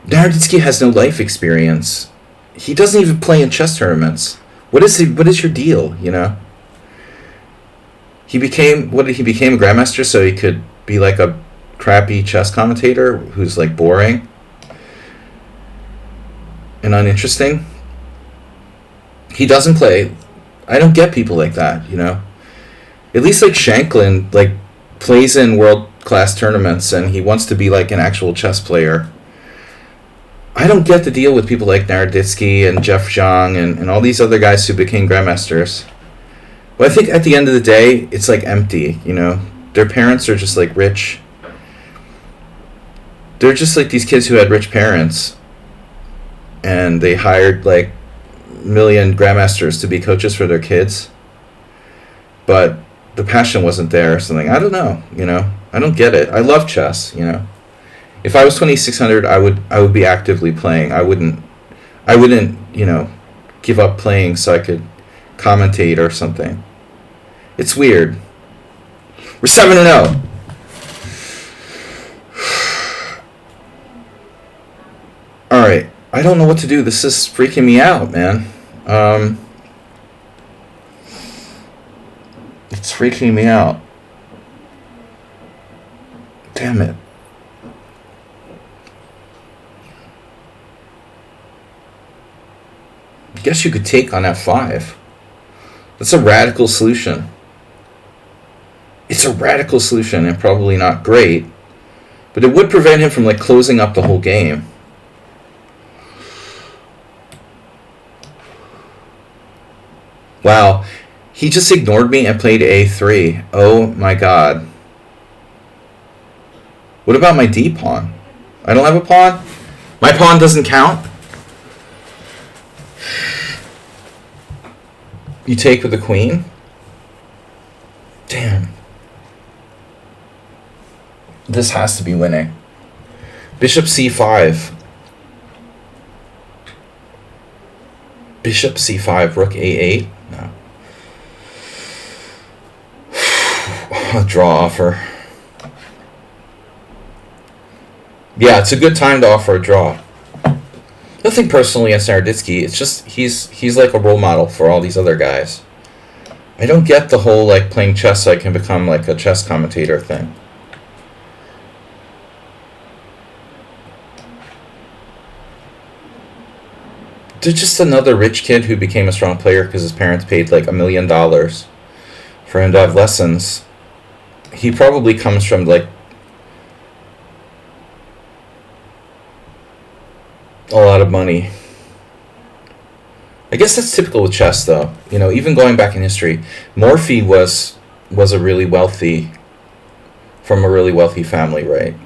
Naroditsky has no life experience. He doesn't even play in chess tournaments. What is your deal, He became a grandmaster so he could be a crappy chess commentator who's boring and uninteresting. He doesn't play. I don't get people like that, At least Shanklin plays in world-class tournaments and he wants to be an actual chess player. I don't get the deal with people like Naroditsky and Jeff Zhang and all these other guys who became grandmasters. Well, I think at the end of the day, it's empty, Their parents are just rich. They're just these kids who had rich parents. And they hired million grandmasters to be coaches for their kids. But the passion wasn't there or something. I don't know, I don't get it. I love chess, If I was 2600, I would be actively playing. I wouldn't, give up playing so I could commentate or something. It's weird. We're 7-0. All right. I don't know what to do. This is freaking me out, man. It's freaking me out. Damn it. I guess you could take on f5. That's a radical solution. It's a radical solution and probably not great, but it would prevent him from like closing up the whole game. Wow. He just ignored me and played a3. Oh my god. What about my d pawn? I don't have a pawn? My pawn doesn't count? You take with the queen? Damn. This has to be winning. Bishop c5. Bishop c5, rook a8. No. A draw offer. Yeah, it's a good time to offer a draw. Nothing personal against Naroditsky. It's just he's like a role model for all these other guys. I don't get the whole like playing chess so I can become like a chess commentator thing. There's just another rich kid who became a strong player because his parents paid like $1 million for him to have lessons. He probably comes from like a lot of money. I guess that's typical with chess, though. You know, even going back in history, Morphy was a really wealthy, from a really wealthy family, right?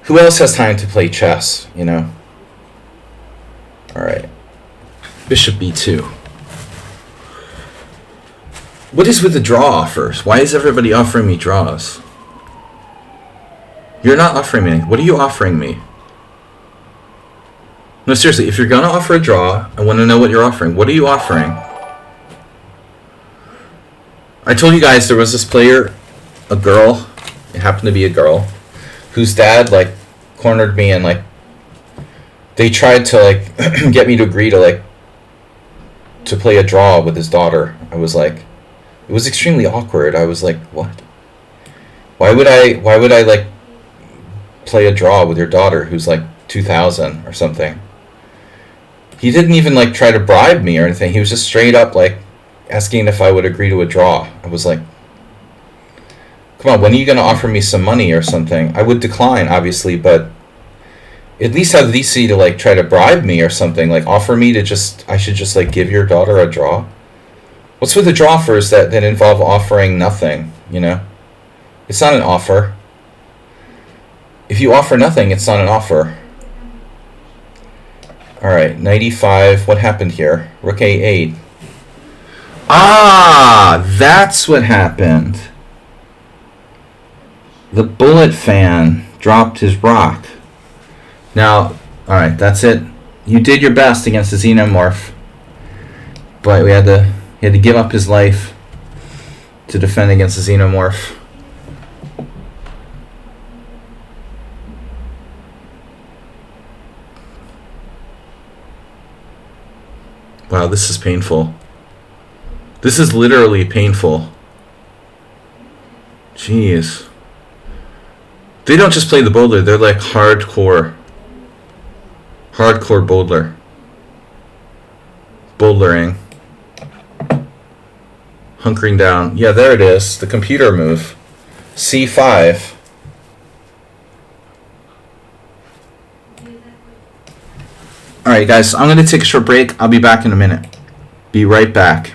Who else has time to play chess, you know? All right. Bishop b2. What is with the draw offers? Why is everybody offering me draws? You're not offering me. What are you offering me? No, seriously, if you're going to offer a draw, I want to know what you're offering. What are you offering? I told you guys there was this player, a girl, it happened to be a girl, whose dad, like, cornered me and, like, they tried to, like, get me to agree to, like, to play a draw with his daughter. I was like, it was extremely awkward. I was like, what? Why would I, like, play a draw with your daughter who's, like, 2,000 or something? He didn't even like try to bribe me or anything. He was just straight up like asking if I would agree to a draw. I was like, come on, when are you going to offer me some money or something? I would decline, obviously, but at least have the decency to like try to bribe me or something. Like offer me to just, I should just like give your daughter a draw. What's with the draw offers that involve offering nothing, you know? It's not an offer. If you offer nothing, it's not an offer. Alright, knight e5. What happened here? Rook a8. Ah, that's what happened. The bullet fan dropped his rock. Now, alright, that's it. You did your best against the xenomorph. But he had to give up his life to defend against the xenomorph. Wow, this is painful. This is literally painful. Jeez. They don't just play the bowler, they're like hardcore bowler. Bowlering. Hunkering down. Yeah, there it is. The computer move. C5. Alright guys, I'm going to take a short break. I'll be back in a minute. Be right back.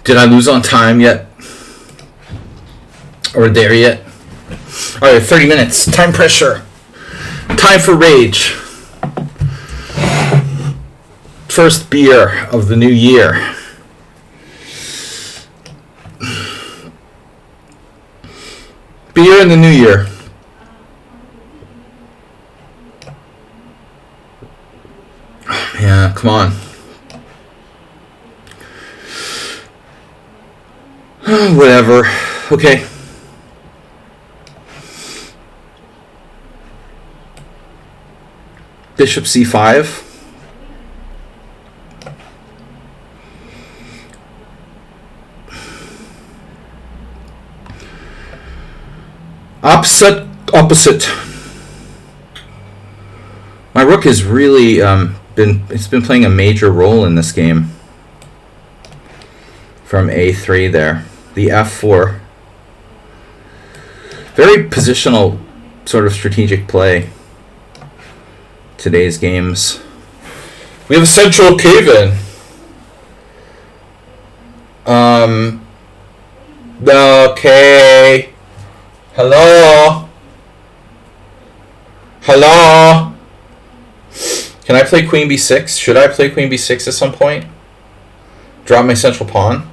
Did I lose on time yet? Or there yet? Alright, 30 minutes. Time pressure. Time for rage. First beer of the new year. Beer in the new year. Yeah, come on. Whatever. Okay. Bishop c5. Opposite. My rook has really been playing a major role in this game. From a3 there. The f4. Very positional sort of strategic play. Today's games. We have a central cave-in. Okay. Hello? Hello? Can I play queen b6? Should I play queen b6 at some point? Drop my central pawn?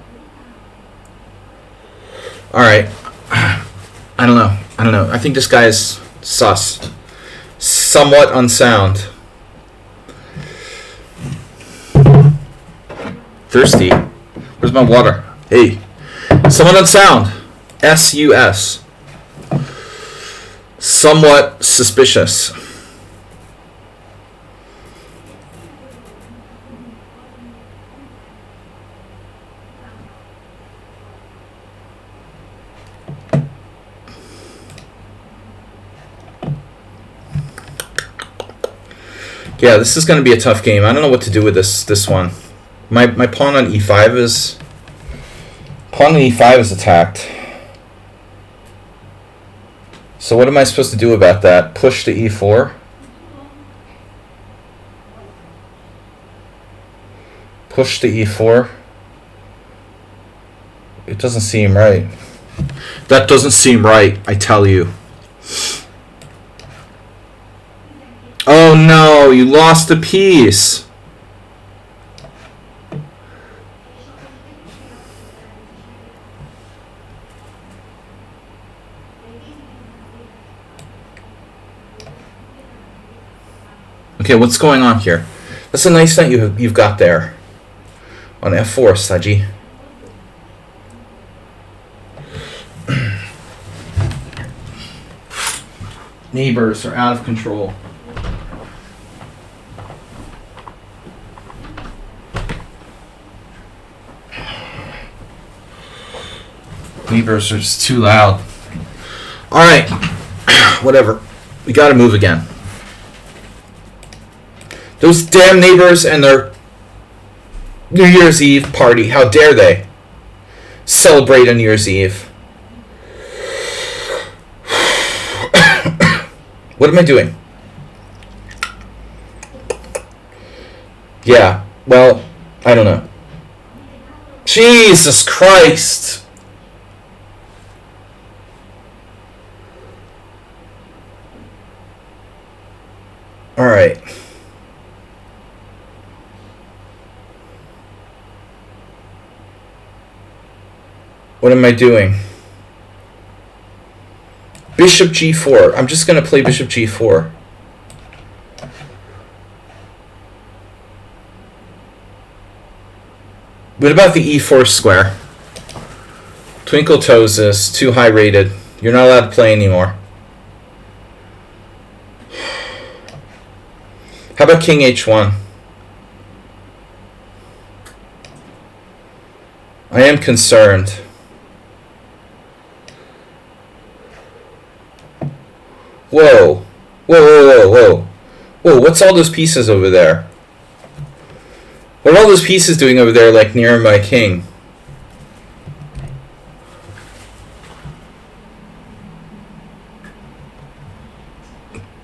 Alright. I don't know. I think this guy is sus. Somewhat unsound. Thirsty. Where's my water? Hey. Somewhat unsound. S-U-S. Somewhat suspicious. Yeah, this is going to be a tough game. I don't know what to do with this one. My pawn on e5 is attacked. So what am I supposed to do about that? Push to e4? Push to e4? It doesn't seem right. That doesn't seem right, I tell you. Oh no, you lost a piece. Okay, what's going on here? That's a nice knight you've got there. On f4, Saji. Neighbors are out of control. Neighbors are just too loud. Alright. Whatever. We gotta move again. Those damn neighbors and their New Year's Eve party. How dare they celebrate on New Year's Eve? What am I doing? Yeah, well, I don't know. Jesus Christ! Alright. What am I doing? Bishop g4. I'm just going to play bishop g4. What about the e4 square? Twinkle Toes is too high rated. You're not allowed to play anymore. How about king h1? I am concerned. Whoa. Whoa, whoa, whoa, whoa. Whoa, what's all those pieces over there? What are all those pieces doing over there, like, near my king?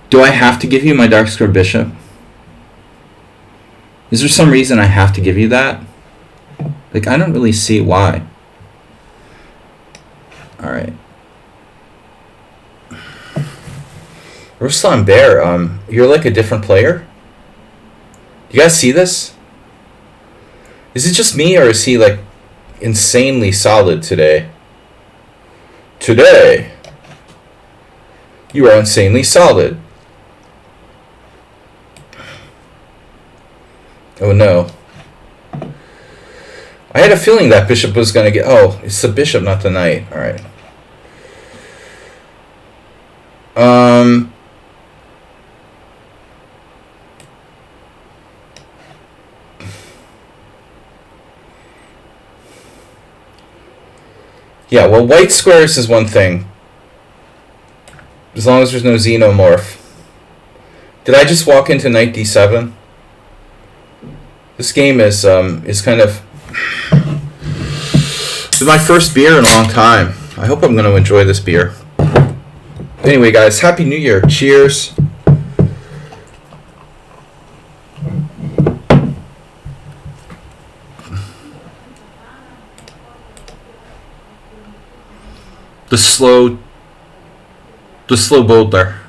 Do I have to give you my dark square bishop? Is there some reason I have to give you that? Like, I don't really see why. Alright. Ruslan Bear, you're like a different player? You guys see this? Is it just me, or is he, like, insanely solid today? Today, you are insanely solid. Oh no. I had a feeling that bishop was going to get... Oh, it's the bishop, not the knight. Alright. Yeah, well, white squares is one thing. As long as there's no xenomorph. Did I just walk into knight d7? This game is kind of... This is my first beer in a long time. I hope I'm going to enjoy this beer. Anyway, guys, Happy New Year. Cheers. The slow bowler.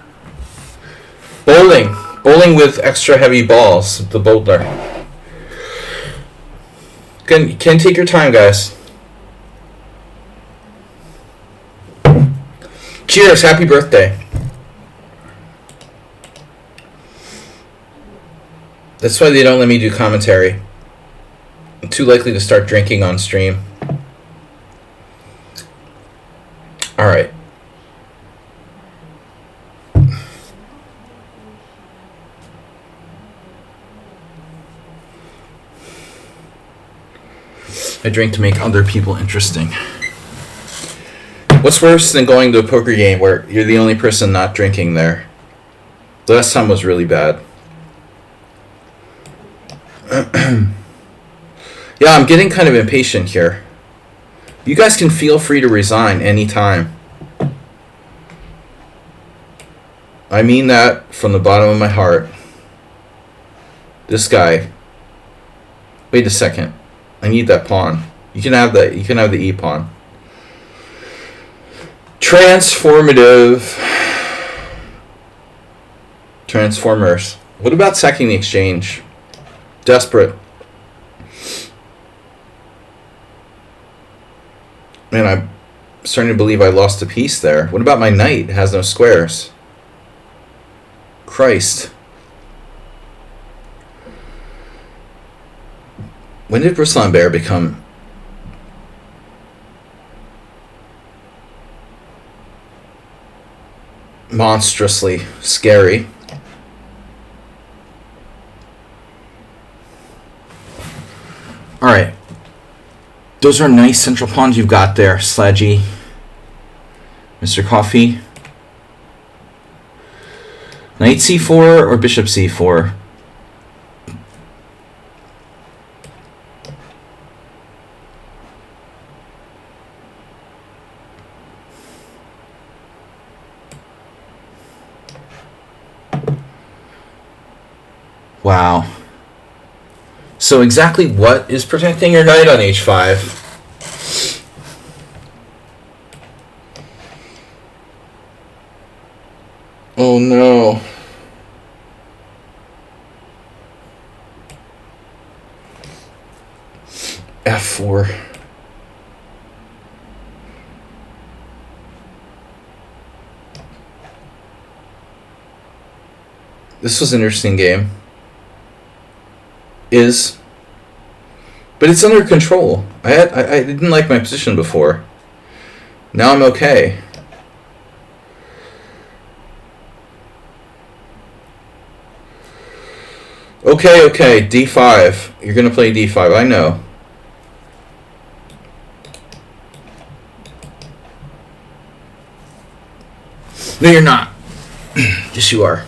Bowling with extra heavy balls. The bowler. Can take your time, guys. Cheers! Happy birthday. That's why they don't let me do commentary. I'm too likely to start drinking on stream. Alright. I drink to make other people interesting. What's worse than going to a poker game where you're the only person not drinking there? The last time was really bad. Yeah, I'm getting kind of impatient here. You guys can feel free to resign anytime. I mean that from the bottom of my heart. This guy. Wait a second. I need that pawn. You can have the E pawn. Transformative. Transformers. What about sacking the exchange? Desperate. Man, I'm starting to believe I lost a piece there. What about my knight? It has no squares. Christ. When did Ruslan Bear become... monstrously scary? Alright. Those are nice central pawns you've got there, Sledgy. Mr. Coffee. Knight c4 or bishop c4? Wow. So exactly what is protecting your knight on h5? Oh no. f4. This was an interesting game. But it's under control. I didn't like my position before. Now I'm okay. Okay, d5. You're gonna play d5, I know. No, you're not. Yes, you are.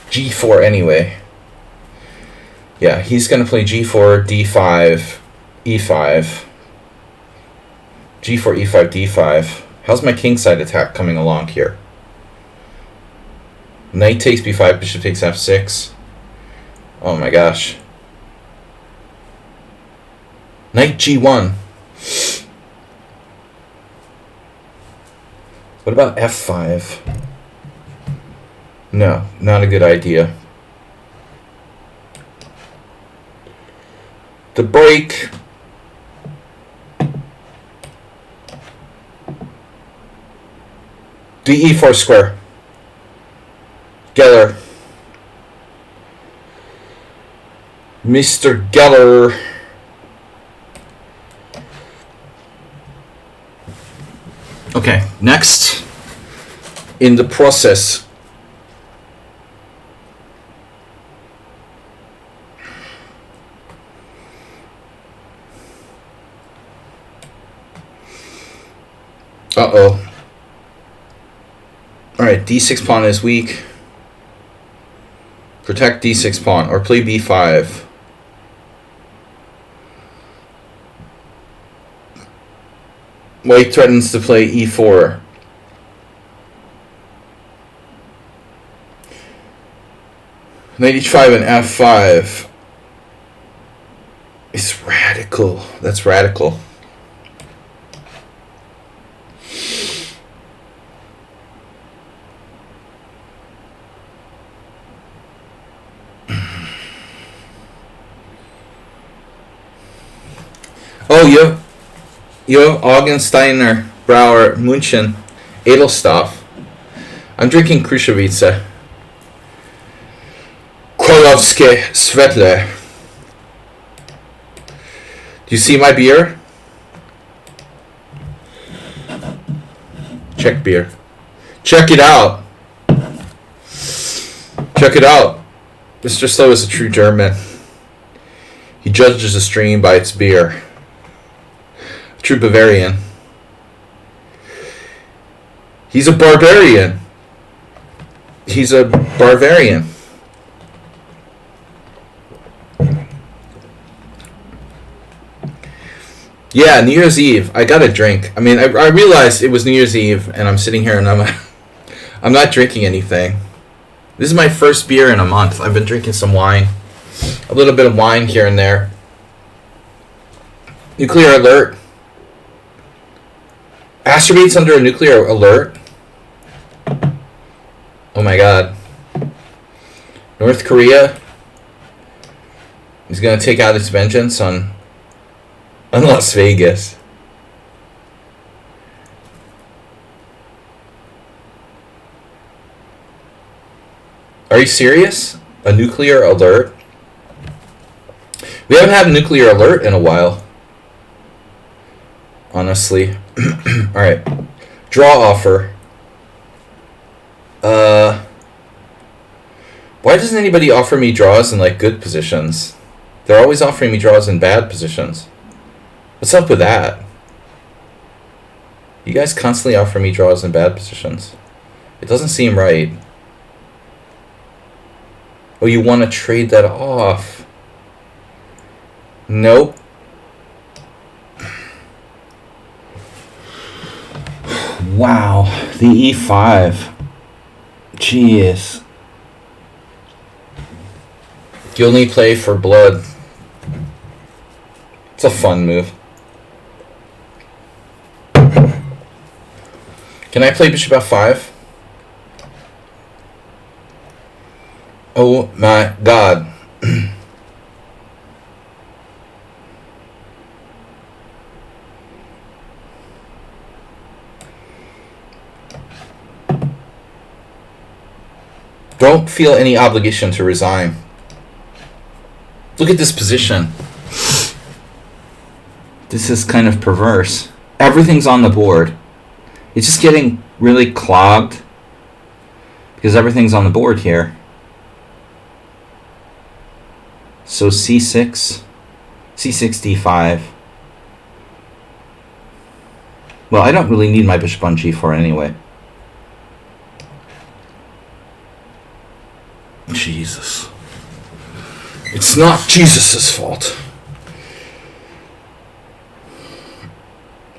g4 anyway. Yeah, he's going to play g4, d5, e5. g4, e5, d5. How's my kingside attack coming along here? Knight takes b5, bishop takes f6. Oh my gosh. Knight G1. What about F5? No, not a good idea. The break. The E4 square. Geller. Mr. Geller. Okay, next in the process. Uh-oh. Alright, D6 pawn is weak. Protect D6 pawn, or play B5. White threatens to play E4. Knight H5 and F5. It's radical. That's radical. Oh, yo, Augensteiner, Brauer, München, Edelstoff. I'm drinking Krushevice. Kolovsky, Svetle. Do you see my beer? Check beer. Check it out. Check it out. Mr. Slow is a true German. He judges a stream by its beer. True Bavarian. He's a barbarian. He's a Bavarian. Yeah, New Year's Eve. I got a drink. I mean, I realized it was New Year's Eve, and I'm sitting here and I'm not drinking anything. This is my first beer in a month. I've been drinking some wine, a little bit of wine here and there. Nuclear alert. Astrobate's under a nuclear alert. Oh my god. North Korea is going to take out its vengeance on Las Vegas. Are you serious? A nuclear alert? We haven't had a nuclear alert in a while. Honestly. Alright. Draw offer. Why doesn't anybody offer me draws in like good positions? They're always offering me draws in bad positions. What's up with that? You guys constantly offer me draws in bad positions. It doesn't seem right. Oh, you want to trade that off? Nope. Wow, the E5. Jeez. You only play for blood. It's a fun move. Can I play bishop f5? Oh my god. Don't feel any obligation to resign. Look at this position. This is kind of perverse. Everything's on the board. It's just getting really clogged because everything's on the board here. So c6, c6, d5. Well, I don't really need my bishop on g4 anyway. Jesus. It's not Jesus' fault.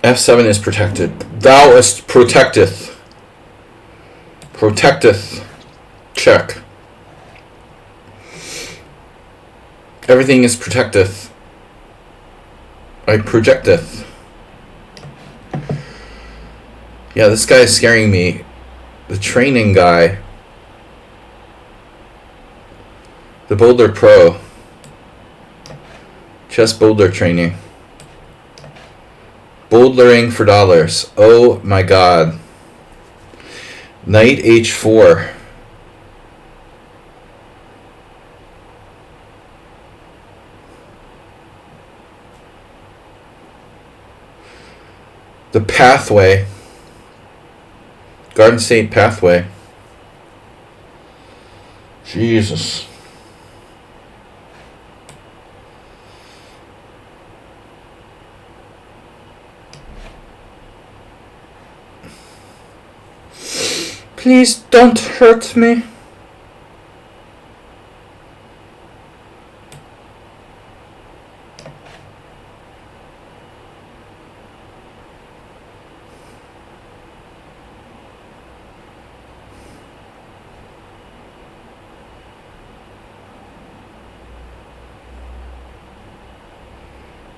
F7 is protected. Thouest protecteth. Protecteth. Check. Everything is protecteth. I projecteth. Yeah, this guy is scaring me. The training guy. The Boulder Pro. Chess Boulder training. Bouldering for dollars. Oh my god. Knight h4. The pathway. Garden State pathway. Jesus. Please don't hurt me.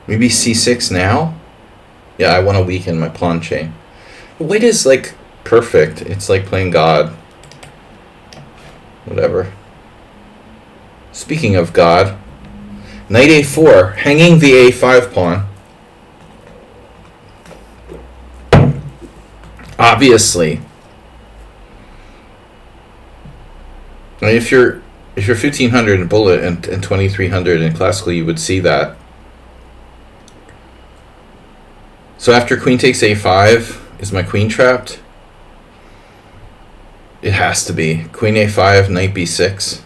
Maybe c6 now? Yeah, I want to weaken my pawn chain. White is like perfect. It's like playing God. Whatever. Speaking of God, knight a4, hanging the a5 pawn. Obviously. I mean, if you're 1500 in bullet and 2300 in classical, you would see that. So after queen takes a5, is my queen trapped? It has to be. Queen a5, knight b6.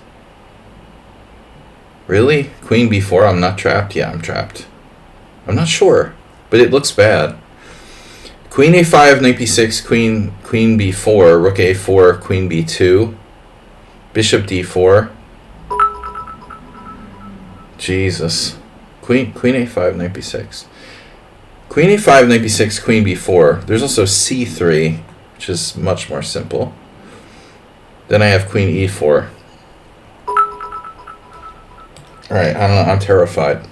Really? Queen b4, I'm not trapped? Yeah, I'm trapped. I'm not sure, but it looks bad. Queen a5, knight b6, queen b4, rook a4, queen b2, bishop d4. Jesus. Queen a5, knight b6. Queen a5, knight b6, queen b4. There's also c3, which is much more simple. Then I have queen e4. Alright, I don't know, I'm terrified.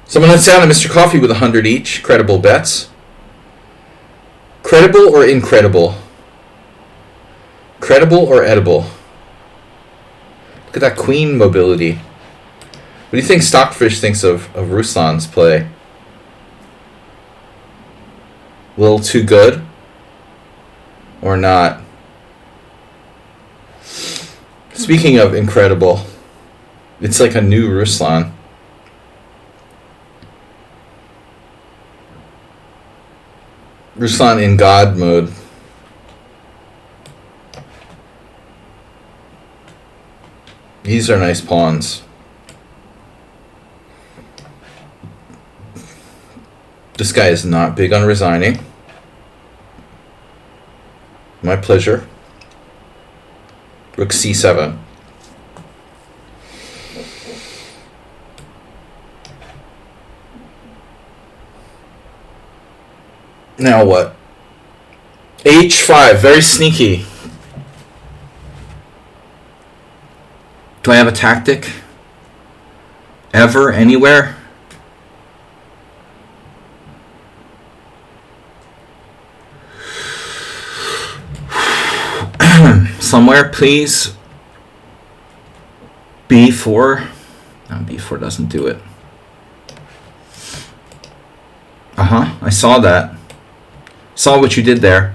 Someone on sound Mr. Coffee with 100 each. Credible bets. Credible or incredible? Credible or edible? Look at that queen mobility. What do you think Stockfish thinks of Ruslan's play? A little too good? Or not? Speaking of incredible, it's like a new Ruslan. Ruslan in God mode. These are nice pawns. This guy is not big on resigning. My pleasure. Rook c7. Now what? h5, very sneaky. Do I have a tactic? Ever, anywhere? Somewhere, please. b4. No, b4 doesn't do it. I saw that. Saw what you did there.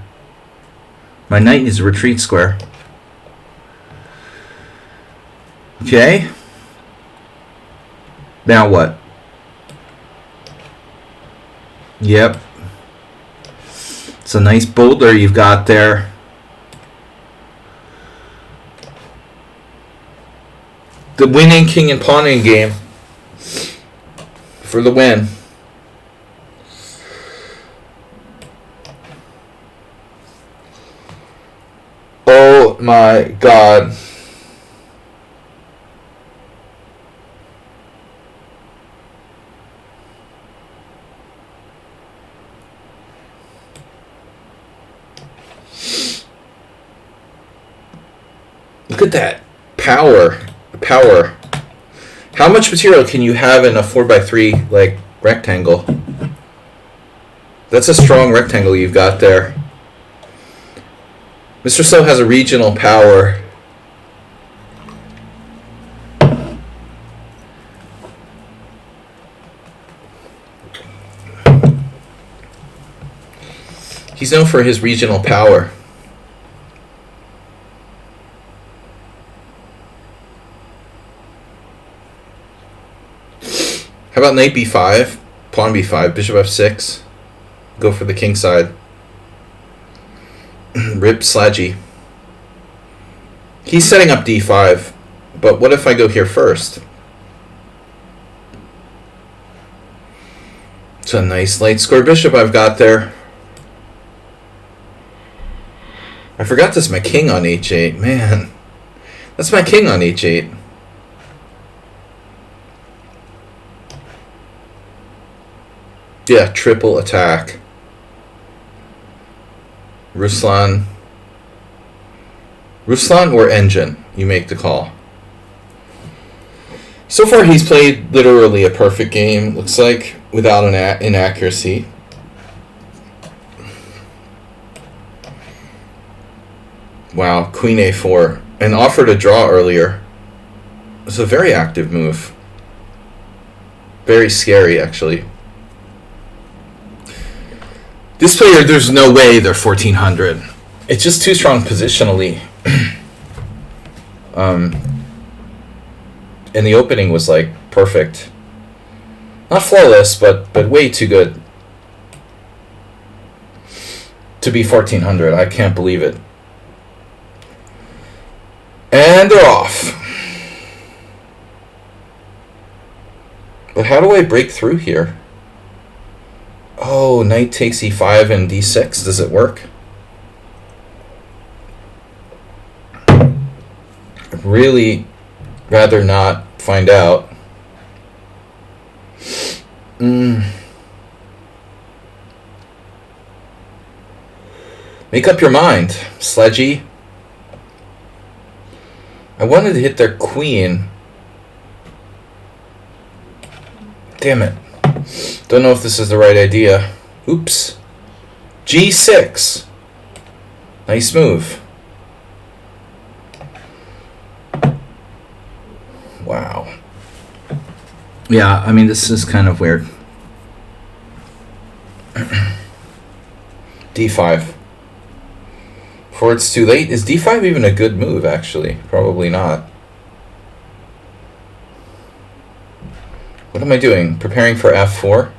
My knight is a retreat square. Okay. Now what? Yep. It's a nice boulder you've got there. The winning king and pawning game for the win. Oh my God. Look at that power. Power. How much material can you have in a 4x3 like rectangle. That's a strong rectangle you've got there. Mr. So has a regional power. He's known for his regional power. How about knight b5, pawn b5, bishop f6? Go for the king side. Rip Slaggy. He's setting up d5, but what if I go here first? It's a nice light square bishop I've got there. I forgot this is my king on h8. Man, that's my king on h8. Yeah, triple attack. Ruslan or Engine? You make the call. So far he's played literally a perfect game, looks like, without an inaccuracy. Wow, queen a4. And offered a draw earlier. It's a very active move. Very scary, actually. This player, there's no way they're 1400. It's just too strong positionally. And the opening was like perfect. Not flawless, but way too good to be 1400. I can't believe it. And they're off. But how do I break through here? Oh, knight takes e5 and d6. Does it work? I'd really rather not find out. Make up your mind, Sledgy. I wanted to hit their queen. Damn it. Don't know if this is the right idea. Oops. G6. Nice move. Wow. Yeah, I mean, this is kind of weird. D5. Before it's too late. Is D5 even a good move, actually? Probably not. What am I doing? Preparing for F4?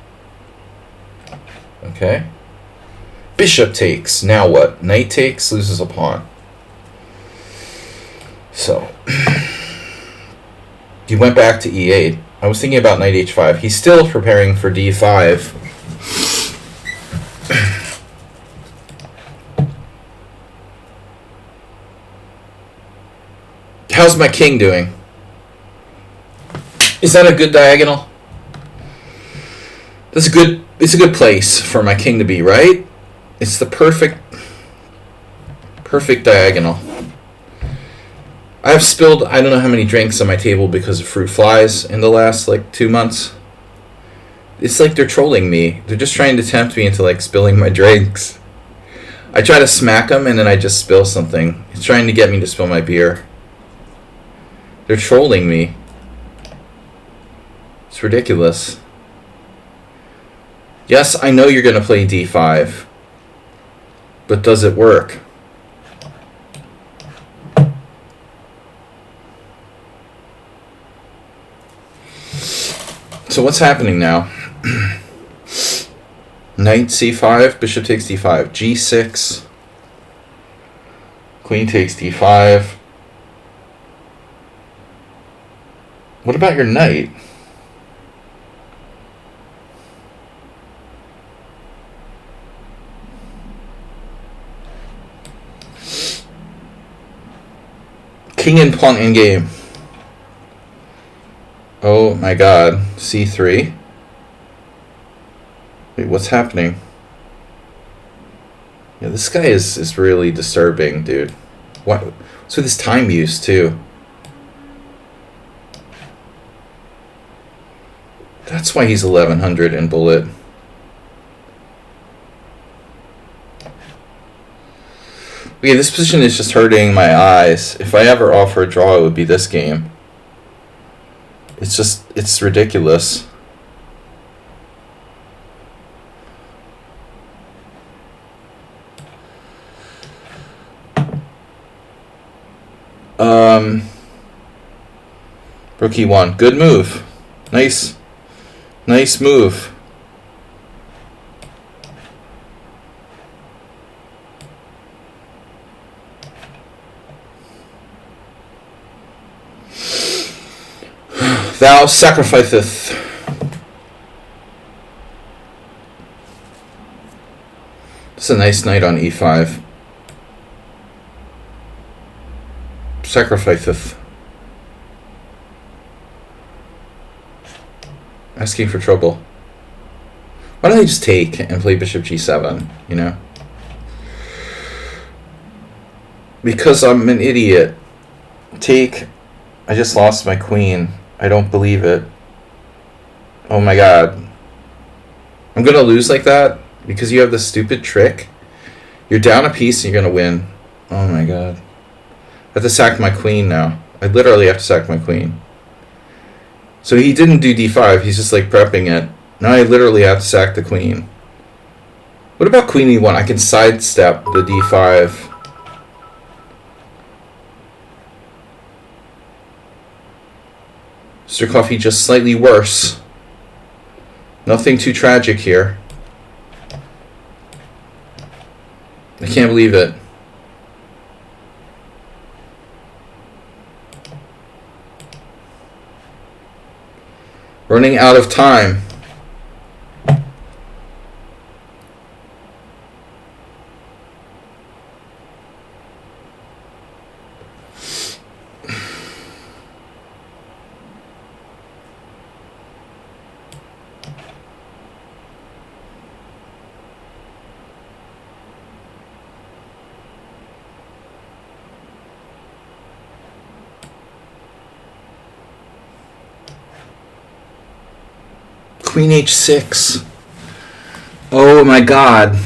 Okay. Bishop takes. Now what? Knight takes, loses a pawn. So. He went back to E8. I was thinking about knight H5. He's still preparing for D5. How's my king doing? Is that a good diagonal? That's a good. It's a good place for my king to be, right? It's the perfect diagonal. I've spilled I don't know how many drinks on my table because of fruit flies in the last like 2 months. It's like they're trolling me. They're just trying to tempt me into like spilling my drinks. I try to smack them and then I just spill something. It's trying to get me to spill my beer. They're trolling me. It's ridiculous. Yes, I know you're going to play D5. But does it work? So what's happening now? Knight C5, bishop takes D5, G6, queen takes D5. What about your knight? King and pawn in game. Oh my god. C3. Wait, what's happening? Yeah, this guy is really disturbing, dude. What? What's with his time use, too? That's why he's 1100 in bullet. Okay, this position is just hurting my eyes. If I ever offer a draw, it would be this game. It's ridiculous. Rook e1. Good move. Nice move. Thou sacrificeth. It's a nice knight on e5. Sacrificeth. Asking for trouble. Why don't they just take and play bishop g7, you know? Because I'm an idiot. Take. I just lost my queen. I don't believe it. Oh my god. I'm gonna lose like that because you have this stupid trick. You're down a piece and you're gonna win. Oh my god. I have to sack my queen now. I literally have to sack my queen. So he didn't do d5. He's just like prepping it. Now I literally have to sack the queen. What about queen e1? I can sidestep the d5. Mr. Coffee just slightly worse. Nothing too tragic here. I can't believe it. Running out of time. Queen h6. Oh my god.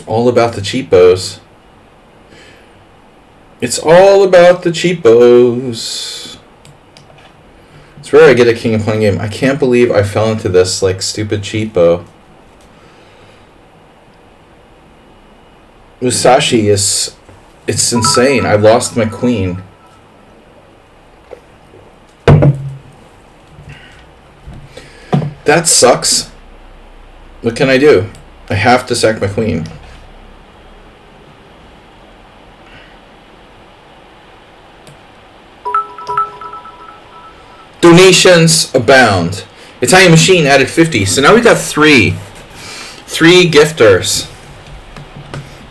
All about the cheapos. It's all about the cheapos. It's rare I get a king of playing game. I can't believe I fell into this like stupid cheapo. Musashi is... It's insane. I lost my queen. That sucks. What can I do? I have to sack my queen. Donations abound. Italian Machine added 50. So now we got three gifters.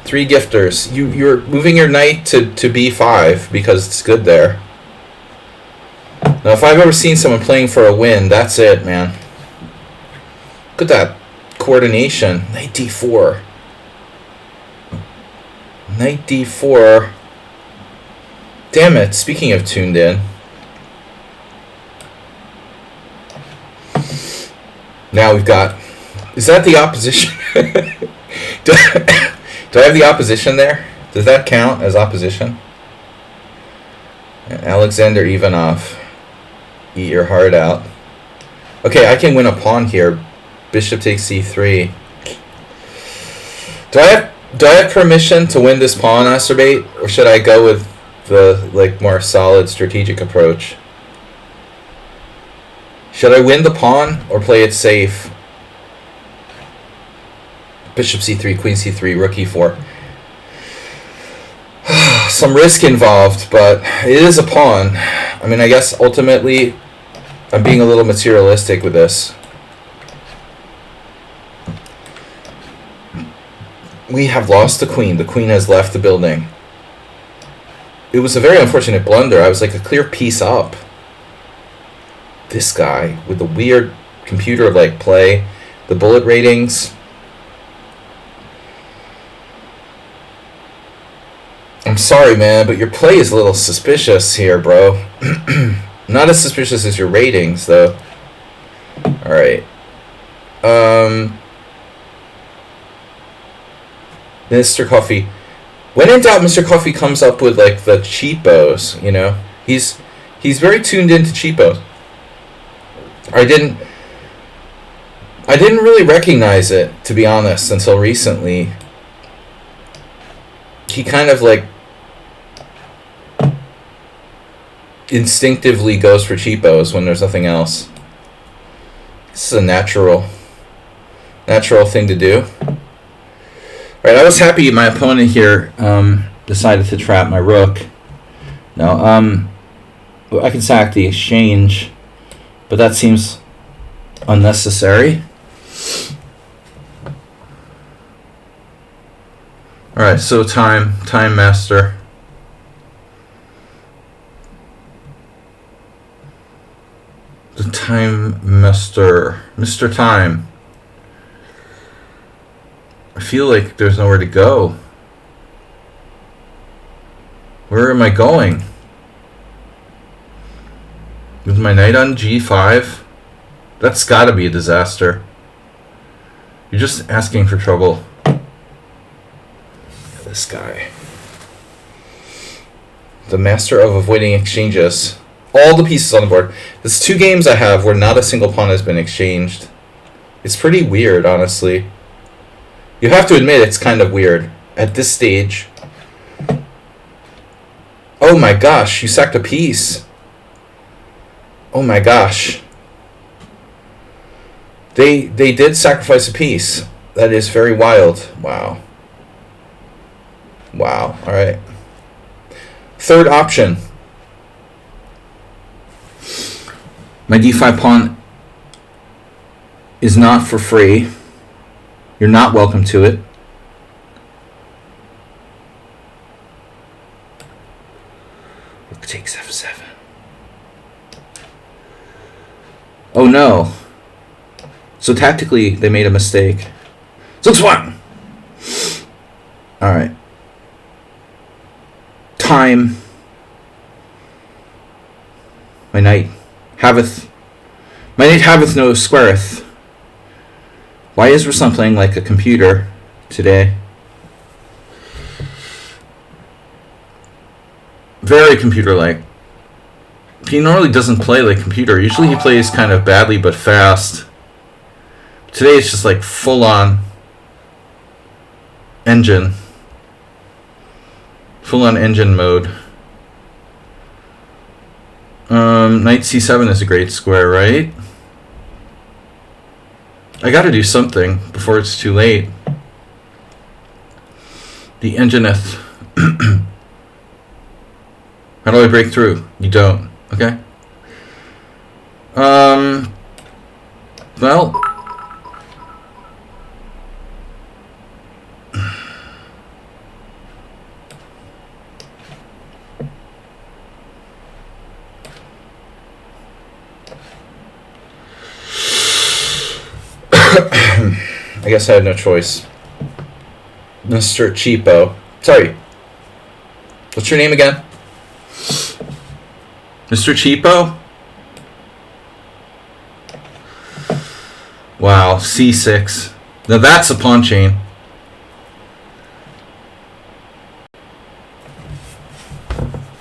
Three gifters. You're moving your knight to b5 because it's good there. Now if I've ever seen someone playing for a win, that's it, man. Look at that coordination. Knight d4. Knight d4. Damn it, speaking of tuned in. Now we've got... Is that the opposition? do I have the opposition there? Does that count as opposition? Alexander Ivanov. Eat your heart out. Okay, I can win a pawn here. Bishop takes c3. Do I have permission to win this pawn, Acerbate? Or should I go with the more solid strategic approach? Should I win the pawn or play it safe? Bishop c3, queen c3, rook e4. Some risk involved, but it is a pawn. I mean, I guess ultimately I'm being a little materialistic with this. We have lost the queen. The queen has left the building. It was a very unfortunate blunder. I was like a clear piece up. This guy with the weird computer-like play, the bullet ratings. I'm sorry, man, but your play is a little suspicious here, bro. Not as suspicious as your ratings, though. Alright. Mr. Coffee. When in doubt, Mr. Coffee comes up with, like, the cheapos, you know? He's very tuned into cheapos. I didn't really recognize it, to be honest, until recently. He kind of, like, instinctively goes for cheapos when there's nothing else. This is a natural thing to do. Alright, I was happy my opponent here decided to trap my rook. Now, I can sack the exchange, but that seems unnecessary. Alright, so time master. The time master. Mr. Time. I feel like there's nowhere to go. Where am I going? With my knight on g5? That's gotta be a disaster. You're just asking for trouble. This guy. The master of avoiding exchanges. All the pieces on the board. There's 2 games I have where not a single pawn has been exchanged. It's pretty weird, honestly. You have to admit it's kind of weird at this stage. Oh my gosh, you sacked a piece. Oh my gosh. They did sacrifice a piece. That is very wild. Wow. Wow. All right. Third option. My d5 pawn is not for free. You're not welcome to it. Rook takes f7. Oh no. So tactically, they made a mistake. So it's 1. Alright. Time. My knight haveth no squareth. Why is Ruslan playing like a computer today? Very computer-like. He normally doesn't play like computer. Usually he plays kind of badly but fast. Today it's just like full-on engine. Full-on engine mode. Knight c7 is a great square, right? I gotta do something before it's too late. The engineth. How do I break through? You don't. Okay. Well. I guess I had no choice. Mr. Cheapo. Sorry. What's your name again? Mr. Cheapo? Wow, c6. Now that's a pawn chain.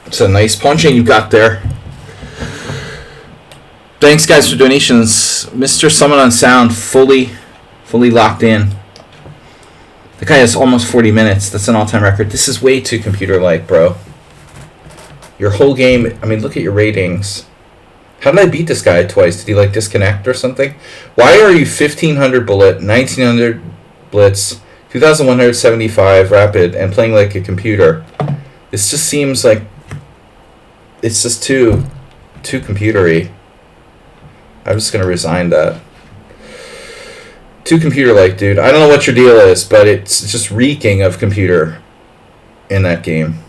It's a nice pawn chain you got there. Thanks, guys, for donations. Mr. Summon on Sound, fully locked in. The guy has almost 40 minutes. That's an all-time record. This is way too computer-like, bro. Your whole game, I mean, look at your ratings. How did I beat this guy twice? Did he, like, disconnect or something? Why are you 1500 bullet, 1900 blitz, 2175 rapid, and playing like a computer? This just seems like it's just too computery. I'm just going to resign that. Too computer-like, dude. I don't know what your deal is, but it's just reeking of computer in that game.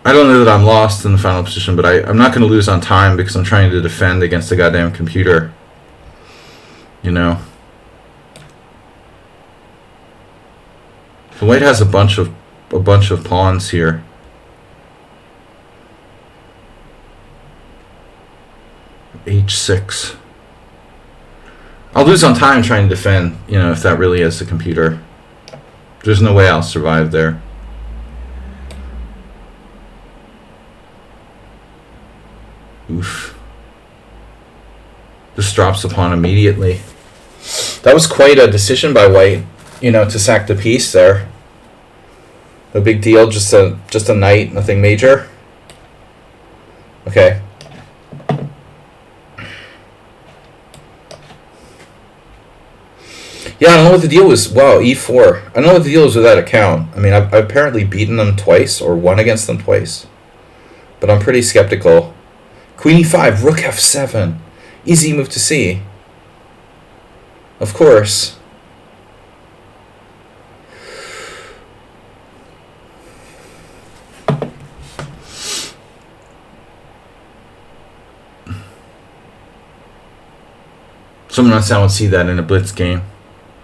I don't know that I'm lost in the final position, but I'm not going to lose on time because I'm trying to defend against the goddamn computer. You know. The white has a bunch of pawns here. H6. I'll lose on time trying to defend, you know, if that really is the computer. There's no way I'll survive there. Oof. Just drops a pawn immediately. That was quite a decision by white, you know, to sack the piece there. No big deal, just a knight, nothing major. Okay. Yeah, I don't know what the deal was. Wow, e4. I don't know what the deal is with that account. I mean, I've apparently beaten them twice, or won against them twice. But I'm pretty skeptical. Queen e5, rook f7. Easy move to c. Of course. Someone on sound would see that in a blitz game.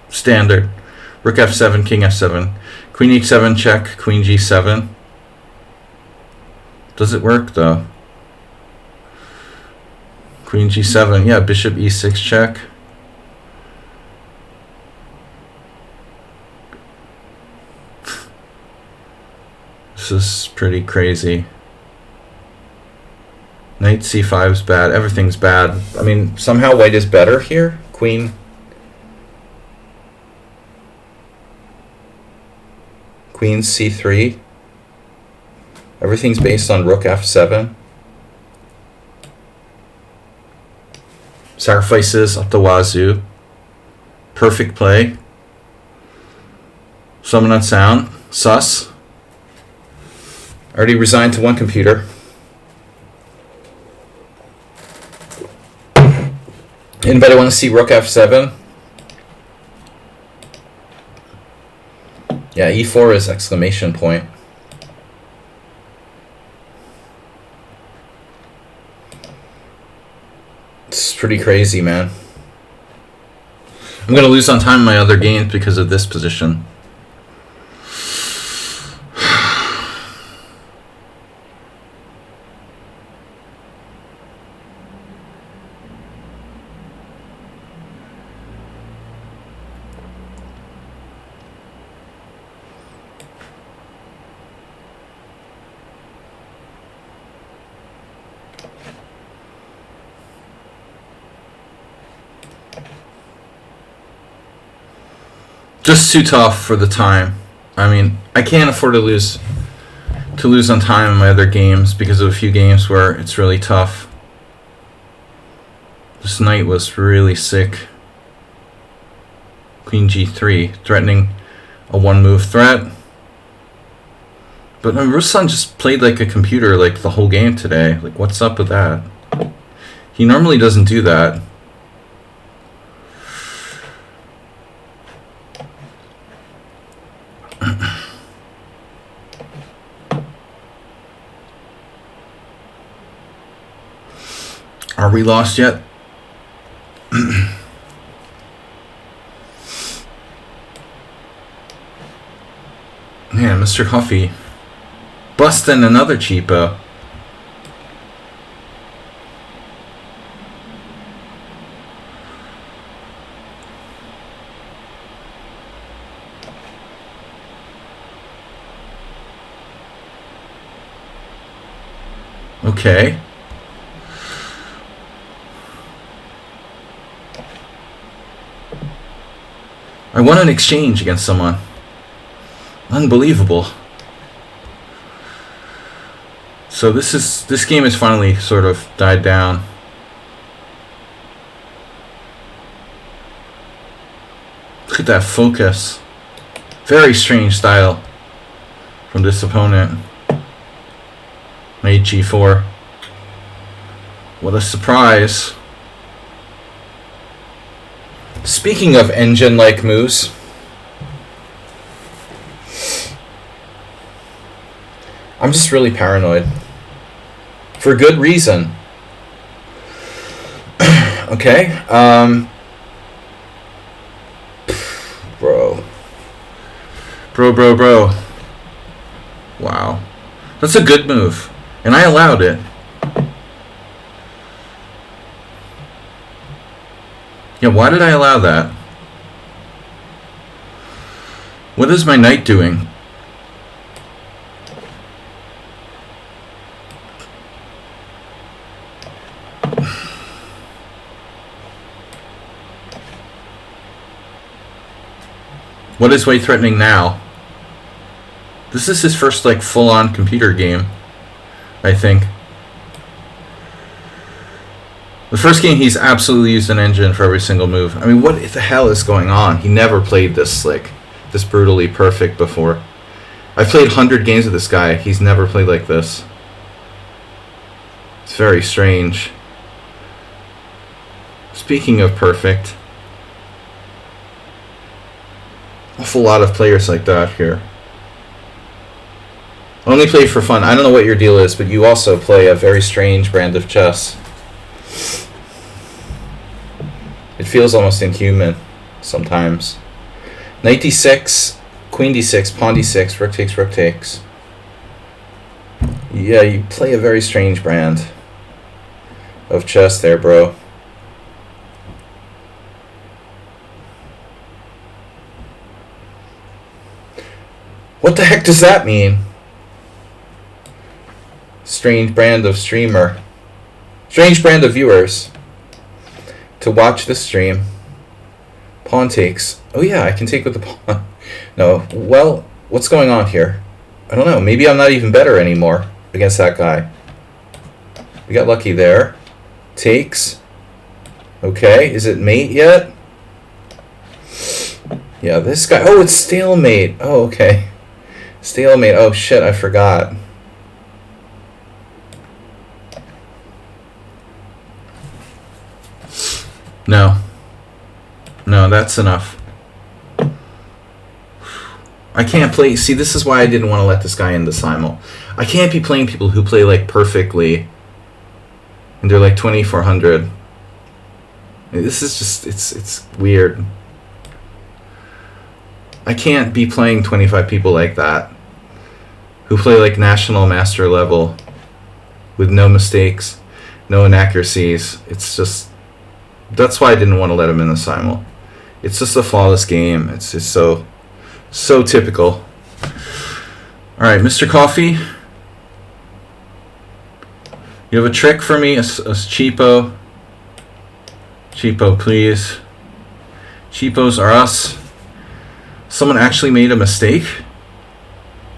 Standard. Rook f7, king f7. Queen h7 check, queen g7. Does it work though? Queen g7, yeah, bishop e6 check. This is pretty crazy. Knight c5 is bad. Everything's bad. I mean, somehow white is better here. Queen c3. Everything's based on rook f7. Sacrifices up the wazoo. Perfect play. Someone on sound. Sus. Already resigned to one computer. Anybody want to see rook f7? Yeah, e4 is exclamation point. It's pretty crazy, man. I'm going to lose on time in my other games because of this position. Just too tough for the time. I mean, I can't afford to lose on time in my other games because of a few games where it's really tough. This knight was really sick. Queen g3, threatening a one-move threat. But Ruslan just played like a computer like the whole game today. Like, what's up with that? He normally doesn't do that. Are we lost yet? Man, Mr. Huffy. Busting another cheapo. Okay. I won an exchange against someone. Unbelievable. So this game has finally sort of died down. Look at that focus. Very strange style from this opponent. Made g4. What a surprise. Speaking of engine-like moves, I'm just really paranoid. For good reason. Okay, Bro. Wow. That's a good move. And I allowed it. Yeah, why did I allow that? What is my knight doing? What is white threatening now? This is his first, like, full-on computer game, I think. The first game, he's absolutely used an engine for every single move. I mean, what the hell is going on? He never played this slick, this brutally perfect before. I've played 100 games with this guy. He's never played like this. It's very strange. Speaking of perfect, awful lot of players like that here. Only play for fun. I don't know what your deal is, but you also play a very strange brand of chess. It feels almost inhuman sometimes. Knight d6, queen d6, pawn d6, rook takes. Yeah, you play a very strange brand of chess there, bro. What the heck does that mean? Strange brand of streamer. Strange brand of viewers. To watch the stream. Pawn takes. Oh yeah, I can take with the pawn. No, well, what's going on here? I don't know. Maybe I'm not even better anymore against that guy. We got lucky there. Takes. Okay, is it mate yet? Yeah, this guy. Oh, it's stalemate. Oh, okay. Stalemate. Oh, shit, I forgot. No. No, that's enough. I can't play... See, this is why I didn't want to let this guy into Simul. I can't be playing people who play, like, perfectly. And they're, like, 2400. This is just... It's weird. I can't be playing 25 people like that. Who play, like, national master level. With no mistakes. No inaccuracies. It's just... That's why I didn't want to let him in the Simul. It's just a flawless game. It's just so typical. Alright, Mr. Coffee. You have a trick for me? A cheapo? Cheapo, please. Cheapos are us. Someone actually made a mistake?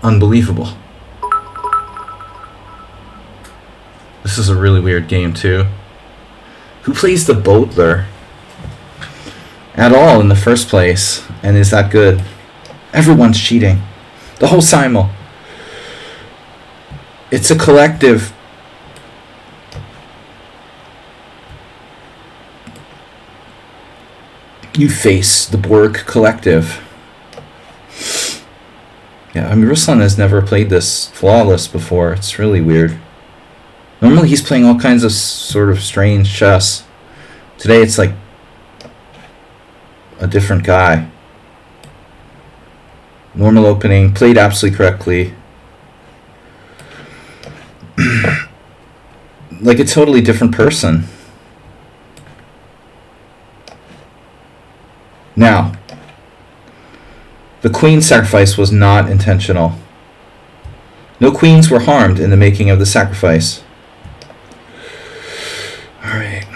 Unbelievable. This is a really weird game, too. Who plays the Boatler at all in the first place? And is that good? Everyone's cheating. The whole Simul. It's a collective. You face the Borg collective. Yeah, I mean, Ruslan has never played this flawless before. It's really weird. Normally he's playing all kinds of sort of strange chess. Today it's like a different guy. Normal opening, played absolutely correctly. Like a totally different person. Now, the queen sacrifice was not intentional. No queens were harmed in the making of the sacrifice. Alright.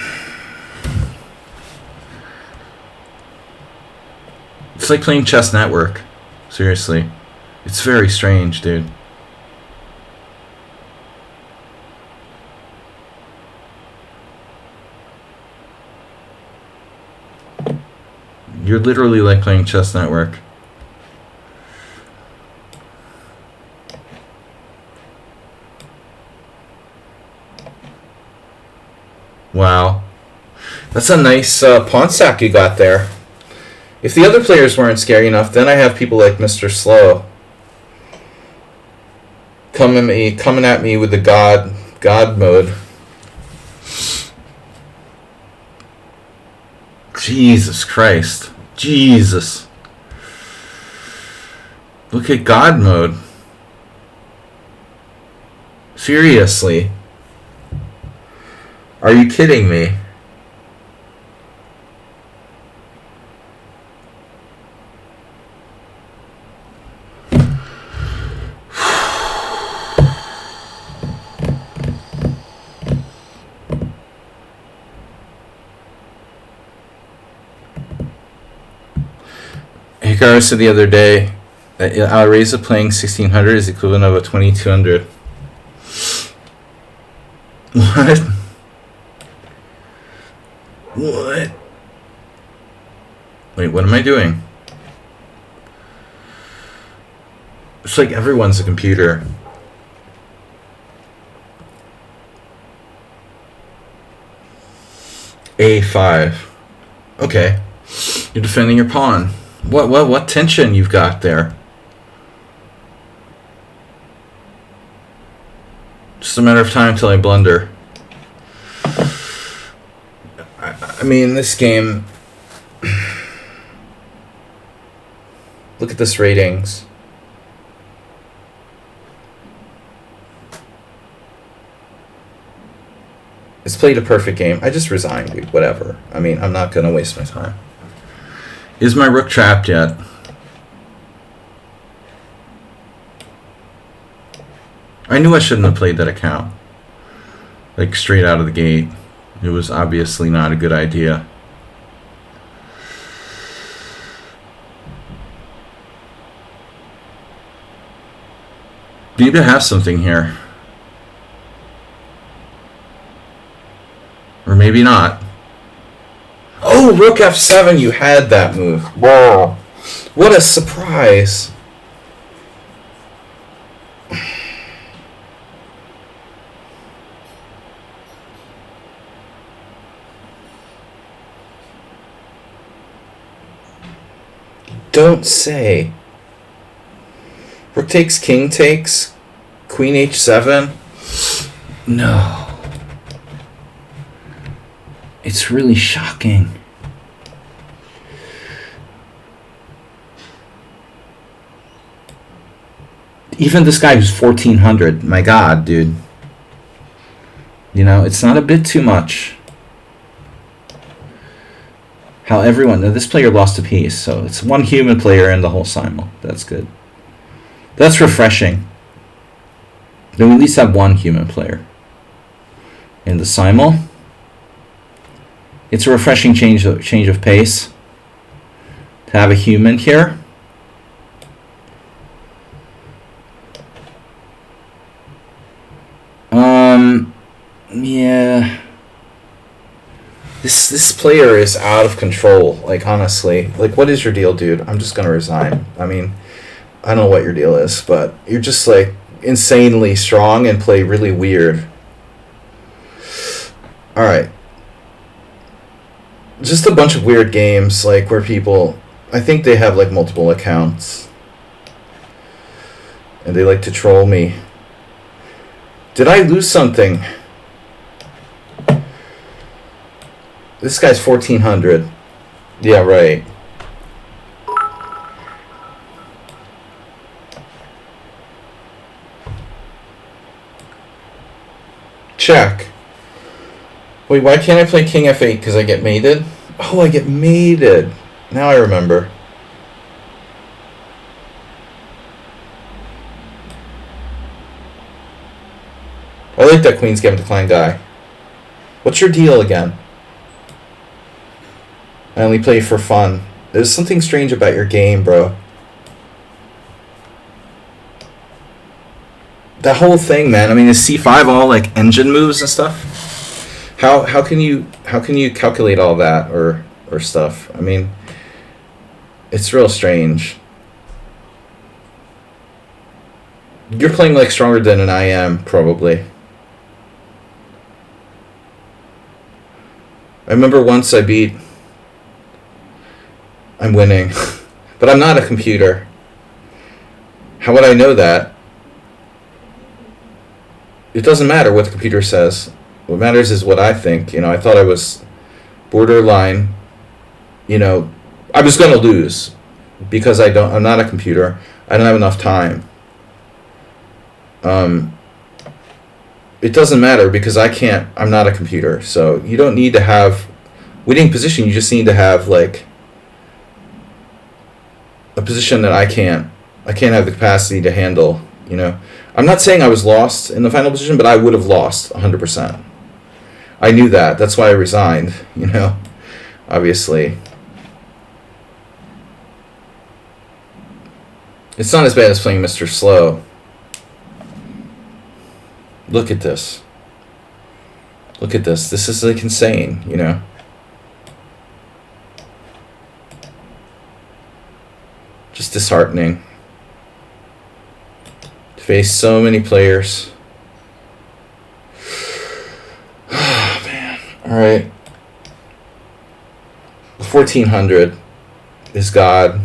It's like playing Chess Network. Seriously. It's very strange, dude. You're literally like playing Chess Network. That's a nice pawn stack you got there. If the other players weren't scary enough, then I have people like Mr. Slow coming at me with the God mode. Jesus Christ. Jesus. Look at God mode. Seriously. Are you kidding me? Hikaru said the other day that Alreza playing 1600 is equivalent of a 2200. What? What? Wait, what am I doing? It's like everyone's a computer. A5. Okay. You're defending your pawn. What tension you've got there? Just a matter of time till I blunder. I mean, this game... Look at this ratings. It's played a perfect game. I just resigned, dude. Whatever. I mean, I'm not going to waste my time. Is my rook trapped yet? I knew I shouldn't have played that account. Like, straight out of the gate. It was obviously not a good idea. Maybe I have something here. Or maybe not. Oh, rook f7, you had that move. Whoa. What a surprise. Don't say. Rook takes, king takes, queen h7. No. It's really shocking. Even this guy who's 1400, my God, dude. You know, it's not a bit too much. How everyone... This player lost a piece, so it's one human player in the whole Simul. That's good. That's refreshing. Then we at least have one human player in the Simul. It's a refreshing change of pace to have a human here. Yeah. This player is out of control. Like, honestly, like, what is your deal, dude? I'm just gonna resign. I mean, I don't know what your deal is, but you're just like insanely strong and play really weird. All right. Just a bunch of weird games, like, where people, I think they have, like, multiple accounts. And they like to troll me. Did I lose something? This guy's 1400. Yeah, right. Check. Wait, why can't I play king f8? Because I get mated? Oh, I get mated. Now I remember. I like that queen's game decline guy. What's your deal again? I only play for fun. There's something strange about your game, bro. That whole thing, man. I mean, is c5 all like engine moves and stuff? How can you calculate all that or stuff? I mean, it's real strange. You're playing like stronger than I am, probably. remember once I'm winning. But I'm not a computer. How would I know that? It doesn't matter what the computer says. What matters is what I think. I thought I was borderline. I was going to lose because I'm not a computer. I don't have enough time. It doesn't matter because I'm not a computer. So you don't need to have winning position. You just need to have like a position that I can't have the capacity to handle. I'm not saying I was lost in the final position, but I would have lost 100%. I knew that. That's why I resigned. Obviously. It's not as bad as playing Mr. Slow. Look at this. Look at this. This is like insane, Just disheartening. To face so many players. Oh, man. Alright. 1400 is God.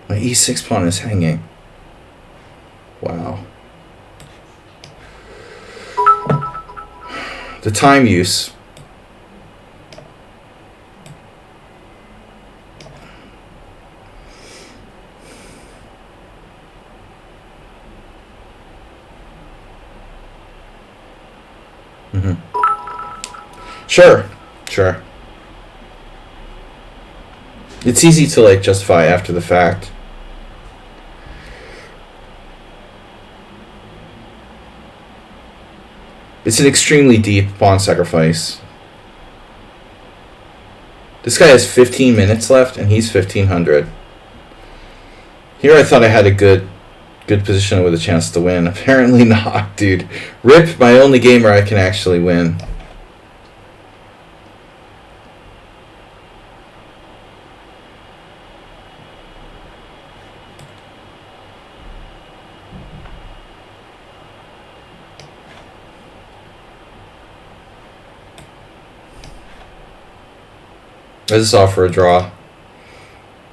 My e6 pawn is hanging. Wow. The time use. Sure. It's easy to like justify after the fact. It's an extremely deep pawn sacrifice. This guy has 15 minutes left and he's 1500. Here I thought I had a good position with a chance to win. Apparently not, dude. Rip, my only game where I can actually win. I just offer a draw.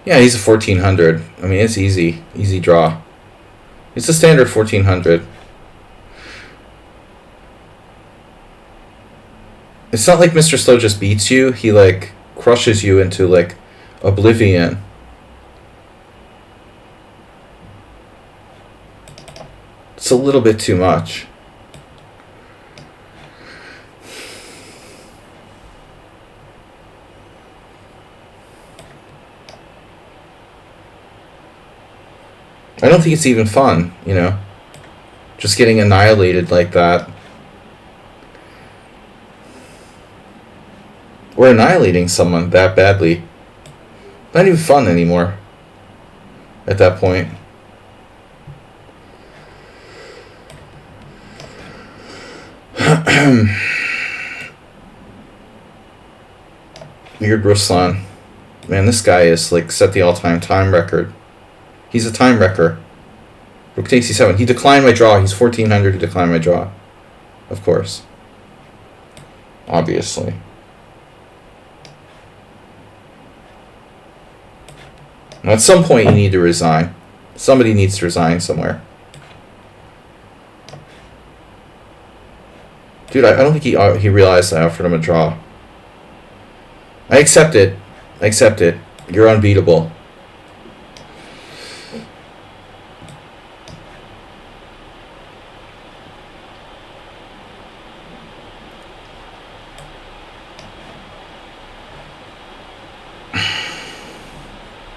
Yeah, he's a 1400. I mean, it's easy draw. It's a standard 1400. It's not like Mr. Slow just beats you. He like crushes you into like oblivion. It's a little bit too much. I don't think it's even fun, just getting annihilated like that. Or annihilating someone that badly. Not even fun anymore at that point. Weird Ruslan. Man, this guy is like set the all-time time record. He's a time wrecker. Rook takes c7. He declined my draw. He's 1400 to decline my draw. Of course. Obviously. Now, at some point, you need to resign. Somebody needs to resign somewhere. Dude, I don't think he realized I offered him a draw. I accept it. You're unbeatable.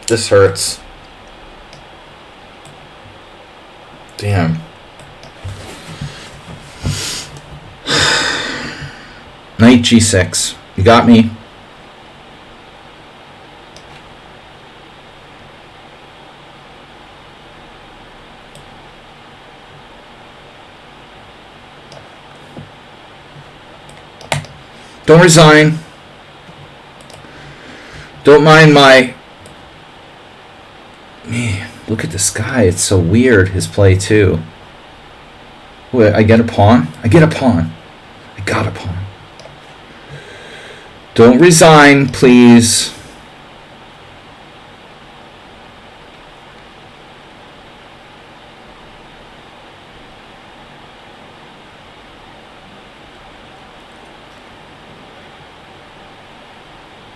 This hurts. Damn. Knight g6. You got me. Don't resign. Don't mind my Look at this guy. It's so weird, his play, too. Wait, I get a pawn? I get a pawn. I got a pawn. Don't resign, please.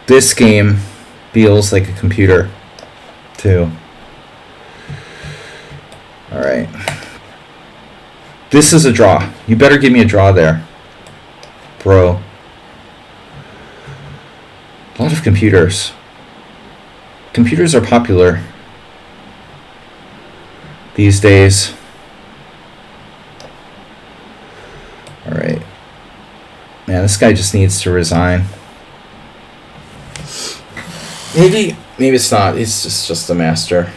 This game feels like a computer, too. Alright. This is a draw. You better give me a draw there, bro. A lot of computers. Computers are popular these days. Alright. Man, this guy just needs to resign. Maybe it's not. He's just a master.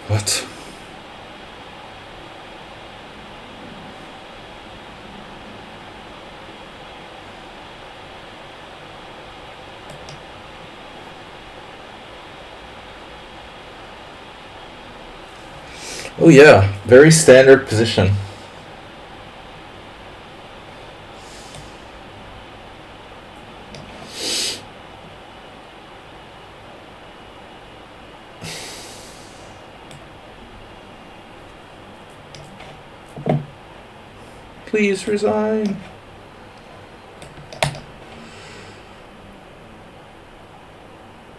What? Oh yeah, very standard position. Please resign.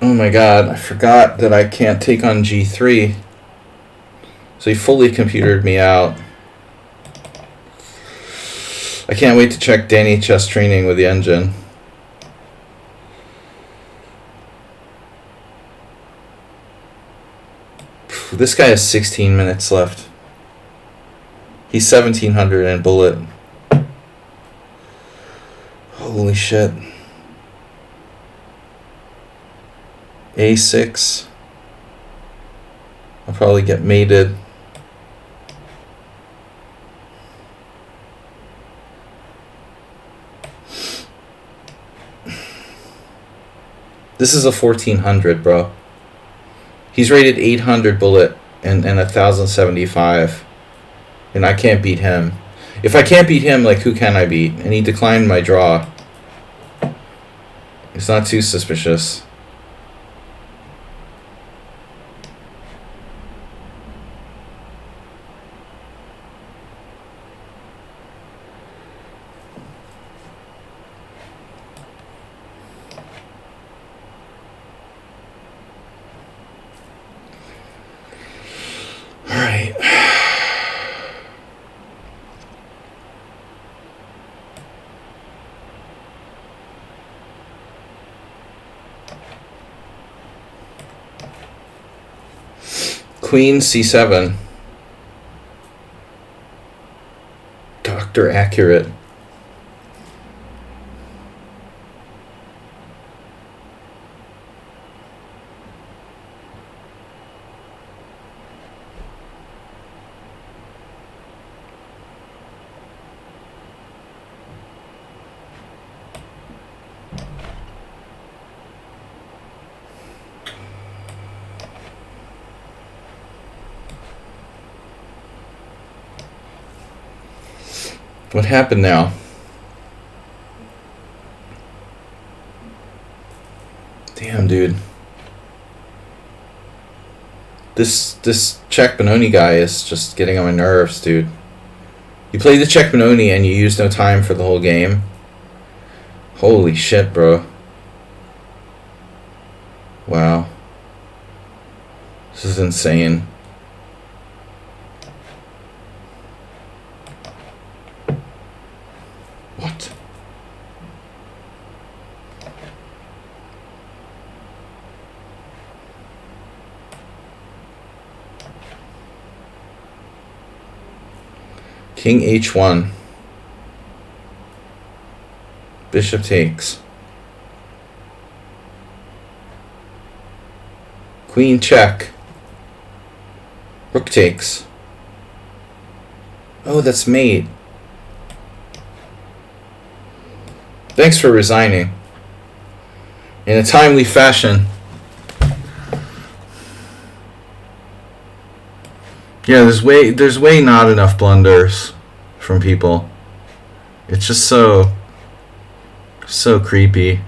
Oh my god, I forgot that I can't take on G3. So he fully computered me out. I can't wait to check Danny Chess Training with the engine. This guy has 16 minutes left. He's 1700 in bullet. Holy shit. A6. I'll probably get mated. This is a 1400, bro. He's rated 800 bullet and 1075. And I can't beat him. If I can't beat him, like, who can I beat? And he declined my draw. It's not too suspicious. All right. Queen C7. Dr. Accurate. What happened now? Damn, dude. This Czech Benoni guy is just getting on my nerves, dude. You played the Czech Benoni and you used no time for the whole game? Holy shit, bro. Wow. This is insane. What? King H1. Bishop takes. Queen check. Rook takes. Oh, that's mate. Thanks for resigning. In a timely fashion. Yeah, there's way not enough blunders from people. It's just so creepy.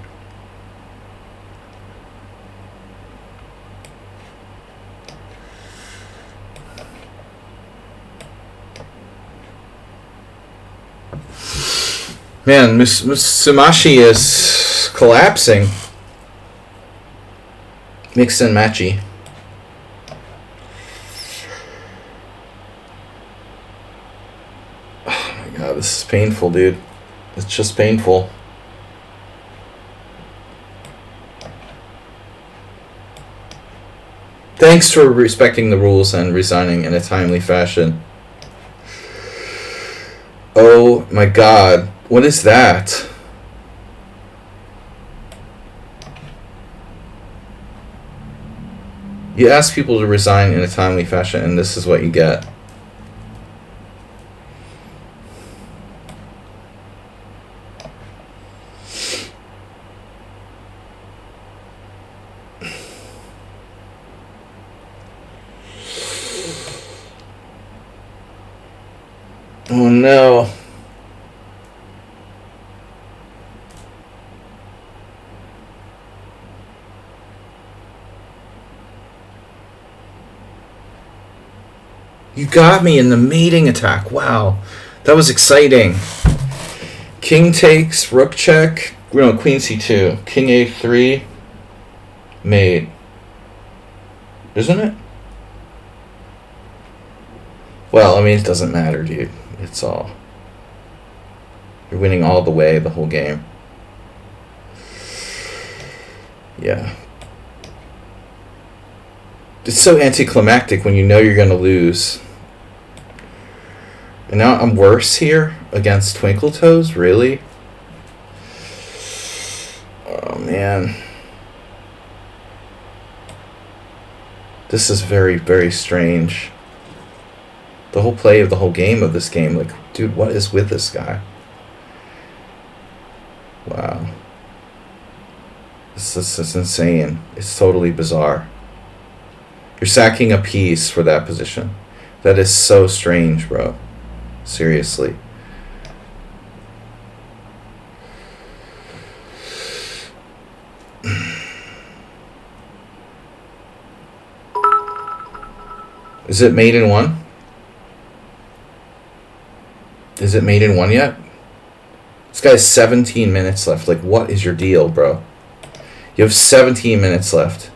Man, Sumashi is collapsing. Mixed and matchy. Oh my god, this is painful, dude. It's just painful. Thanks for respecting the rules and resigning in a timely fashion. Oh my god. What is that? You ask people to resign in a timely fashion, and this is what you get. Oh no. You got me in the mating attack. Wow. That was exciting. King takes, rook check. No, queen c2. King a3. Mate. Isn't it? Well, I mean, it doesn't matter, dude. It's all... You're winning all the way, the whole game. Yeah. It's so anticlimactic when you know you're going to lose. And now I'm worse here against Twinkle Toes? Really? Oh, man. This is very, very strange. The whole play of the whole game of this game, like, dude, what is with this guy? Wow. This is insane. It's totally bizarre. You're sacking a piece for that position. That is so strange, bro. Seriously. Is it made in one? Is it made in one yet? This guy has 17 minutes left. Like, what is your deal, bro? You have 17 minutes left.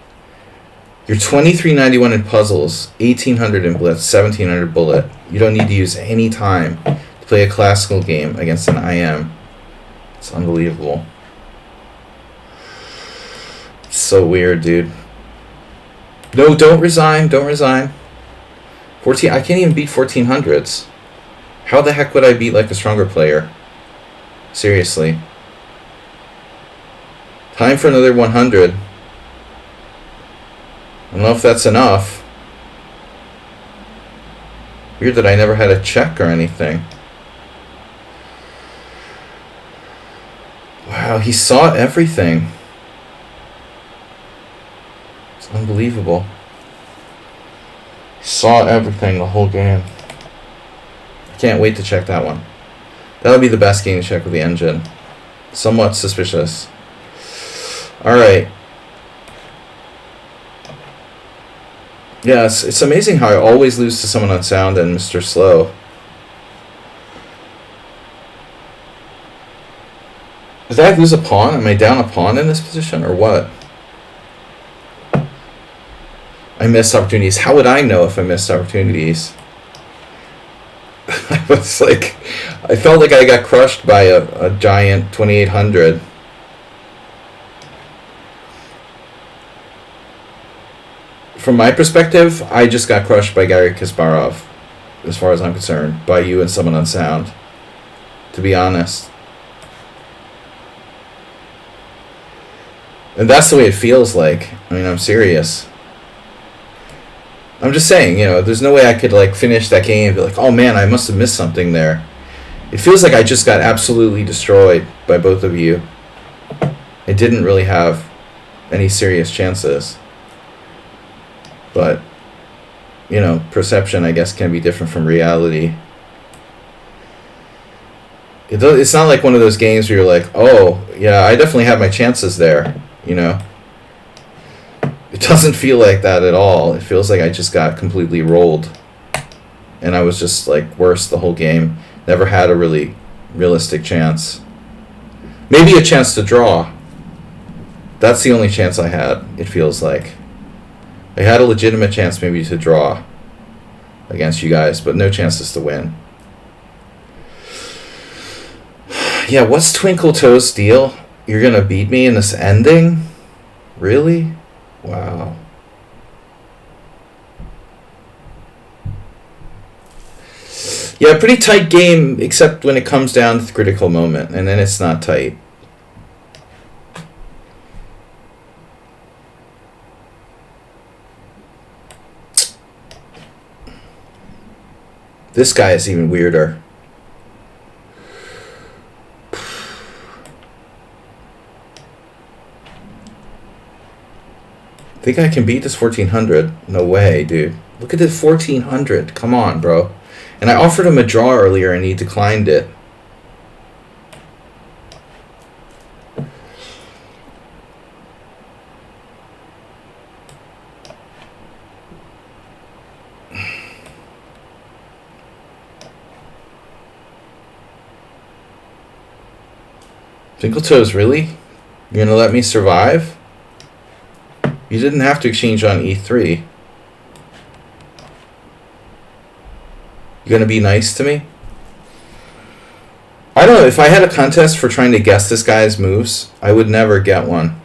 You're 2391 in puzzles, 1800 in blitz, 1700 bullet. You don't need to use any time to play a classical game against an IM. It's unbelievable. It's so weird, dude. No, don't resign. Don't resign. 14. I can't even beat 1400s. How the heck would I beat like a stronger player? Seriously. Time for another 100. I don't know if that's enough. Weird that I never had a check or anything. Wow, he saw everything. It's unbelievable. He saw everything the whole game. I can't wait to check that one. That'll be the best game to check with the engine. Somewhat suspicious. Alright. Yeah, it's amazing how I always lose to someone on sound and Mr. Slow. Did I lose a pawn? Am I down a pawn in this position or what? I missed opportunities. How would I know if I missed opportunities? I was like, I felt like I got crushed by a giant 2800. From my perspective, I just got crushed by Garry Kasparov, as far as I'm concerned, by you and someone on sound, to be honest. And that's the way it feels like. I mean, I'm serious. I'm just saying, there's no way I could like finish that game and be like, oh man, I must have missed something there. It feels like I just got absolutely destroyed by both of you. I didn't really have any serious chances. But, perception, I guess, can be different from reality. It's not like one of those games where you're like, oh, yeah, I definitely had my chances there, It doesn't feel like that at all. It feels like I just got completely rolled. And I was just, like, worse the whole game. Never had a really realistic chance. Maybe a chance to draw. That's the only chance I had, it feels like. I had a legitimate chance maybe to draw against you guys, but no chances to win. Yeah, what's Twinkle Toes' deal? You're going to beat me in this ending? Really? Wow. Yeah, pretty tight game, except when it comes down to the critical moment, and then it's not tight. This guy is even weirder. Think I can beat this 1400? No way, dude. Look at this 1400. Come on, bro. And I offered him a draw earlier and he declined it. Twinkle Toes, really? You're gonna let me survive? You didn't have to exchange on E3. You gonna be nice to me? I don't know, if I had a contest for trying to guess this guy's moves, I would never get one.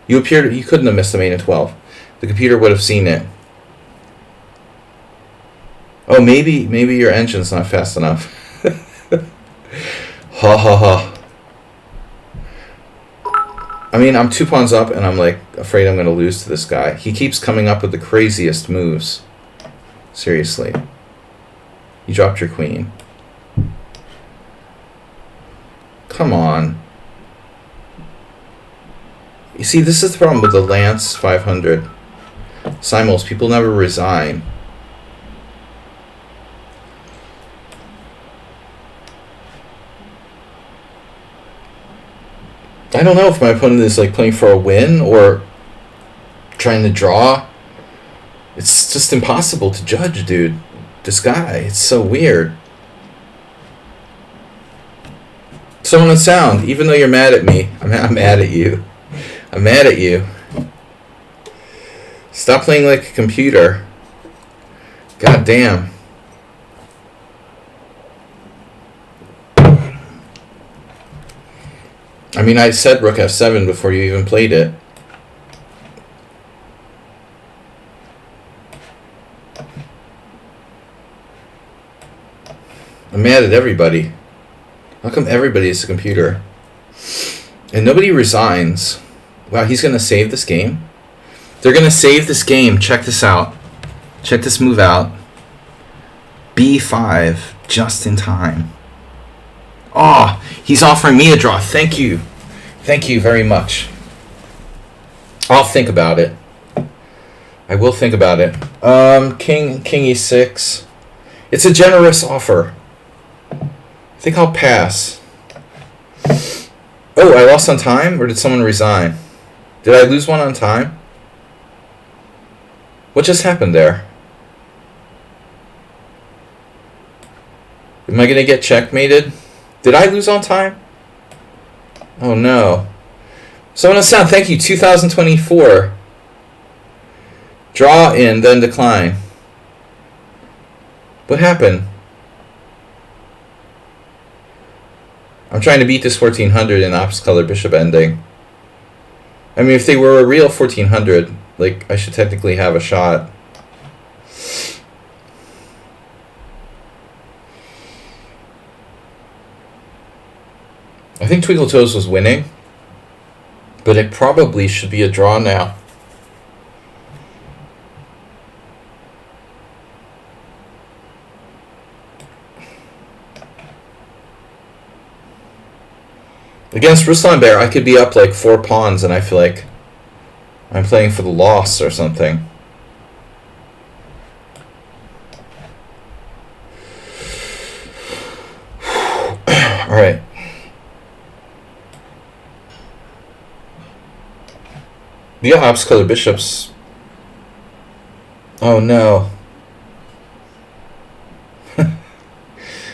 You couldn't have missed the main of 12. The computer would have seen it. Oh, maybe your engine's not fast enough. Ha ha ha. I mean, I'm 2 pawns up, and I'm, like, afraid I'm going to lose to this guy. He keeps coming up with the craziest moves. Seriously. You dropped your queen. Come on. You see, this is the problem with the Lance 500. Simuls, people never resign. I don't know if my opponent is like playing for a win or trying to draw. It's just impossible to judge, dude. This guy, it's so weird. Someone on sound, even though you're mad at me, I'm mad at you. I'm mad at you. Stop playing like a computer. God damn. I mean, I said rook f7 before you even played it. I'm mad at everybody. How come everybody is a computer? And nobody resigns. Wow, he's going to save this game? They're going to save this game. Check this out. Check this move out. b5, just in time. Oh, he's offering me a draw. Thank you. Thank you very much. I'll think about it. I will think about it. King e6. It's a generous offer. I think I'll pass. Oh, I lost on time? Or did someone resign? Did I lose one on time? What just happened there? Am I going to get checkmated? Did I lose on time? Oh no. Someone on sound, thank you. 2024. Draw in, then decline. What happened? I'm trying to beat this 1400 in opposite color bishop ending. I mean, if they were a real 1400, like, I should technically have a shot. I think Twinkle Toes was winning, but it probably should be a draw now. Against Ruslan Bear, I could be up like 4 pawns, and I feel like I'm playing for the loss or something. All right. The ops color bishops. Oh no.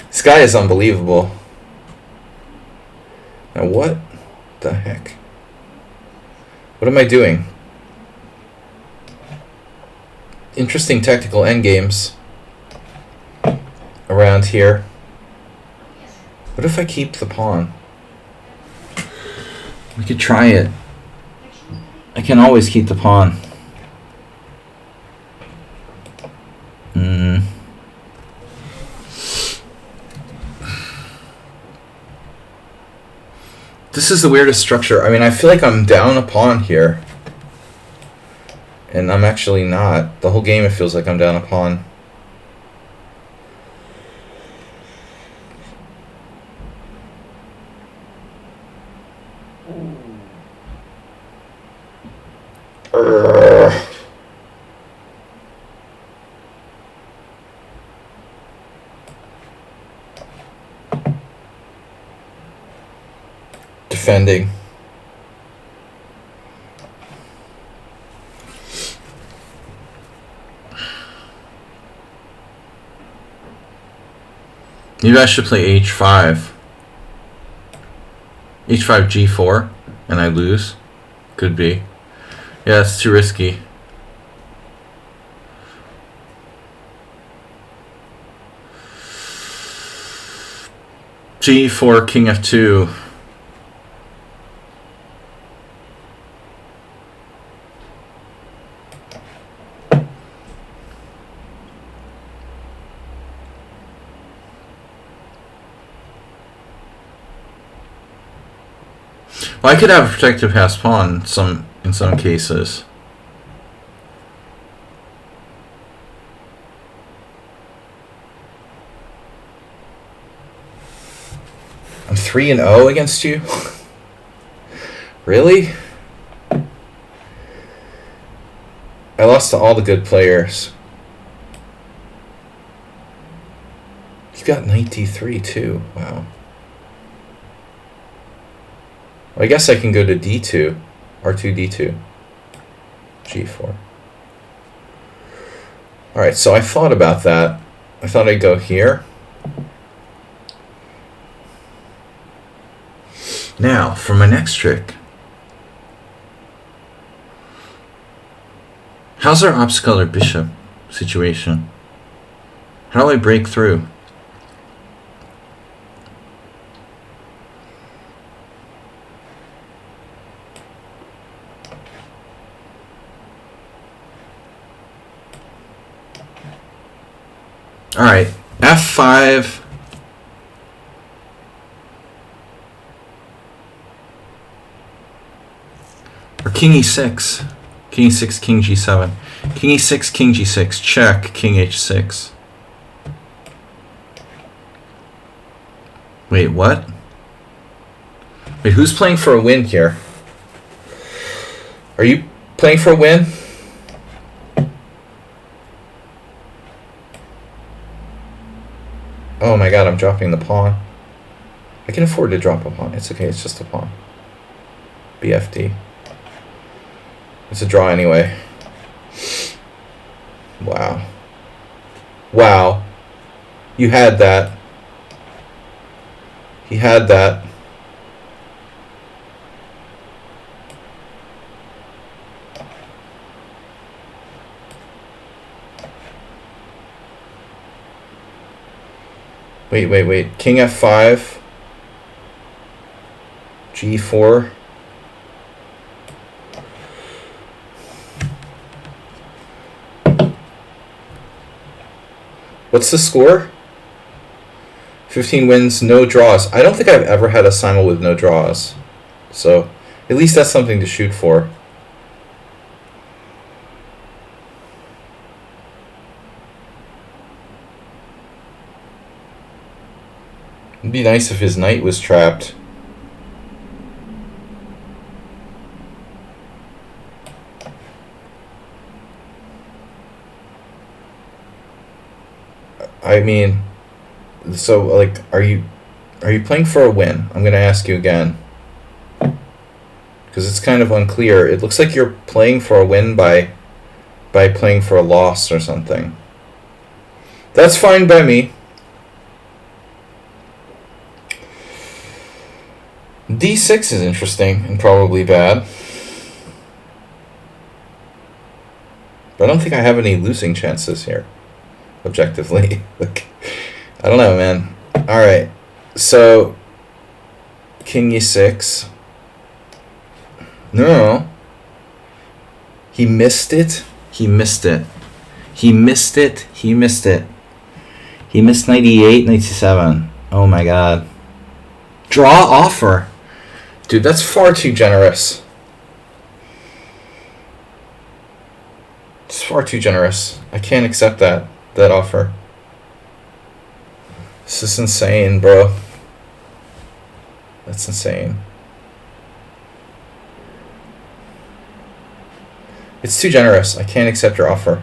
This guy is unbelievable. Now what the heck? What am I doing? Interesting tactical endgames around here. What if I keep the pawn? We could try it. I can always keep the pawn. This is the weirdest structure. I mean, I feel like I'm down a pawn here. And I'm actually not. The whole game it feels like I'm down a pawn. Defending. Maybe I should play h5. h5 g4 and I lose. Could be. Yeah, it's too risky. g4 king f2. Well, I could have a protective passed pawn in some cases. I'm 3-0 against you? Really? I lost to all the good players. You got knight d3 too. Wow. Well, I guess I can go to d2, r2, d2, g4. All right, so I thought about that. I thought I'd go here. Now, for my next trick. How's our ops color bishop situation? How do I break through? All right, f5. Or king e6. King e6, king g7. King e6, king g6. Check, king h6. Wait, what? Wait, who's playing for a win here? Are you playing for a win? Oh my god, I'm dropping the pawn. I can afford to drop a pawn. It's okay, it's just a pawn. BFD. It's a draw anyway. Wow. Wow. You had that. He had that. Wait. King f5. g4. What's the score? 15 wins, no draws. I don't think I've ever had a simul with no draws. So, at least that's something to shoot for. It'd be nice if his knight was trapped. I mean, so like, are you playing for a win? I'm gonna ask you again because it's kind of unclear. It looks like you're playing for a win by playing for a loss or something. That's fine by me. D6 is interesting and probably bad. But I don't think I have any losing chances here, objectively. Like, I don't know, man. Alright, so King E6. No. He missed it. He missed it. He missed it. He missed it. He missed 98, 97. Oh my god. Draw offer. Dude, that's far too generous. It's far too generous. I can't accept that offer. This is insane, bro. That's insane. It's too generous. I can't accept your offer.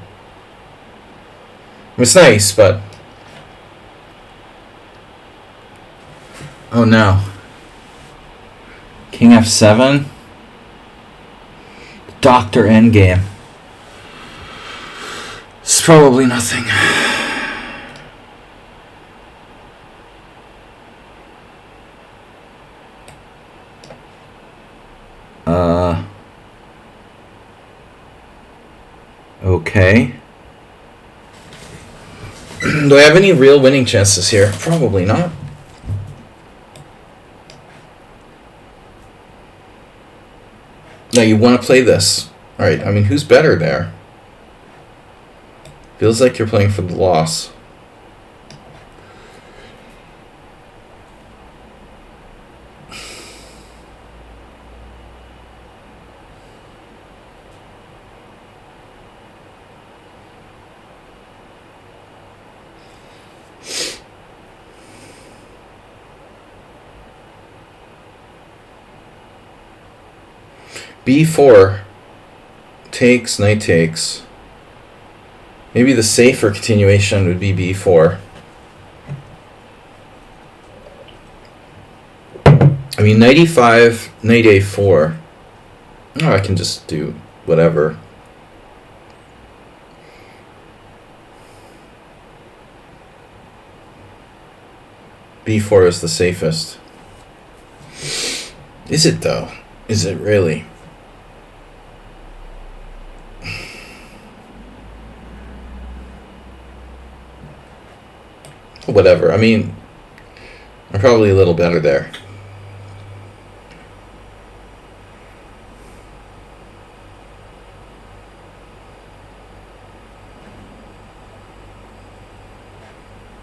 It's nice, but... Oh no. King F7. Doctor Endgame. It's probably nothing. Okay. Do I have any real winning chances here? Probably not. Now you want to play this. Alright, I mean, who's better there? Feels like you're playing for the loss. B4 takes, knight takes. Maybe the safer continuation would be B4. I mean, knight E5, knight A4. Oh, I can just do whatever. B4 is the safest. Is it though? Is it really? Whatever. I mean, I'm probably a little better there.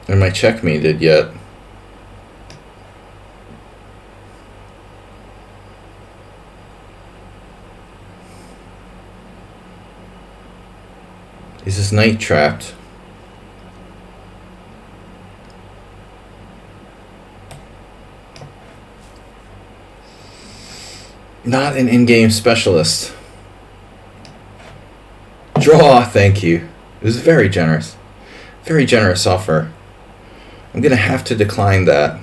Am I checkmated yet? Is this knight trapped? Not an in-game specialist. Draw, thank you. It was very generous. Very generous offer. I'm going to have to decline that.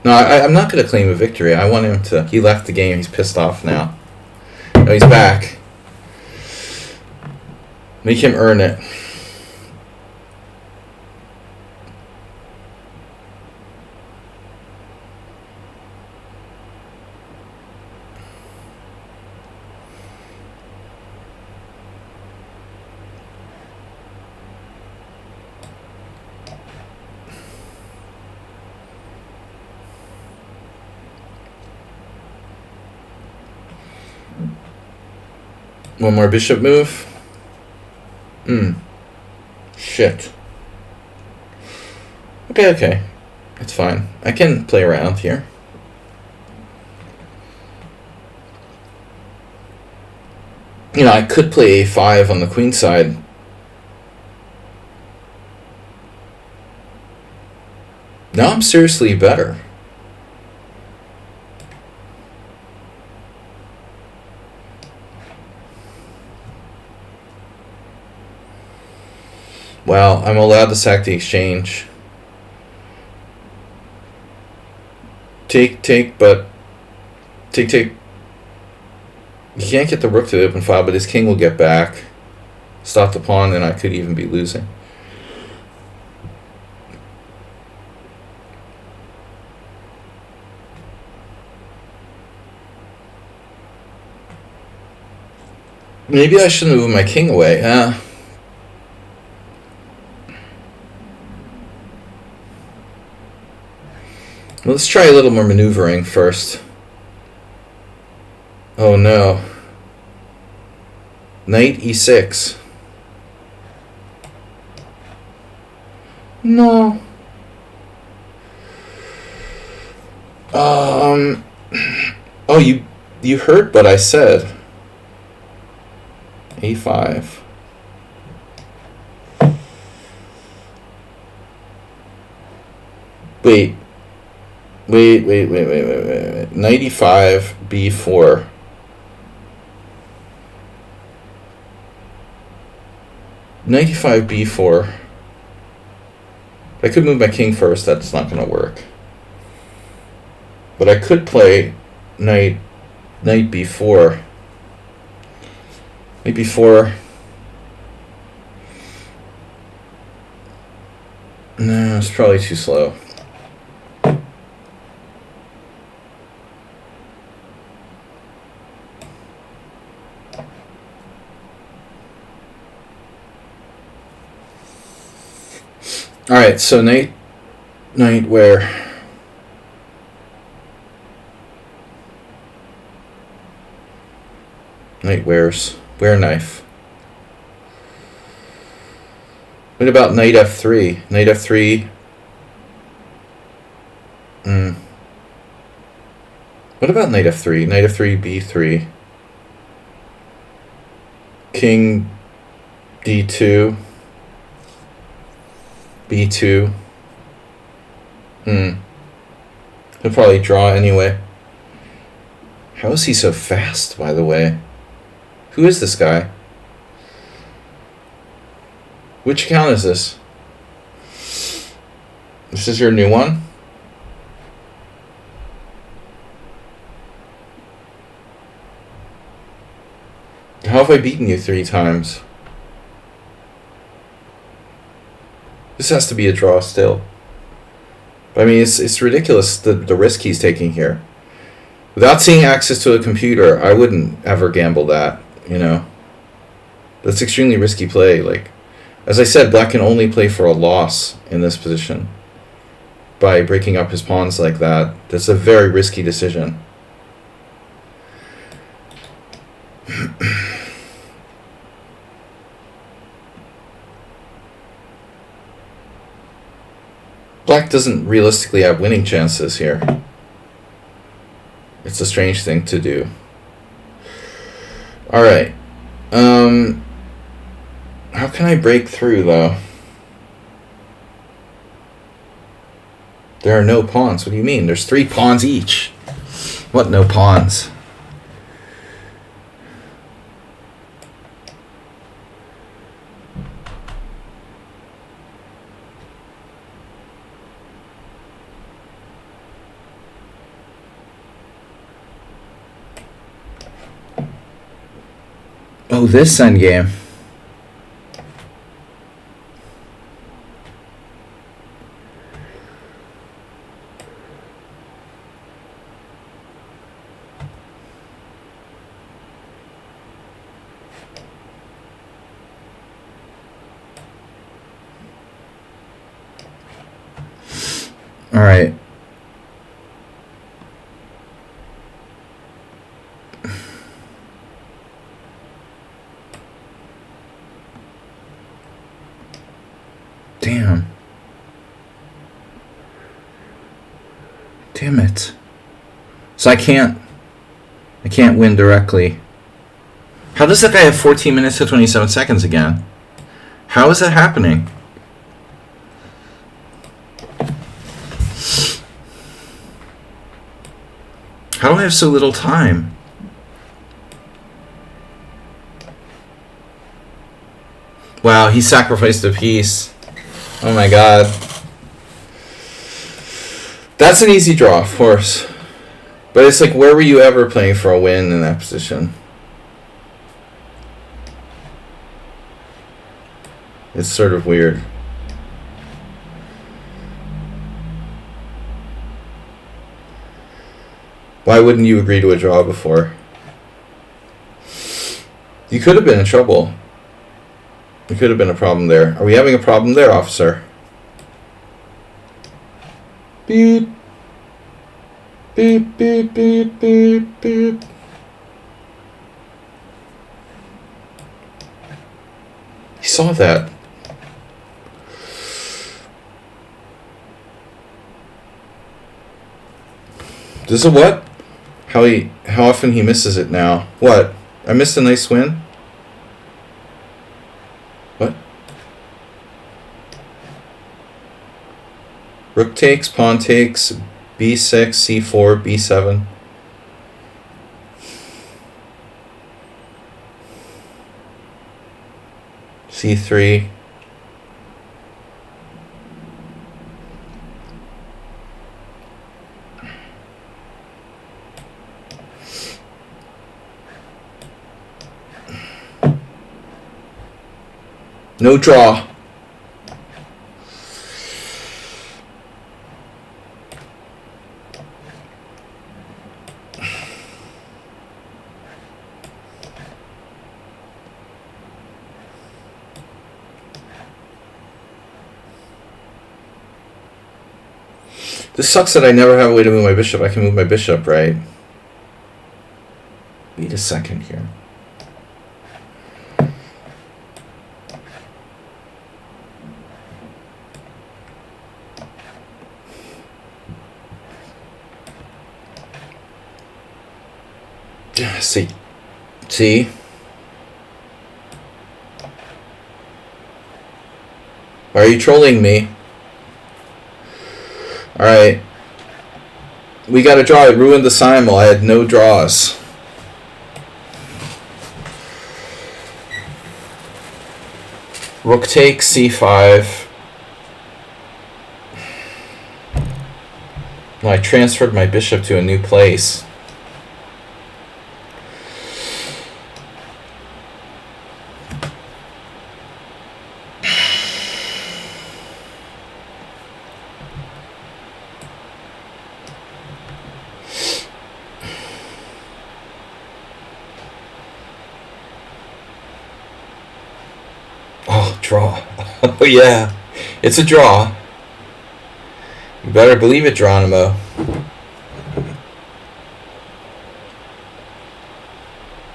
No, I'm not going to claim a victory. I want him to... He left the game. He's pissed off now. No, he's back. Make him earn it. One more bishop move. Shit. Okay. It's fine. I can play around here. You know, I could play a5 on the queen side. Now I'm seriously better. Well, I'm allowed to sack the exchange. Take, but... Take. He can't get the rook to the open file, but his king will get back. Stop the pawn, and I could even be losing. Maybe I should move my king away. Let's try a little more maneuvering first. Oh no. Knight e6. No. Oh, you heard what I said. A5. Wait. Knight e5, b4. Knight e5, b4. I could move my king first. That's not going to work. But I could play knight b4. Knight b4. No, it's probably too slow. All right, so knight where? Knight where knife? What about knight f3? Knight f3. What about knight f3? Knight f3, b3. King d2. b2. He'll probably draw anyway. How is he so fast, by the way? Who is this guy? Which account is this? This is your new one? How have I beaten you 3 times? This has to be a draw still. But I mean, it's ridiculous the risk he's taking here. Without seeing access to a computer, I wouldn't ever gamble that, you know. That's extremely risky play. Like, as I said, black can only play for a loss in this position by breaking up his pawns like that. That's a very risky decision. Black doesn't realistically have winning chances here. It's a strange thing to do. Alright. How can I break through, though? There are no pawns. What do you mean? There's 3 pawns each. What, no pawns? Oh, this endgame. All right. Damn it. So I can't win directly. How does that guy have 14 minutes to 27 seconds again? How is that happening? How do I have so little time? Wow, he sacrificed a piece. Oh my god. That's an easy draw, of course. But it's like, where were you ever playing for a win in that position? It's sort of weird. Why wouldn't you agree to a draw before? You could have been in trouble. There could have been a problem there. Are we having a problem there, officer? Beep. Beep, beep, beep, beep, beep. He saw that. This is a what? How often he misses it now. What? I missed a nice win? What? Rook takes, pawn takes, b6, c4, b7. c3. No draw. This sucks that I never have a way to move my bishop. I can move my bishop, right? Wait a second here. See? Why are you trolling me? Alright. We got a draw. I ruined the Simul. I had no draws. Rook takes, c5. No, I transferred my bishop to a new place. Draw. Oh yeah, it's a draw. You better believe it, Geronimo.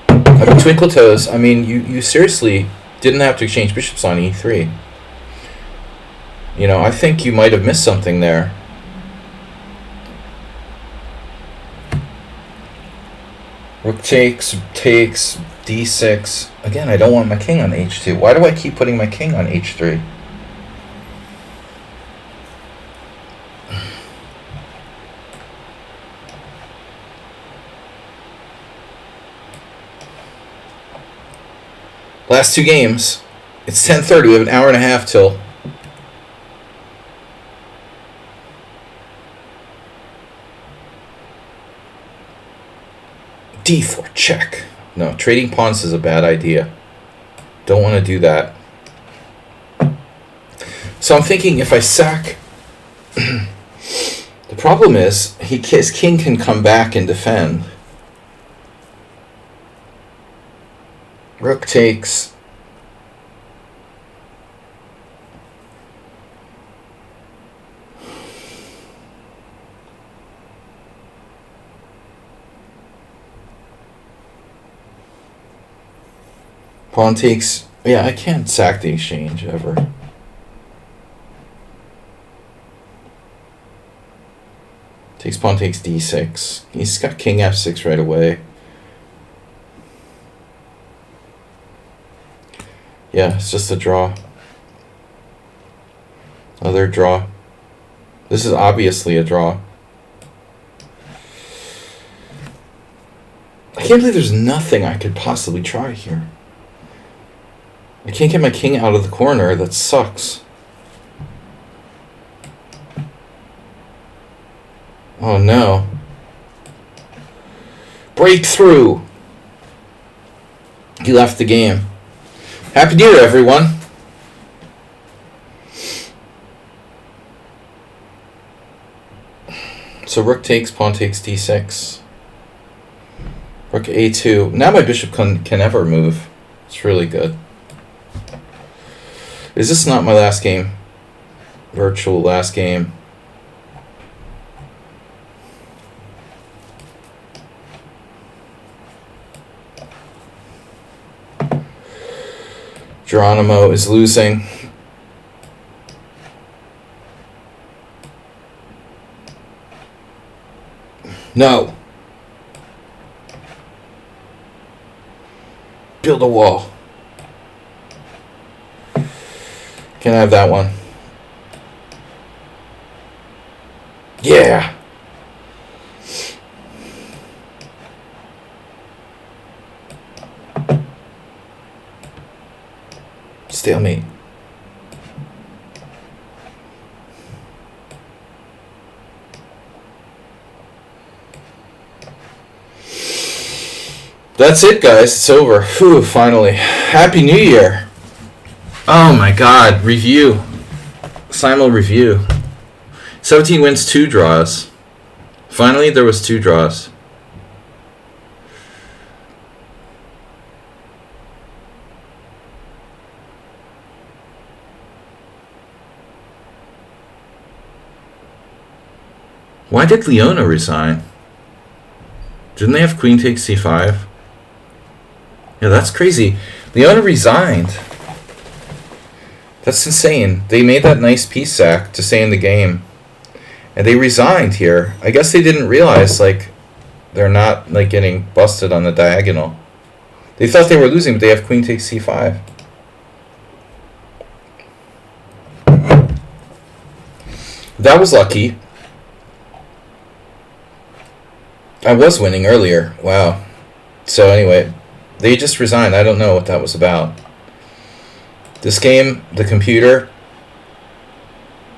I mean, twinkle toes. I mean, you seriously didn't have to exchange bishops on e3. You know, I think you might have missed something there. Rook takes, d6. Again, I don't want my king on h2. Why do I keep putting my king on h3? Last two games. It's 10:30. We have an hour and a half till. d4 check. No, trading pawns is a bad idea. Don't want to do that. So I'm thinking if I sack... the problem is his king can come back and defend. Rook takes... Pawn takes... Yeah, I can't sack the exchange ever. Takes pawn takes d6. He's got king f6 right away. Yeah, it's just a draw. Another draw. This is obviously a draw. I can't believe there's nothing I could possibly try here. I can't get my king out of the corner. That sucks. Oh no. Breakthrough! He left the game. Happy New Year, everyone. So rook takes, pawn takes d6. Rook a2. Now my bishop can never move. It's really good. Is this not my last game? Virtual last game. Geronimo is losing. No. Build a wall. Can I have that one? Yeah. Stalemate. That's it, guys. It's over. Whew, finally. Happy New Year. Oh my god. Review. Simul review. 17 wins, 2 draws. Finally, there was 2 draws. Why did Leona resign? Didn't they have queen takes c5? Yeah, that's crazy. Leona resigned. That's insane. They made that nice piece sack to stay in the game. And they resigned here. I guess they didn't realize, like, they're not, like, getting busted on the diagonal. They thought they were losing, but they have queen takes c5. That was lucky. I was winning earlier. Wow. So anyway, they just resigned. I don't know what that was about. This game, the computer,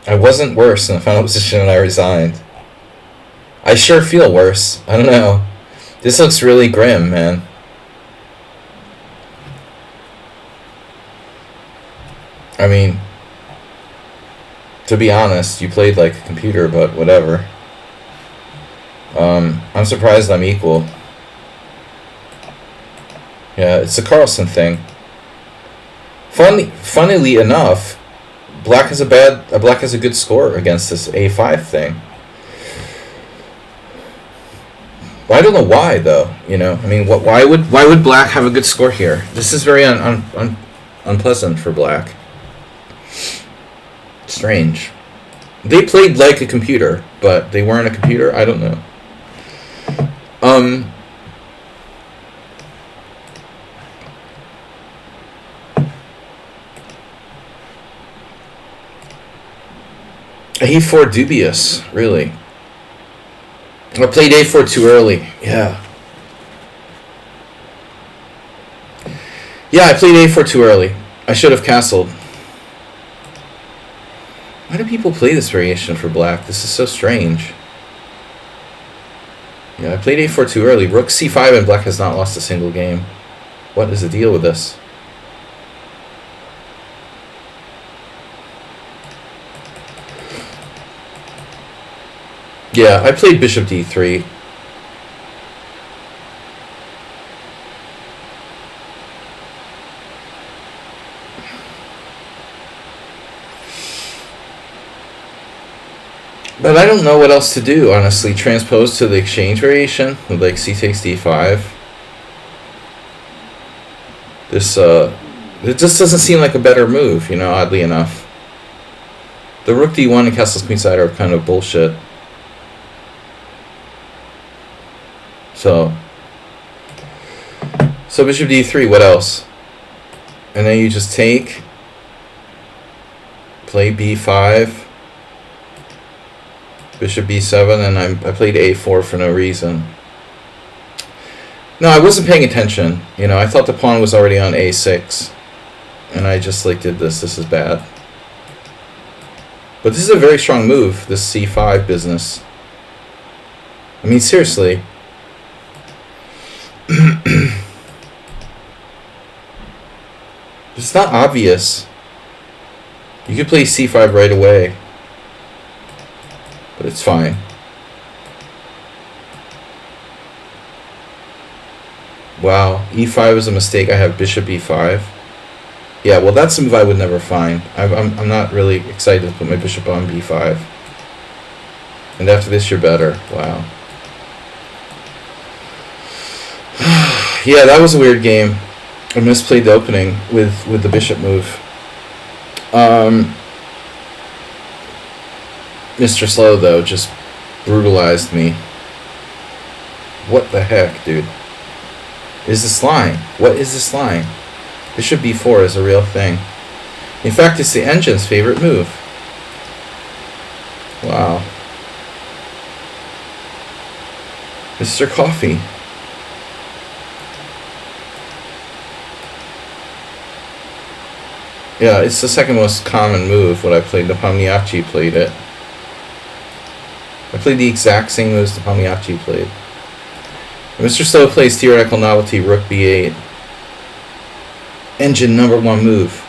I wasn't worse in the final position and I resigned. I sure feel worse. I don't know. This looks really grim, man. I mean, to be honest, you played like a computer, but whatever. I'm surprised I'm equal. Yeah, it's a Carlson thing. Funnily enough, black has a good score against this a5 thing. But I don't know why though. You know, I mean, why would black have a good score here? This is very unpleasant for black. Strange. They played like a computer, but they weren't a computer. I don't know. A4 dubious, really. I played A4 too early. Yeah. Yeah, I played A4 too early. I should have castled. Why do people play this variation for black? This is so strange. Yeah, I played A4 too early. Rook C5 and black has not lost a single game. What is the deal with this? Yeah, I played Bishop D3. But I don't know what else to do, honestly. Transpose to the exchange variation with like C takes D5. This, it just doesn't seem like a better move, you know, oddly enough. The Rook D1 and Castle's Queenside are kind of bullshit. So Bishop D3, what else? And then you just take, play B5. Bishop B7, and I played A4 for no reason. No, I wasn't paying attention. You know, I thought the pawn was already on A6. and I just like did this. This is bad. But this is a very strong move, this c5 business. I mean, seriously. It's not obvious. You could play c5 right away. But it's fine. Wow, e5 is a mistake. I have bishop e5. Yeah, well, that's a move I would never find. I'm not really excited to put my bishop on b5. And after this, you're better. Wow. Yeah, that was a weird game. I misplayed the opening with the bishop move. Mr. Slow, though, just brutalized me. What the heck, dude? Is this line? What is this line? Bishop b4 is a real thing. In fact, it's the engine's favorite move. Wow. Mr. Coffee. Yeah, it's the second most common move when I played. Nepomniachtchi played it. I played the exact same moves Nepomniachtchi played. Mr. Slow plays theoretical novelty Rook b8. Engine #1 move.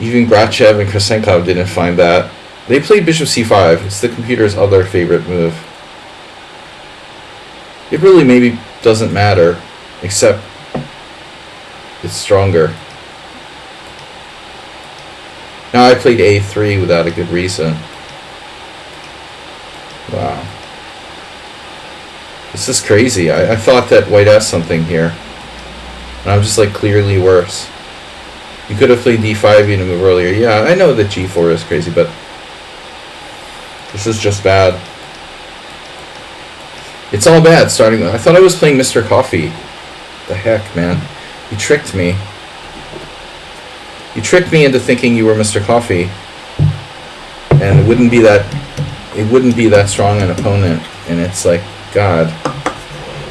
Even Grachev and Krasenkov didn't find that. They played Bishop c5. It's the computer's other favorite move. It really maybe doesn't matter, except it's stronger. Now I played a3 without a good reason. Wow. This is crazy. I thought that white has something here. And I'm just like clearly worse. You could have played d5 in a move earlier. Yeah, I know that g4 is crazy, but this is just bad. It's all bad starting. I thought I was playing Mr. Coffee. The heck, man. You tricked me. You tricked me into thinking you were Mr. Coffee. And it wouldn't be that strong an opponent. And it's like, God.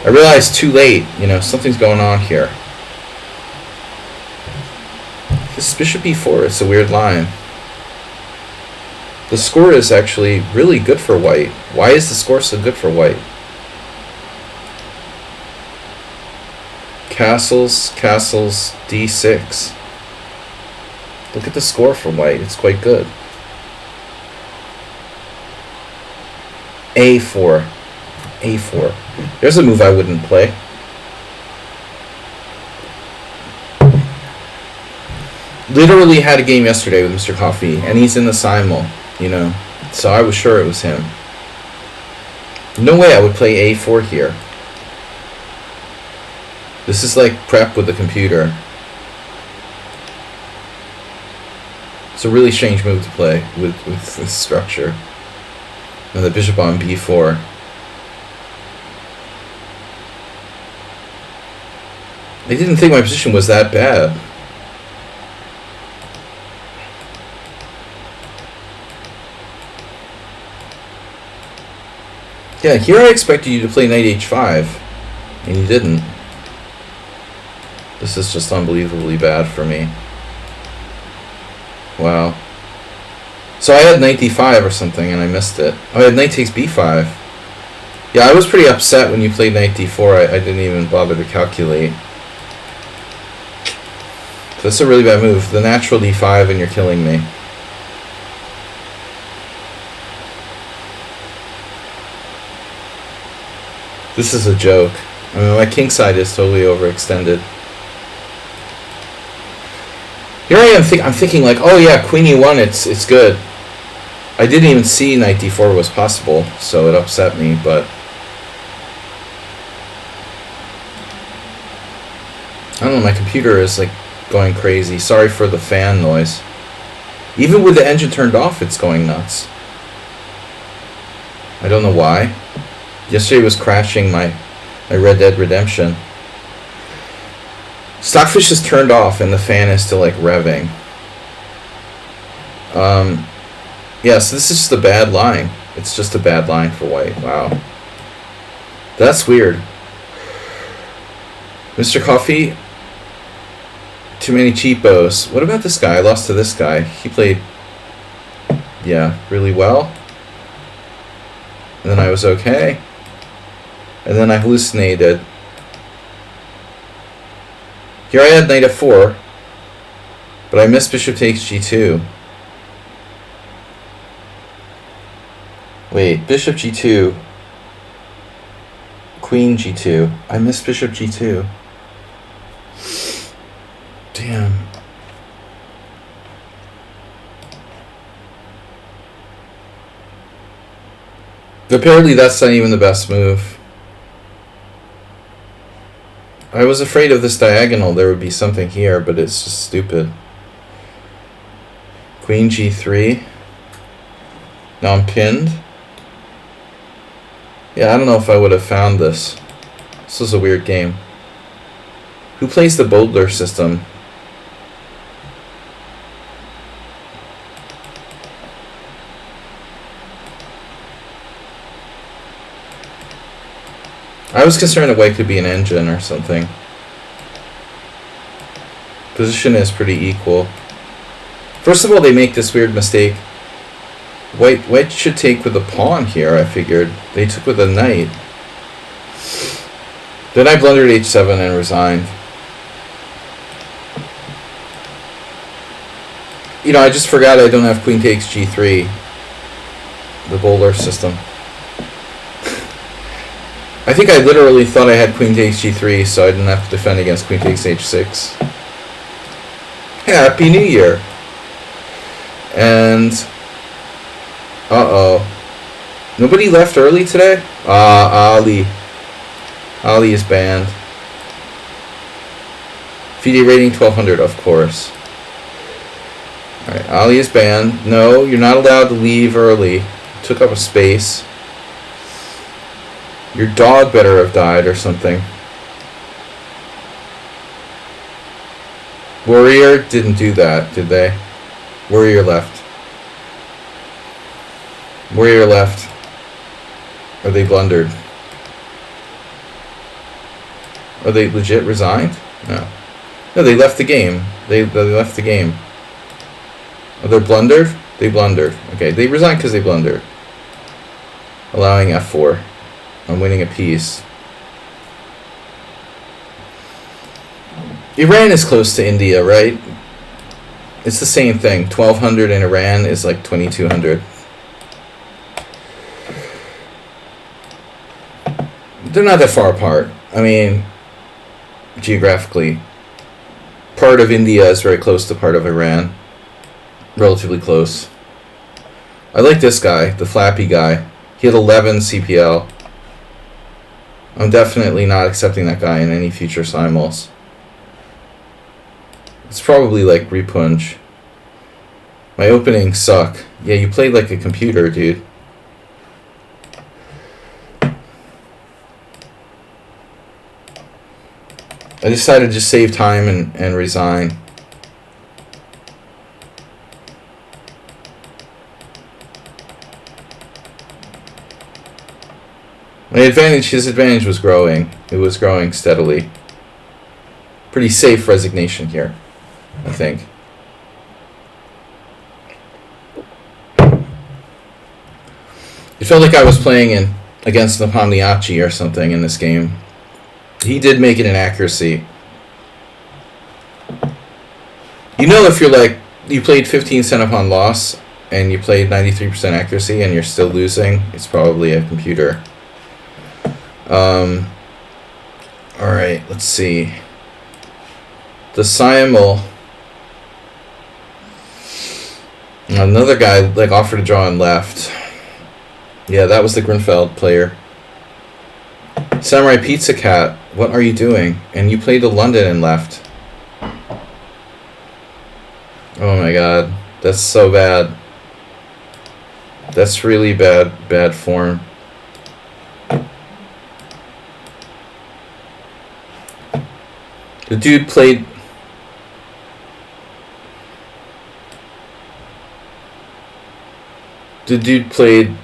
I realized too late, you know, something's going on here. This bishop e4, it's a weird line. The score is actually really good for white. Why is the score so good for white? Castles, d6. Look at the score for white. It's quite good. a4. a4. There's a move I wouldn't play. Literally had a game yesterday with Mr. Coffee, and he's in the Simul, you know. So I was sure it was him. No way I would play a4 here. This is like prep with the computer. It's a really strange move to play with this structure. And the bishop on b4. I didn't think my position was that bad. Yeah, here I expected you to play knight h5, and you didn't. This is just unbelievably bad for me. Wow. So I had knight d5 or something, and I missed it. Oh, I had knight takes b5. Yeah, I was pretty upset when you played knight d4. I didn't even bother to calculate. So that's a really bad move. The natural d5, and you're killing me. This is a joke. I mean, my king side is totally overextended. Here I am, I'm thinking like, oh yeah, queen e1, it's good. I didn't even see knight d4 was possible, so it upset me, but I don't know, my computer is like going crazy. Sorry for the fan noise. Even with the engine turned off, it's going nuts. I don't know why. Yesterday was crashing my Red Dead Redemption. Stockfish is turned off and the fan is still like revving. Yeah, so this is just a bad line. It's just a bad line for white. Wow. That's weird. Mr. Coffee Too many cheapos. What about this guy? I lost to this guy. He played, yeah, really well. And then I was okay. And then I hallucinated. Here I had knight f4. But I missed bishop takes g2. Wait, bishop g2. Queen g2. I missed bishop g2. Damn. Apparently that's not even the best move. I was afraid of this diagonal. There would be something here, but it's just stupid. Queen g3. Now I'm pinned. Yeah, I don't know if I would have found this. This was a weird game. Who plays the Bodler system? I was concerned that white could be an engine or something. Position is pretty equal. First of all, they make this weird mistake. White should take with a pawn here, I figured. They took with a knight. Then I blundered h7 and resigned. You know, I just forgot I don't have queen takes g3. The Bowler system. I think I literally thought I had queen takes g3, so I didn't have to defend against queen takes h6. Happy New Year! And... uh-oh. Nobody left early today? Ali. Ali is banned. FIDE rating 1200, of course. Alright, Ali is banned. No, you're not allowed to leave early. Took up a space. Your dog better have died or something. Warrior didn't do that, did they? Warrior left. Warrior left. Or they blundered. Or they legit resigned? No. No, they left the game. They left the game. Oh, they're blundered? They blundered. Okay, they resigned because they blundered. Allowing f4. I'm winning a piece. Iran is close to India, right? It's the same thing. 1200 in Iran is like 2200. They're not that far apart. I mean, geographically. Part of India is very close to part of Iran. Relatively close. I like this guy, the flappy guy. He had 11 CPL. I'm definitely not accepting that guy in any future simuls. It's probably like Repunj. My openings suck. Yeah, you played like a computer, dude. I decided to just save time and resign. His advantage was growing. It was growing steadily. Pretty safe resignation here, I think. It felt like I was playing against the Pomniachi or something in this game. He did make it an accuracy. You know, if you're like, you played 15 cent upon loss and you played 93% accuracy and you're still losing, it's probably a computer. Alright, let's see. The Simul. Another guy like offered to draw and left. Yeah, that was the Grunfeld player. Samurai Pizza Cat, what are you doing? And you played to London and left. Oh my god, that's so bad. That's really bad form. The dude played... The dude played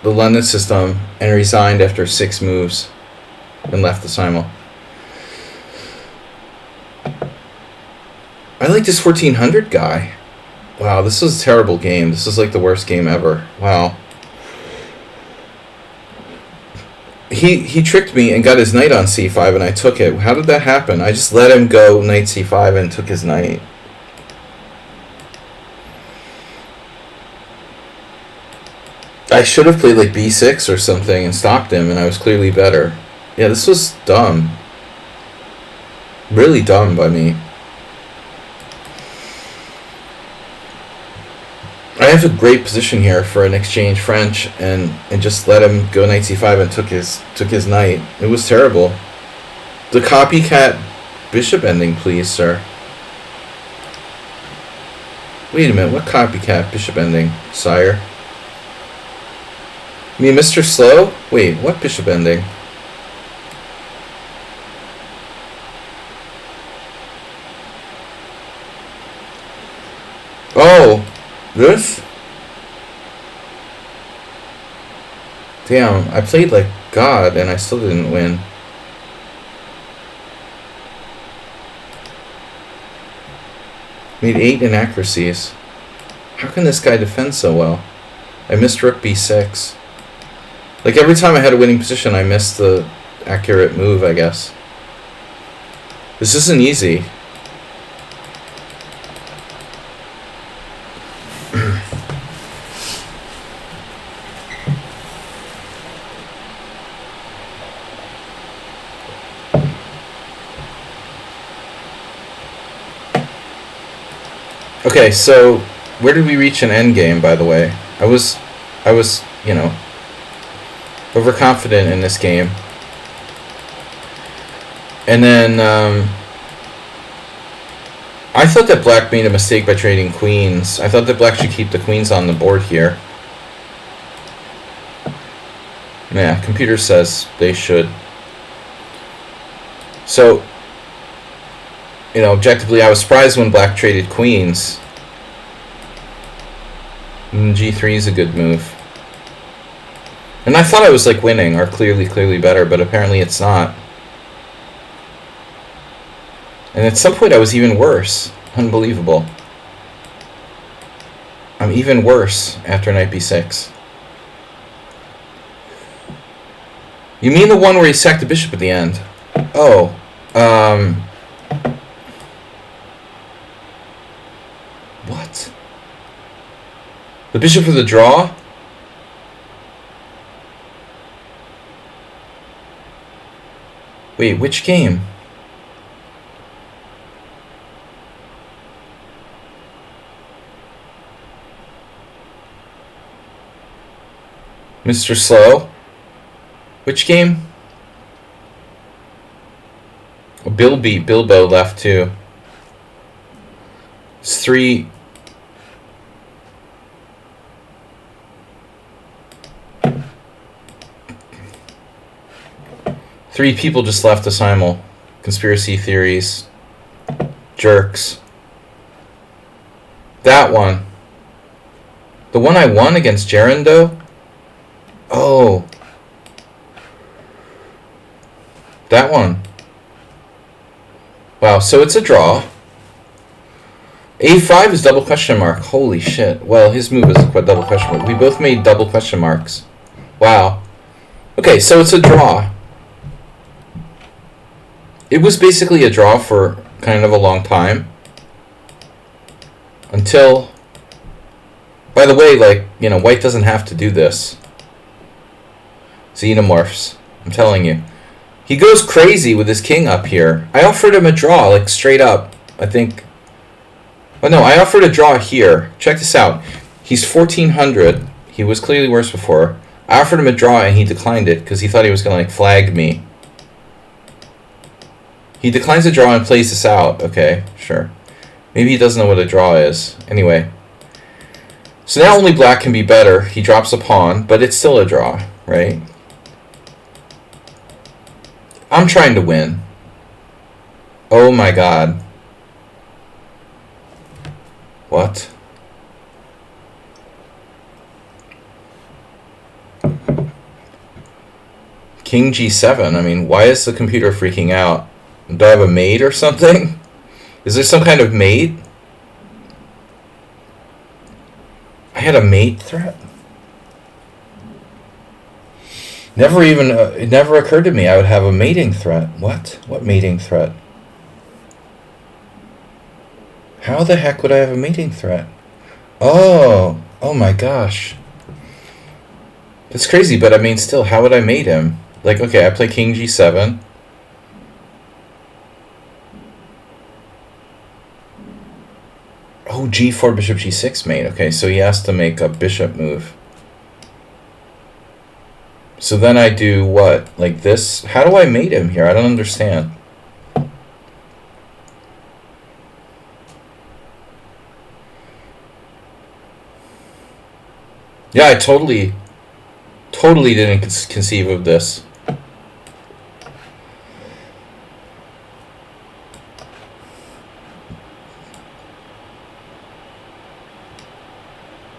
the London system and resigned after 6 moves and left the Simul. I like this 1400 guy. Wow, this was a terrible game. This is like the worst game ever. Wow. He tricked me and got his knight on c5 and I took it. How did that happen? I just let him go knight c5 and took his knight. I should have played like b6 or something and stopped him, and I was clearly better. Yeah, this was dumb. Really dumb by me. I have a great position here for an exchange French, and just let him go knight c5 and took his knight. It was terrible. The copycat bishop ending, please, sir. Wait a minute, what copycat bishop ending, sire? You mean Mr. Slow? Wait, what bishop ending? Oh, this? Damn, I played like God and I still didn't win. Made 8 inaccuracies. How can this guy defend so well? I missed rook b6. Like every time I had a winning position, I missed the accurate move, I guess. This isn't easy. Okay, so where did we reach an endgame, by the way? I was, you know, overconfident in this game. And then I thought that black made a mistake by trading queens. I thought that black should keep the queens on the board here. Yeah, computer says they should. So, you know, objectively, I was surprised when black traded queens. And g3 is a good move. And I thought I was like winning, or clearly better, but apparently it's not. And at some point I was even worse. Unbelievable. I'm even worse after knight b6. You mean the one where he sacked the bishop at the end? Oh, what? The bishop for the draw? Wait, which game? Mr. Slow? Which game? Oh, Bilbo left too. It's 3. Three people just left the Simul. Conspiracy theories. Jerks. That one. The one I won against Gerando? Oh. That one. Wow, so it's a draw. A5 is double question mark. Holy shit. Well, his move is a double question mark. We both made double question marks. Wow. Okay, so it's a draw. It was basically a draw for kind of a long time. Until... By the way, like, you know, white doesn't have to do this. Xenomorphs. I'm telling you. He goes crazy with his king up here. I offered him a draw, like, straight up. I think... Oh, no, I offered a draw here. Check this out. He's 1400. He was clearly worse before. I offered him a draw, and he declined it, because he thought he was going to, like, flag me. He declines the draw and plays this out. Okay, sure. Maybe he doesn't know what a draw is. Anyway. So now only black can be better. He drops a pawn, but it's still a draw, right? I'm trying to win. Oh my god. What? King g7. I mean, why is the computer freaking out? Do I have a maid or something? Is there some kind of mate? I had a mate threat? Never even, it never occurred to me I would have a mating threat. What? What mating threat? How the heck would I have a mating threat? Oh my gosh. That's crazy, but I mean, still, how would I mate him? Like, okay, I play king g7. Oh, g4, bishop g6 mate. Okay, so he has to make a bishop move. So then I do what? Like this? How do I mate him here? I don't understand. Yeah, I totally didn't conceive of this.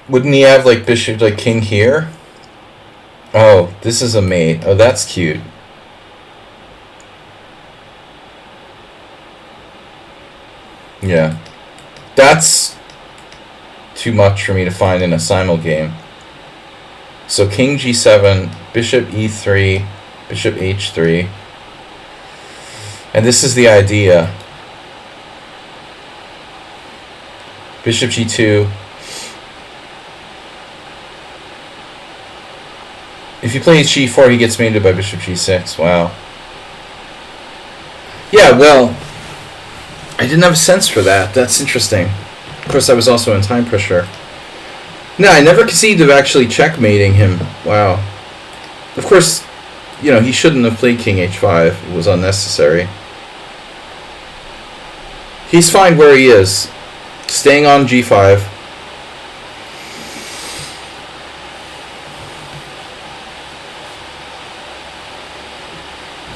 Wouldn't he have like bishop, like king here? Oh, this is a mate. Oh, that's cute. Yeah. That's too much for me to find in a simul game. So king g7, bishop e3, bishop h3. And this is the idea. Bishop g2. If you play g4, he gets mated by bishop g6. Wow. Yeah, well, I didn't have a sense for that. That's interesting. Of course, I was also in time pressure. No, I never conceived of actually checkmating him. Wow. Of course, you know, he shouldn't have played king h5. It was unnecessary. He's fine where he is. Staying on g5.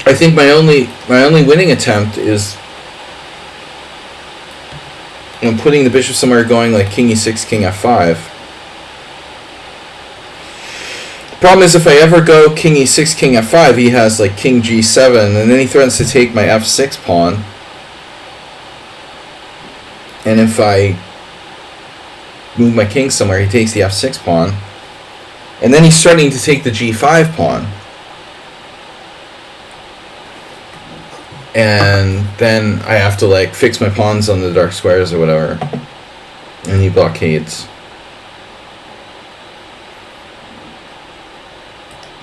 I think my only winning attempt is, you know, putting the bishop somewhere, going like king e6, king f5. Problem is, if I ever go king e6, king f5, he has like king g7, and then he threatens to take my f6 pawn. And if I move my king somewhere, he takes the f6 pawn. And then he's starting to take the g5 pawn. And then I have to like fix my pawns on the dark squares or whatever. And he blockades.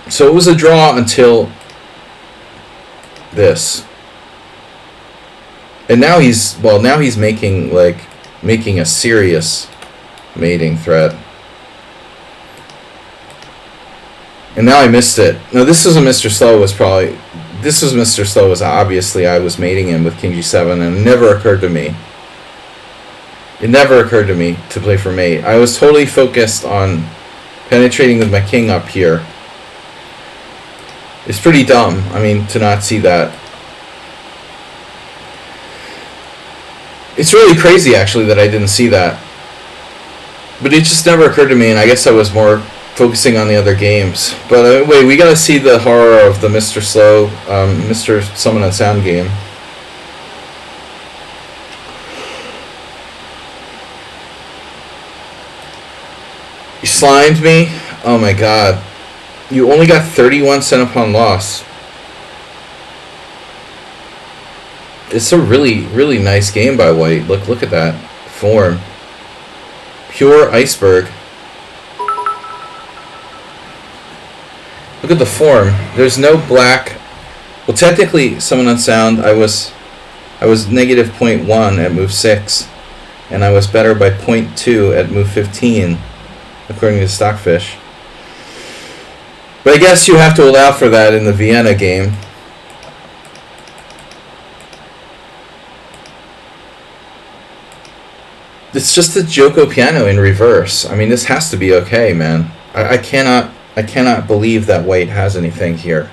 So it was a draw until this. And now he's making a serious mating threat. And now I missed it. No, this was Mr. Slow was Mr. Slow was obviously I was mating him with king g7, and it never occurred to me. It never occurred to me to play for mate. I was totally focused on penetrating with my king up here. It's pretty dumb, I mean, to not see that. It's really crazy, actually, that I didn't see that. But it just never occurred to me, and I guess I was more focusing on the other games. But wait, we gotta see the horror of the Mr. Slow, Mr. Summon and Sound game. You slimed me? Oh my god. You only got 31 cent upon loss. It's a really, really nice game by White. Look at that form. Pure iceberg. Look at the form. There's no black. Well, technically, Summon on Sound, I was negative 0.1 at move 6, and I was better by 0.2 at move 15, according to Stockfish. But I guess you have to allow for that in the Vienna game. It's just a Joko piano in reverse. I mean, this has to be okay, man. I cannot believe that White has anything here.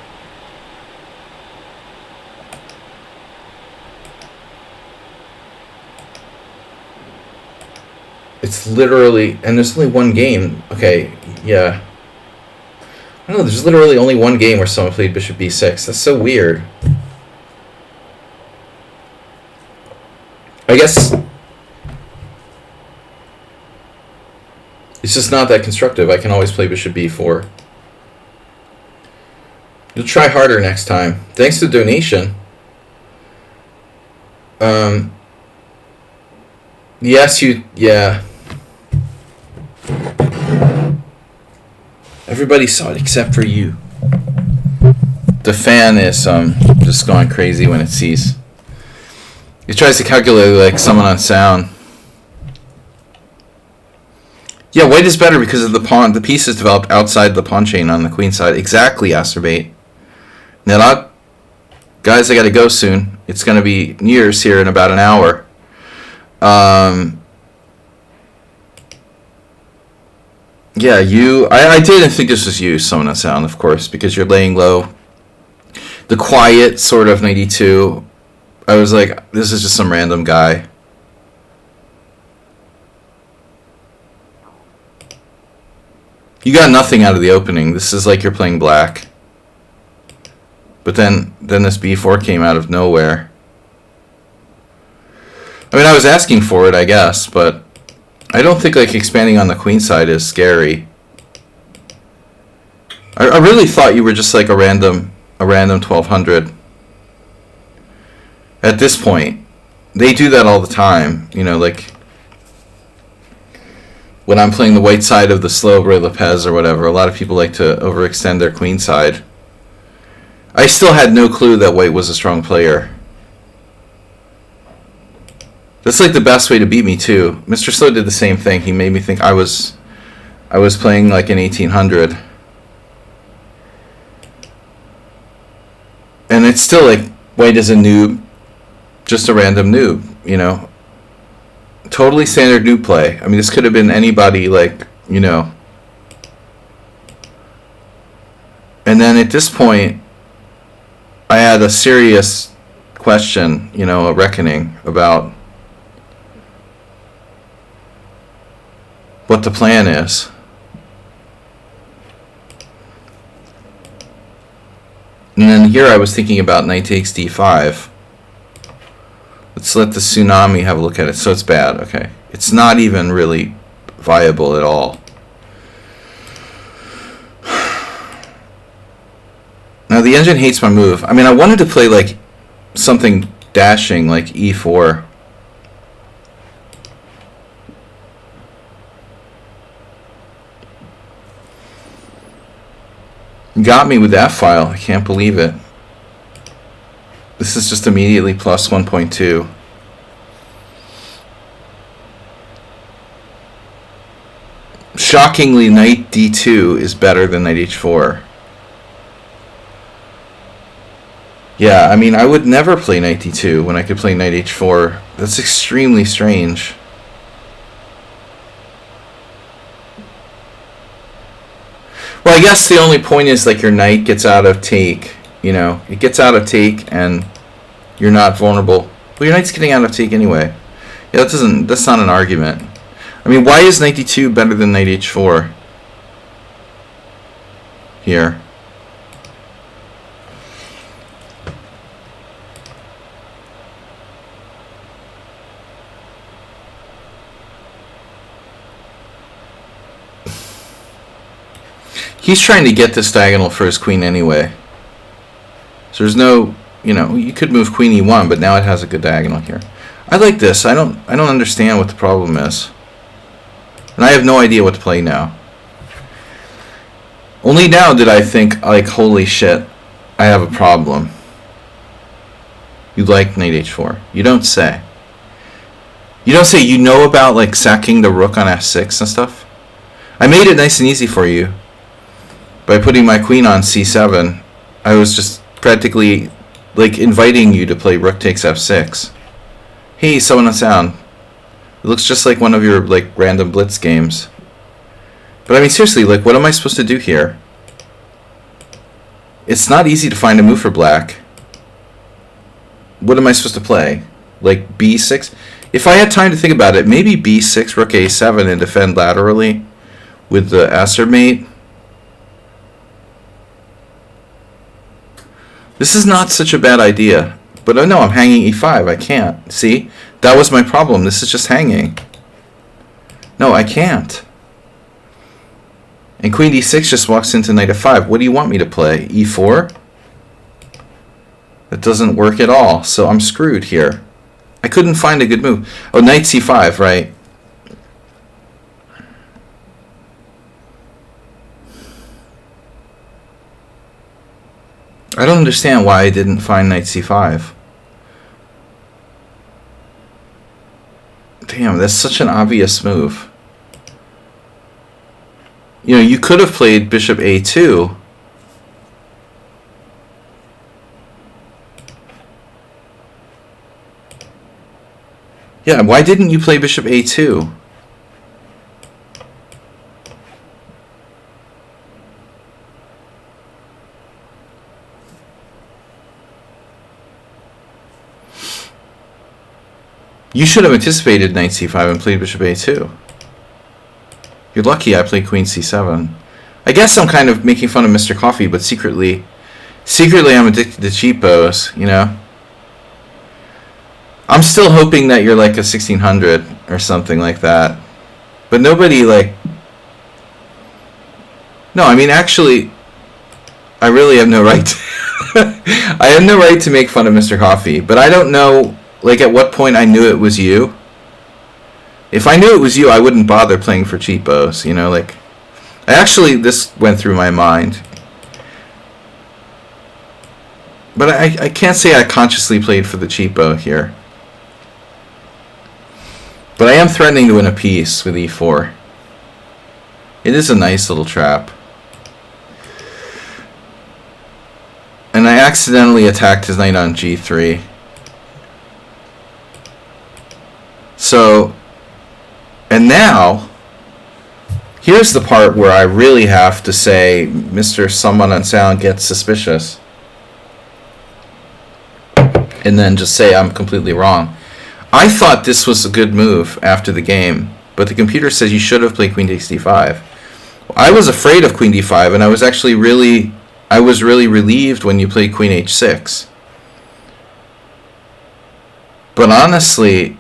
It's literally, and there's only one game. Okay, yeah. I don't know, there's literally only one game where someone played bishop b6. That's so weird. I I guess it's just not that constructive. I can always play bishop b4. You'll try harder next time. Thanks to the donation. Yes, yeah. Everybody saw it except for you. The fan is just going crazy when it sees. It tries to calculate like someone on sound. Yeah, white is better because of the pawn. The piece is developed outside the pawn chain on the queen side. Exactly, Asterbate. Now, guys, I gotta go soon. It's gonna be New Year's here in about an hour. Yeah, I didn't think this was you, someone on sound, of course, because you're laying low. The quiet sort of 92. I was like, this is just some random guy. You got nothing out of the opening. This is like you're playing black. But then this b4 came out of nowhere. I mean, I was asking for it, I guess, but I don't think like expanding on the queen side is scary. I really thought you were just like a random 1200. At this point, they do that all the time. You know, like when I'm playing the white side of the slow Roy Lopez or whatever, a lot of people like to overextend their queen side. I still had no clue that white was a strong player. That's like the best way to beat me too. Mr. Slow did the same thing. He made me think I was playing like an 1800. And it's still like white is a noob, just a random noob, you know. Totally standard noob play. I mean, this could have been anybody, like, you know. And then at this point, I had a serious question, you know, a reckoning about what the plan is. And then here I was thinking about knight takes d5. Let's let the tsunami have a look at it. So it's bad, okay. It's not even really viable at all. Now the engine hates my move. I mean, I wanted to play like something dashing like e4. Got me with that file. I can't believe it. This is just immediately plus 1.2. Shockingly, knight d2 is better than knight h4. Yeah, I mean, I would never play knight d2 when I could play knight h4. That's extremely strange. Well, I guess the only point is like your knight gets out of take, you know, it gets out of take and you're not vulnerable. Well, your knight's getting out of take anyway. Yeah, that's not an argument. I mean, why is knight d2 better than knight h4 here? He's trying to get this diagonal for his queen anyway. So there's no, you know, you could move queen e1, but now it has a good diagonal here. I like this. I don't understand what the problem is. And I have no idea what to play now. Only now did I think, like, holy shit, I have a problem. You like knight h4. You don't say. You don't say you know about, like, sacking the rook on f6 and stuff? I made it nice and easy for you. By putting my queen on c7, I was just practically like inviting you to play rook takes f6. Hey, someone on sound. It looks just like one of your like random blitz games. But I mean, seriously, like, what am I supposed to do here? It's not easy to find a move for black. What am I supposed to play? Like b6? If I had time to think about it, maybe b6, rook a7, and defend laterally with the Acer mate. This is not such a bad idea. But no, I'm hanging e5. I can't. See? That was my problem. This is just hanging. No, I can't. And queen d6 just walks into knight f5. What do you want me to play? e4? That doesn't work at all, so I'm screwed here. I couldn't find a good move. Oh, knight c5, right. I don't understand why I didn't find knight c5. Damn, that's such an obvious move. You know, you could have played bishop a2. Yeah, why didn't you play bishop a2? You should have anticipated knight c5 and played bishop a2. You're lucky I played queen c7. I guess I'm kind of making fun of Mr. Coffee, but secretly I'm addicted to cheapos, you know? I'm still hoping that you're like a 1600 or something like that. But nobody like... No, I mean, actually, I really have no right to... I have no right to make fun of Mr. Coffee, but I don't know, like, at what point I knew it was you. If I knew it was you, I wouldn't bother playing for cheapos, you know, like... Actually, this went through my mind. But I can't say I consciously played for the cheapo here. But I am threatening to win a piece with e4. It is a nice little trap. And I accidentally attacked his knight on g3. So, and now, here's the part where I really have to say Mr. Someone on Sound gets suspicious. And then just say I'm completely wrong. I thought this was a good move after the game, but the computer says you should have played queen takes d5. I was afraid of queen d5, and I was actually really relieved when you played queen h6. But honestly,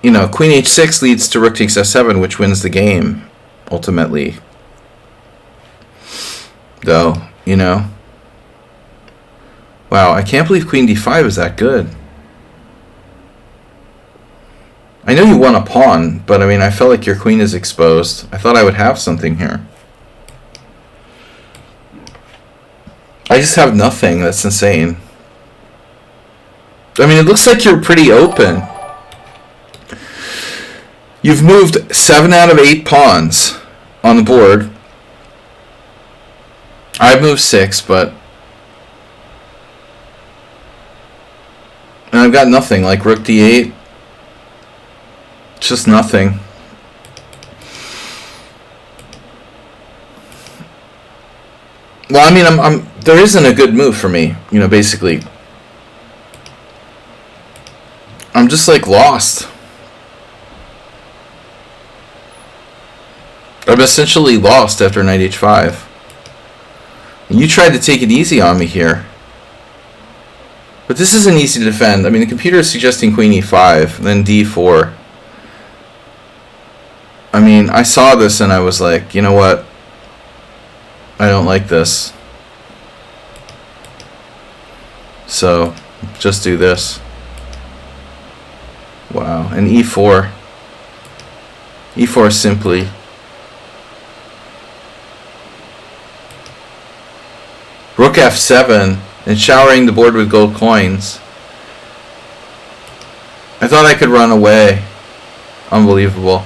you know, queen h6 leads to rook takes f7, which wins the game, ultimately. Though, you know. Wow, I can't believe queen d5 is that good. I know you won a pawn, but I mean, I felt like your queen is exposed. I thought I would have something here. I just have nothing. That's insane. I mean, it looks like you're pretty open. You've moved 7 out of 8 pawns on the board. I've moved 6, but... And I've got nothing, like rook d8. Just nothing. Well, I mean, I'm there isn't a good move for me, you know, basically. I'm just like lost. I'm essentially lost after knight h5. You tried to take it easy on me here. But this isn't easy to defend. I mean, the computer is suggesting queen e5, then d4. I mean, I saw this and I was like, you know what? I don't like this. So, just do this. Wow, and e4. e4 simply. Rook f7 and showering the board with gold coins. I thought I could run away. Unbelievable.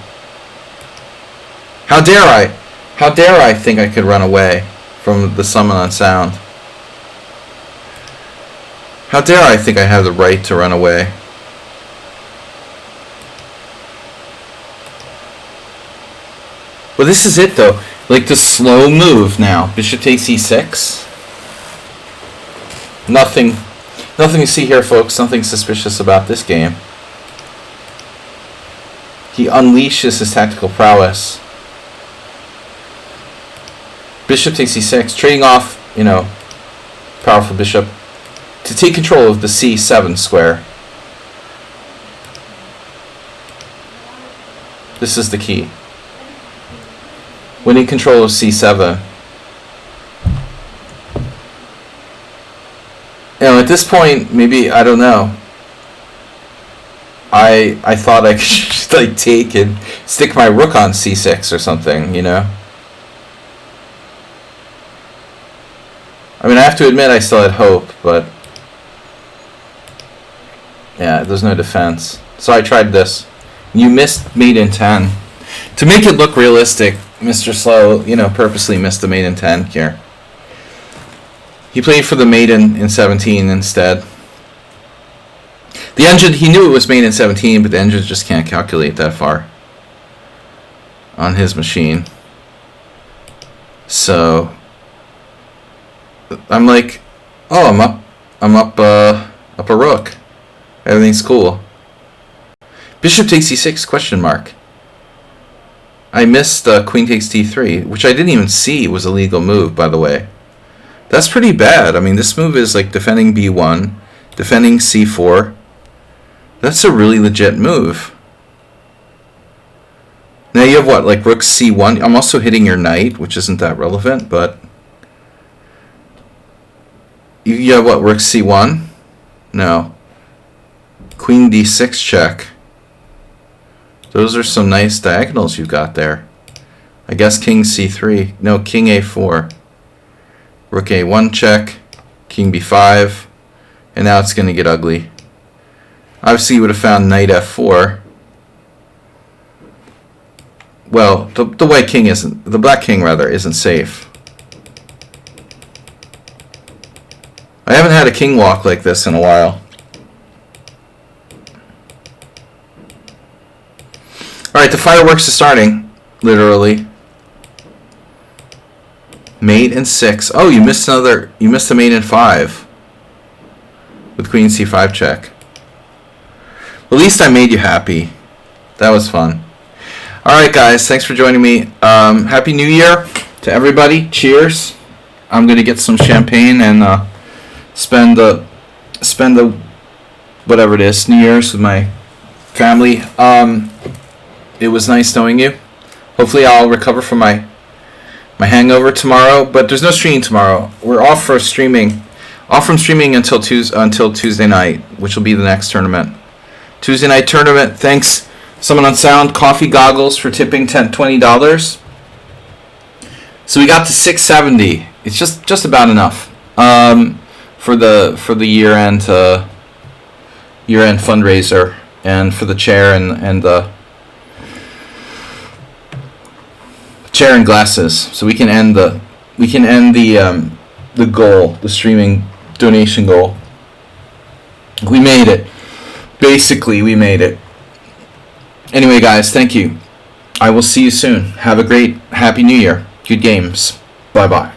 How dare I? How dare I think I could run away from the Summon on Sound? How dare I think I have the right to run away? Well, this is it though. Like the slow move now. Bishop takes e6. Nothing to see here, folks. Nothing suspicious about this game. He unleashes his tactical prowess. Bishop takes e6, trading off, you know, powerful bishop to take control of the c7 square. This is the key. Winning control of c7. You know, at this point, maybe, I don't know. I thought I could just, like, take and stick my rook on c6 or something, you know? I mean, I have to admit I still had hope, but... yeah, there's no defense. So I tried this. You missed mate in 10. To make it look realistic, Mr. Slow, you know, purposely missed the mate in 10 here. He played for the mate in 17 instead. The engine, he knew it was mate in 17, but the engine just can't calculate that far on his machine. So I'm like, oh, I'm up a rook. Everything's cool. Bishop takes e6 question mark. I missed queen takes d3, which I didn't even see was a legal move, by the way. That's pretty bad. I mean, this move is like defending b1, defending c4. That's a really legit move. Now you have what, like rook c1? I'm also hitting your knight, which isn't that relevant, but you have what, rook c1? No. Queen d6 check. Those are some nice diagonals you've got there. I guess king c3. No, king a4. Rook a1 check. King b5. And now it's going to get ugly. Obviously you would have found knight f4. Well, the white king isn't, the black king rather, isn't safe. I haven't had a king walk like this in a while. Alright, the fireworks are starting, literally. Mate in 6. Oh, you missed a mate in 5. With queen c5 check. At least I made you happy. That was fun. Alright guys, thanks for joining me. Happy New Year to everybody. Cheers. I'm going to get some champagne and spend the whatever it is, New Year's with my family. It was nice knowing you. Hopefully I'll recover from my hangover tomorrow, but there's no streaming tomorrow. We're off from streaming until Tuesday night, which will be the next tournament. Tuesday night tournament. Thanks, someone on Sound Coffee Goggles, for tipping $20. So we got to 670. It's just about enough for the year-end fundraiser, and for the chair and the chair and glasses, so we can end the goal, the streaming donation goal. We made it. Basically, we made it. Anyway, guys, thank you. I will see you soon. Have a great, happy New Year. Good games. Bye-bye.